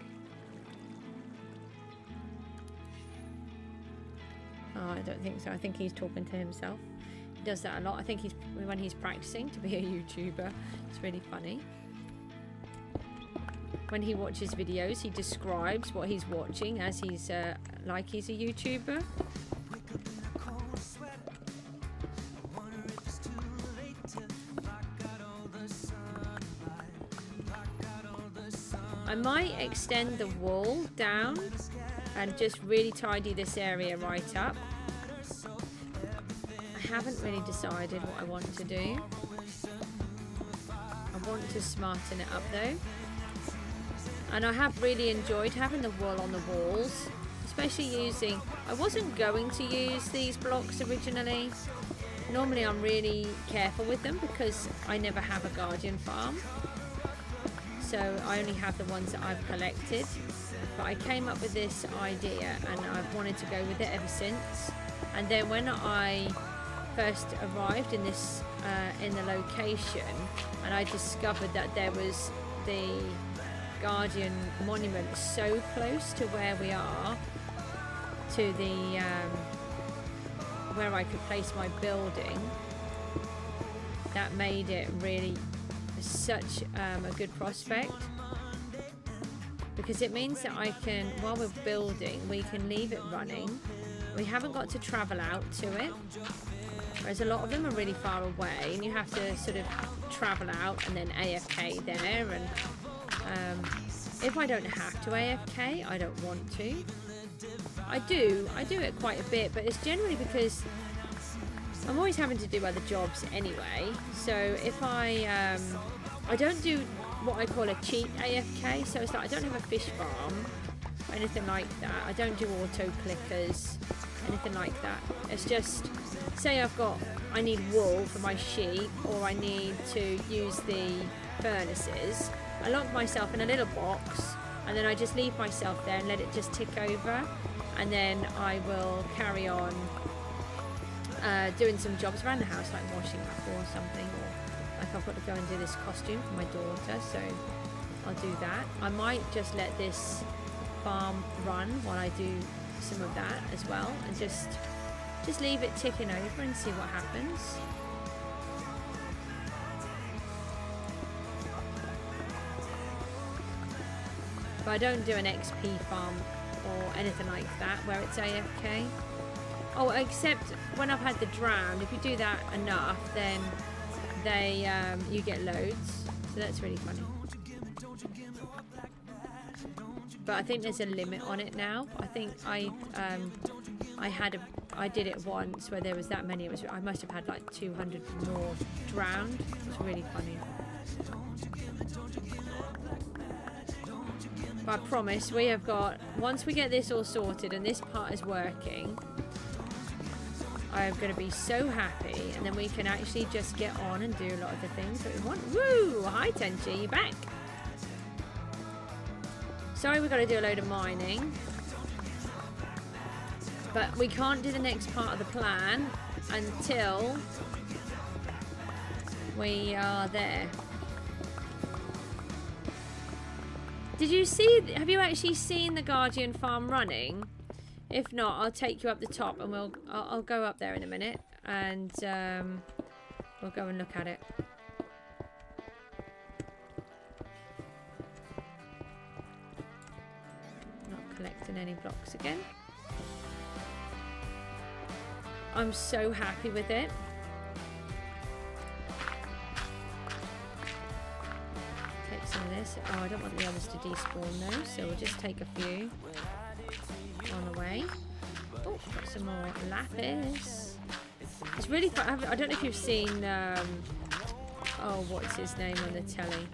Oh, I don't think so. I think he's talking to himself. He does that a lot. I think he's when he's practicing to be a YouTuber. It's really funny. When he watches videos, he describes what he's watching as he's like he's a YouTuber. I might extend the wall down and just really tidy this area right up. I haven't really decided what I want to do. I want to smarten it up though. And I have really enjoyed having the wool on the walls, especially using... I wasn't going to use these blocks originally. Normally I'm really careful with them because I never have a guardian farm. So I only have the ones that I've collected, but I came up with this idea and I've wanted to go with it ever since. And then when I first arrived in this in the location, and I discovered that there was the Guardian monument so close to where we are, to the where I could place my building, that made it really such a good prospect, because it means that I can, while we're building, we can leave it running. We haven't got to travel out to it, whereas a lot of them are really far away and you have to sort of travel out and then AFK there. And if I don't have to AFK, I don't want to. I do it quite a bit, but it's generally because I'm always having to do other jobs anyway. So if I don't do what I call a cheat AFK, so it's like I don't have a fish farm or anything like that. I don't do auto clickers, anything like that. It's just, say I need wool for my sheep, or I need to use the furnaces. I lock myself in a little box and then I just leave myself there and let it just tick over, and then I will carry on doing some jobs around the house, like washing up or something, or like I've got to go and do this costume for my daughter, so I'll do that. I might just let this farm run while I do some of that as well, and just leave it ticking over and see what happens. But I don't do an XP farm or anything like that where it's AFK. Oh, except when I've had the drowned, if you do that enough, then they you get loads. So that's really funny. But I think there's a limit on it now. I think I did it once where there was that many. I must have had like 200 more drowned. It was really funny. But I promise we have got, once we get this all sorted and this part is working, I am going to be so happy, and then we can actually just get on and do a lot of the things that we want. Woo! Hi Tenchi, you back? Sorry, we've got to do a load of mining. But we can't do the next part of the plan until we are there. Did you see, have you actually seen the Guardian farm running? If not, I'll take you up the top and I'll go up there in a minute and we'll go and look at it. Not collecting any blocks again. I'm so happy with it. Take some of this. Oh, I don't want the others to despawn though, so we'll just take a few on the way. Oh, got some more lapis. It's really fun. I don't know if you've seen oh, what's his name on the telly?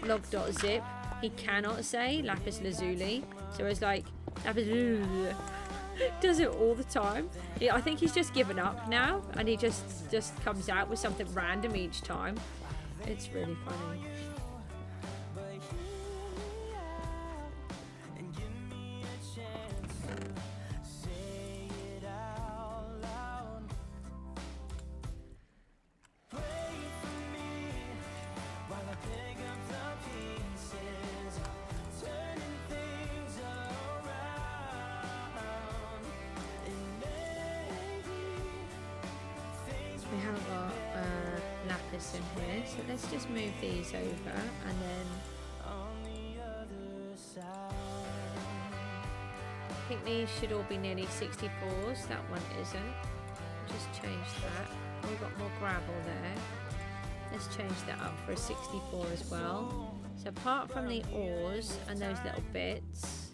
Log.zip. He cannot say lapis lazuli, so it's like lapis lazuli. Does it all the time. I think he's just given up now, and he just comes out with something random each time. It's really funny. We haven't got lapis in here, so let's just move these over and then I think these should all be nearly 64s. That one isn't. Just change that. Oh, we've got more gravel there. Let's change that up for a 64 as well. So apart from the ores and those little bits,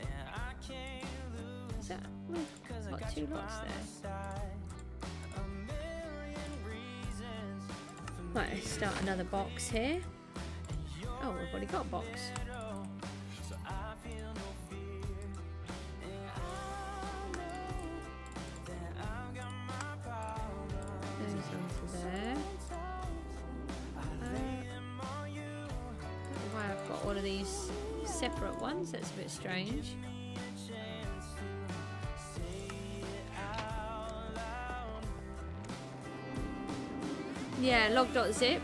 is that, we've got 2 lots there. Right, let's start another box here. Oh, we've already got a box. Those onto there. I don't know why I've got all of these separate ones. That's a bit strange. Yeah, log.zip.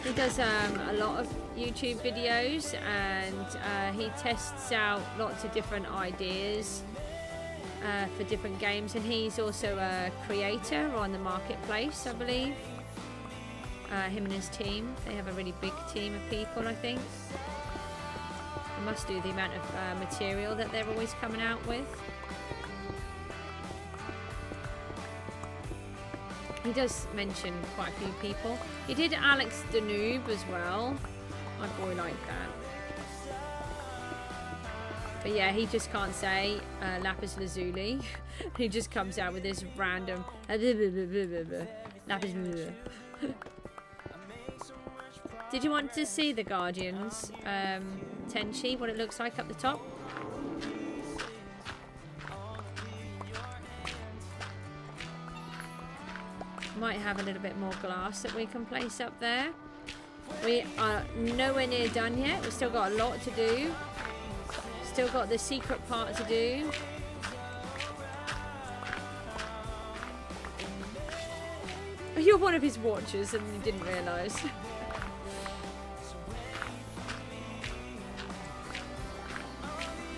He does a lot of YouTube videos, and he tests out lots of different ideas for different games, and he's also a creator on the marketplace, I believe. Him and his team, they have a really big team of people, I think. They must do the amount of material that they're always coming out with. He does mention quite a few people. He did Alex the Noob as well. My boy liked that. But yeah, he just can't say lapis lazuli. He just comes out with this random lapis lazuli. Did you want to see the Guardians, Tenchi, what it looks like up the top? Might have a little bit more glass that we can place up there. We are nowhere near done yet. We've still got a lot to do. Still got the secret part to do. You're one of his watchers and you didn't realise.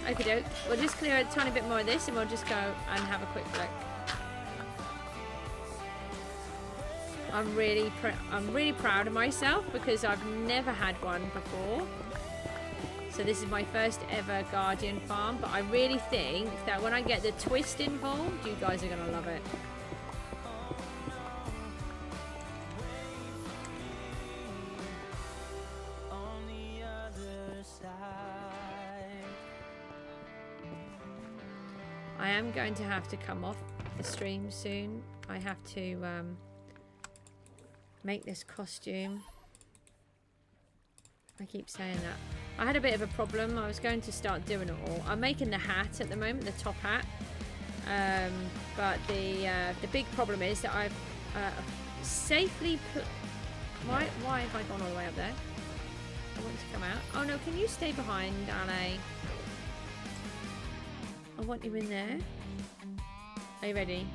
Okie doke. We'll just clear a tiny bit more of this and we'll just go and have a quick look. I'm really proud of myself because I've never had one before. So this is my first ever Guardian farm, but I really think that when I get the twist involved, you guys are going to love it. I am going to have to come off the stream soon. I have to make this costume I keep saying that. I had a bit of a problem. I was going to start doing it all. I'm making the hat at the moment, the top hat. But the big problem is that I've safely put... Why have I gone all the way up there? I want to come out. Oh no, can you stay behind, Ale? I want you in there. Are you ready?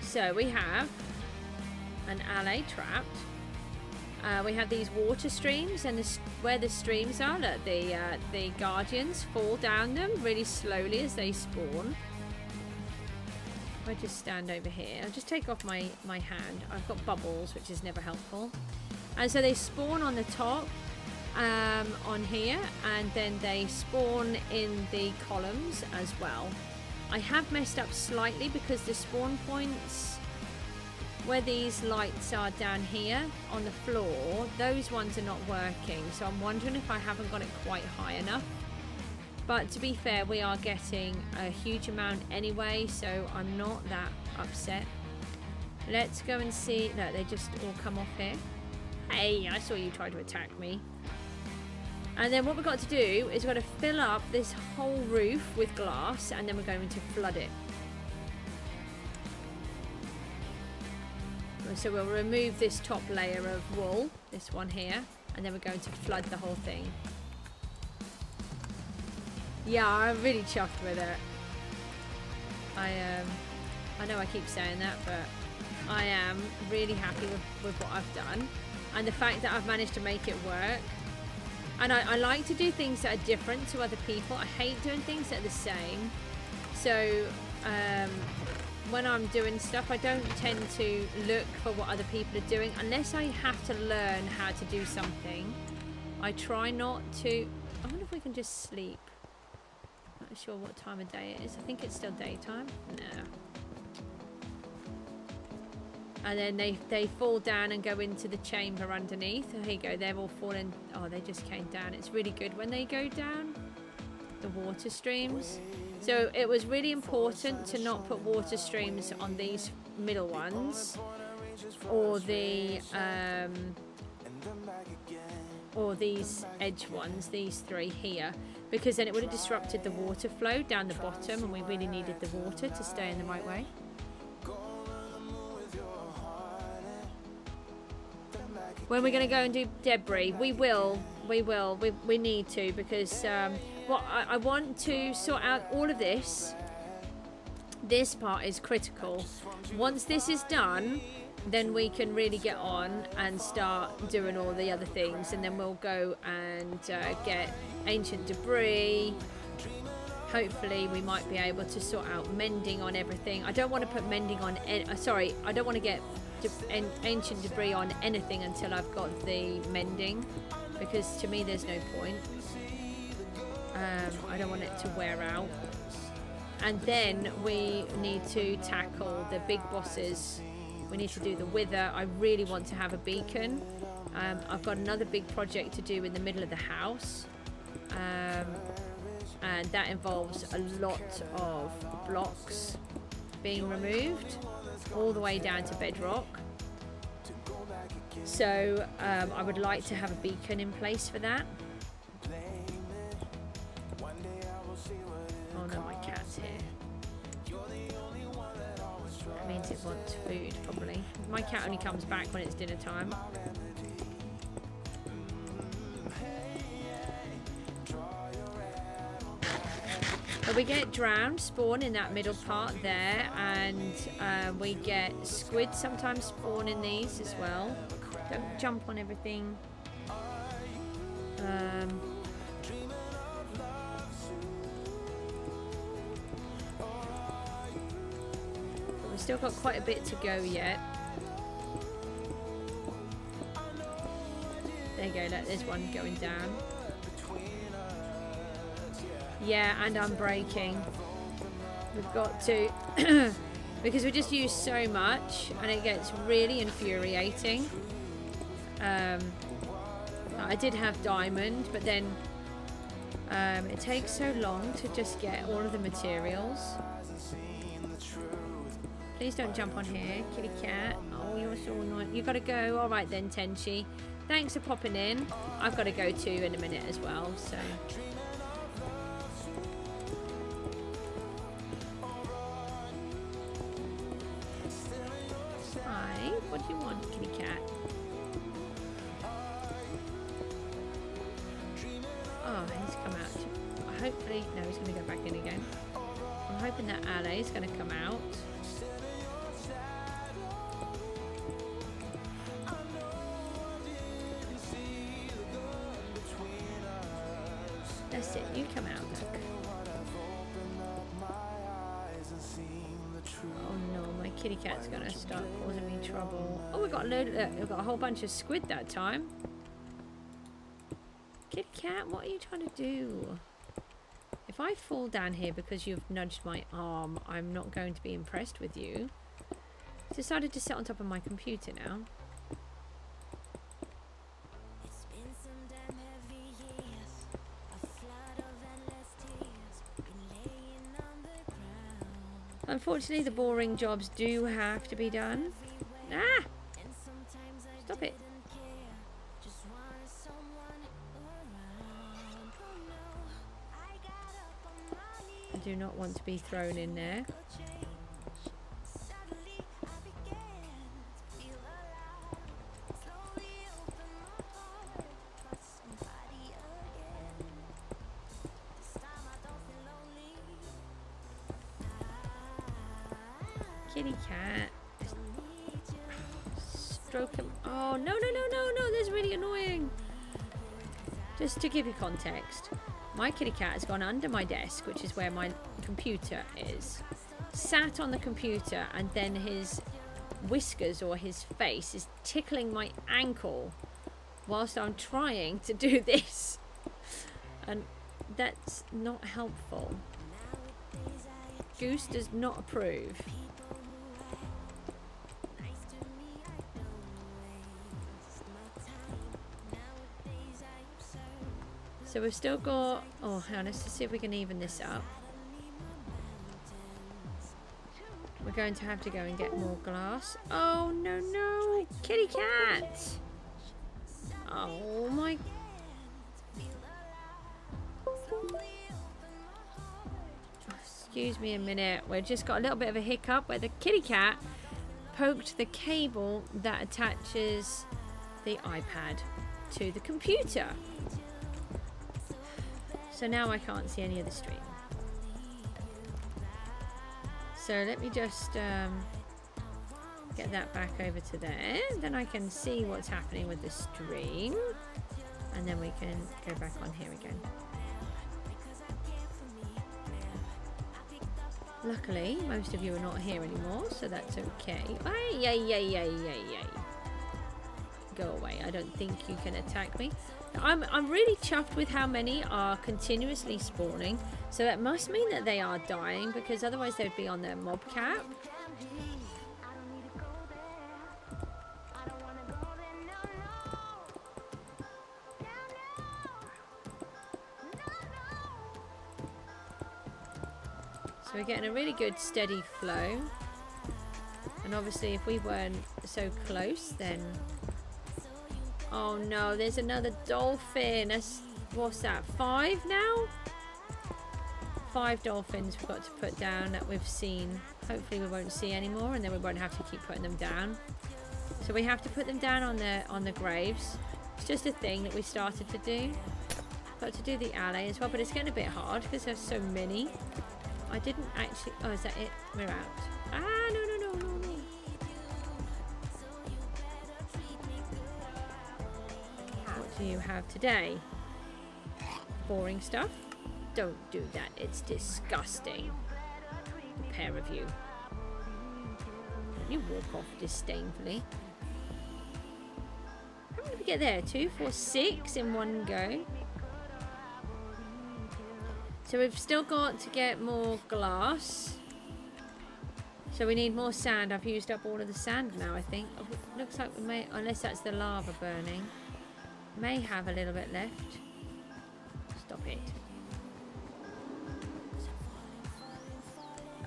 So we have an alley trapped. We have these water streams, and where the streams are, look, the guardians fall down them really slowly as they spawn. If I just stand over here, I'll just take off my hand. I've got bubbles, which is never helpful. And so they spawn on the top, on here, and then they spawn in the columns as well. I have messed up slightly because the spawn points where these lights are down here on the floor, those ones are not working. So I'm wondering if I haven't got it quite high enough. But to be fair, we are getting a huge amount anyway, so I'm not that upset. Let's go and see. No, they just all come off here. Hey, I saw you try to attack me. And then what we've got to do is we've got to fill up this whole roof with glass, and then we're going to flood it. So we'll remove this top layer of wool, this one here, and then we're going to flood the whole thing. Yeah, I'm really chuffed with it. I know I keep saying that, but I am really happy with what I've done. And the fact that I've managed to make it work. And I like to do things that are different to other people. I hate doing things that are the same. So when I'm doing stuff, I don't tend to look for what other people are doing unless I have to learn how to do something. I try not to. I wonder if we can just sleep. Not sure what time of day it is. I think it's still daytime. No. And then they fall down and go into the chamber underneath. There you go, they've all fallen. Oh, they just came down. It's really good when they go down, the water streams. So it was really important to not put water streams on these middle ones, or the or these edge ones, these three here, because then it would have disrupted the water flow down the bottom, and we really needed the water to stay in the right way. When we're going to go and do debris, we need to, because what I want to sort out all of this. This part is critical. Once this is done, then we can really get on and start doing all the other things, and then we'll go and get ancient debris. Hopefully we might be able to sort out mending on everything. I don't want to put mending on, I don't want to get ancient debris on anything until I've got the mending, because to me there's no point. I don't want it to wear out. And then we need to tackle the big bosses. We need to do the wither. I really want to have a beacon. I've got another big project to do in the middle of the house, and that involves a lot of blocks being removed all the way down to bedrock. So I would like to have a beacon in place for that. Oh no, my cat's here. That means it wants food, probably. My cat only comes back when it's dinner time. But we get drowned spawn in that middle part there, and we get squid sometimes spawn in these as well. Don't jump on everything. But we've still got quite a bit to go yet. There you go, look, there's one going down. Yeah, and I'm breaking. We've got to, because we just use so much, and it gets really infuriating. I did have diamond, but then it takes so long to just get all of the materials. Please don't jump on here, kitty cat. Oh, you're so annoying. You gotta go. All right then, Tenchi. Thanks for popping in. I've got to go too in a minute as well, so. Hi, what do you want, kitty cat? Oh, he's come out. Hopefully, no, he's going to go back in again. I'm hoping that alley is going to come out. That's it, you come out, look. Oh no, my kitty cat's gonna start causing me trouble. Oh, we got a whole bunch of squid that time. Kitty cat, what are you trying to do? If I fall down here because you've nudged my arm, I'm not going to be impressed with you. Decided to sit on top of my computer now. Unfortunately, the boring jobs do have to be done. Ah! Stop it. I do not want to be thrown in there. Kitty cat. Stroke him. Oh, no, no, no, no, no. That's really annoying. Just to give you context, my kitty cat has gone under my desk, which is where my computer is. Sat on the computer, and then his whiskers or his face is tickling my ankle whilst I'm trying to do this. And that's not helpful. Goose does not approve. So we've still got... Oh, hang on, let's just see if we can even this up. We're going to have to go and get more glass. Oh, no, no. Kitty cat. Oh, my... Excuse me a minute. We've just got a little bit of a hiccup where the kitty cat poked the cable that attaches the iPad to the computer. So now I can't see any of the stream. So let me just get that back over to there. Then I can see what's happening with the stream. And then we can go back on here again. Luckily, most of you are not here anymore, so that's okay. Ay, yay, yay, yay, yay, yay. Go away. I don't think you can attack me. I'm really chuffed with how many are continuously spawning. So that must mean that they are dying, because otherwise they'd be on their mob cap. So we're getting a really good steady flow. And obviously if we weren't so close, then... Oh no, there's another dolphin. That's, what's that, 5 now? 5 dolphins we've got to put down that we've seen. Hopefully we won't see any more, and then we won't have to keep putting them down. So we have to put them down on the graves. It's just a thing that we started to do. Got to do the alley as well, but it's getting a bit hard because there's so many. I didn't actually... Oh, is that it? We're out. Ah, no, no, no, no, no. What do you have today? Boring stuff? Don't do that. It's disgusting. The pair of you. You walk off disdainfully. How many did we get there? 2, 4, 6 in one go. So we've still got to get more glass. So we need more sand. I've used up all of the sand now, I think. Oh, looks like we may, unless that's the lava burning, may have a little bit left. Stop it.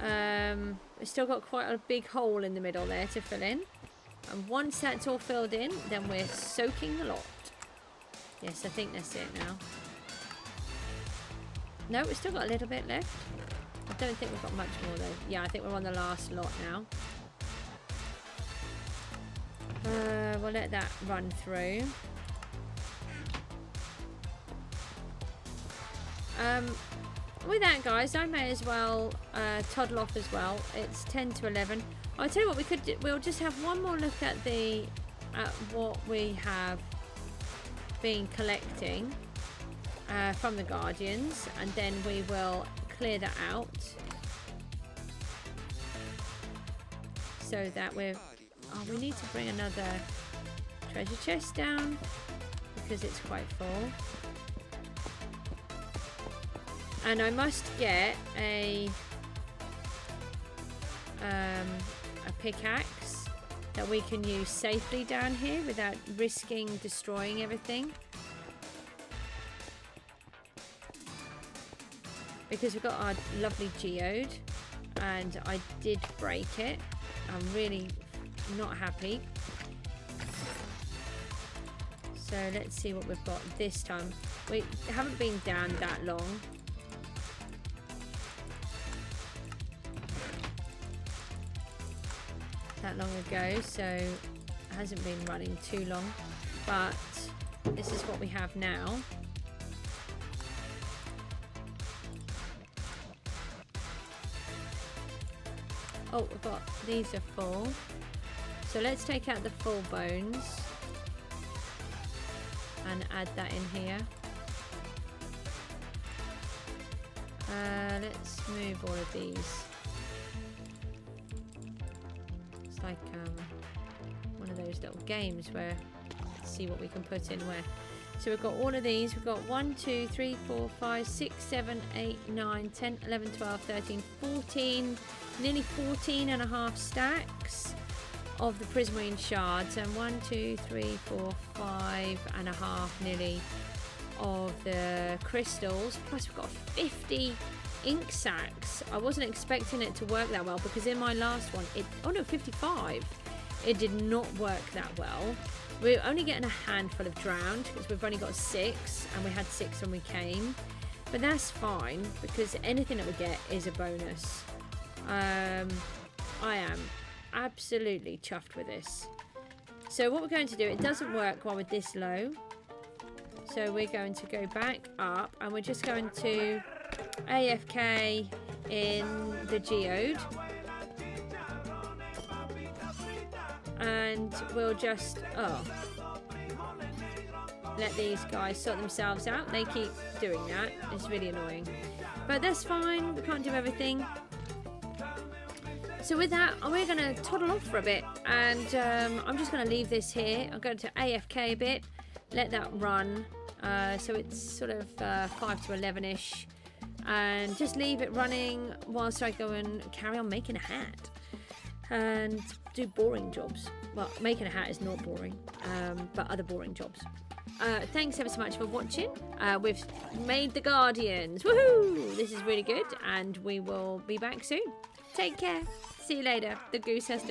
We've still got quite a big hole in the middle there to fill in. And once that's all filled in, then we're soaking the lot. Yes, I think that's it now. No, we've still got a little bit left. I don't think we've got much more though. Yeah, I think we're on the last lot now. We'll let that run through. With that, guys, I may as well toddle off as well. It's 10 to 11. I'll tell you what we could do. We'll just have one more look at what we have been collecting from the Guardians, and then we will clear that out so that we need to bring another treasure chest down because it's quite full. And I must get a pickaxe that we can use safely down here without risking destroying everything. Because we've got our lovely geode and I did break it. I'm really not happy. So let's see what we've got this time. We haven't been down that long. Long ago, so it hasn't been running too long, but this is what we have now. Oh, we've got these are full, so let's take out the full bones and add that in here. Let's move all of these. Like one of those little games where let's see what we can put in where. So we've got all of these. We've got 1, 2, 3, 4, 5, 6, 7, 8, 9, 10, 11, 12, 13, 14, nearly 14 and a half stacks of the prismarine shards, and 1, 2, 3, 4, 5 and a half nearly of the crystals. Plus we've got 50 ink sacks. I wasn't expecting it to work that well because in my last one 55, it did not work that well. We're only getting a handful of drowned because we've only got 6 and we had 6 when we came, but that's fine because anything that we get is a bonus. I am absolutely chuffed with this. So what we're going to do, it doesn't work while we're this low, so we're going to go back up and we're just going to AFK in the geode, and we'll just let these guys sort themselves out. They keep doing that. It's really annoying, but that's fine. We can't do everything. So with that, we're going to toddle off for a bit, and I'm just going to leave this here. I'm going to AFK a bit, let that run, so it's sort of 5 to 11ish. And just leave it running whilst I go and carry on making a hat and do boring jobs. Well, making a hat is not boring, but other boring jobs. Thanks ever so much for watching. We've made the Guardians. Woohoo! This is really good, and we will be back soon. Take care. See you later. The Goose has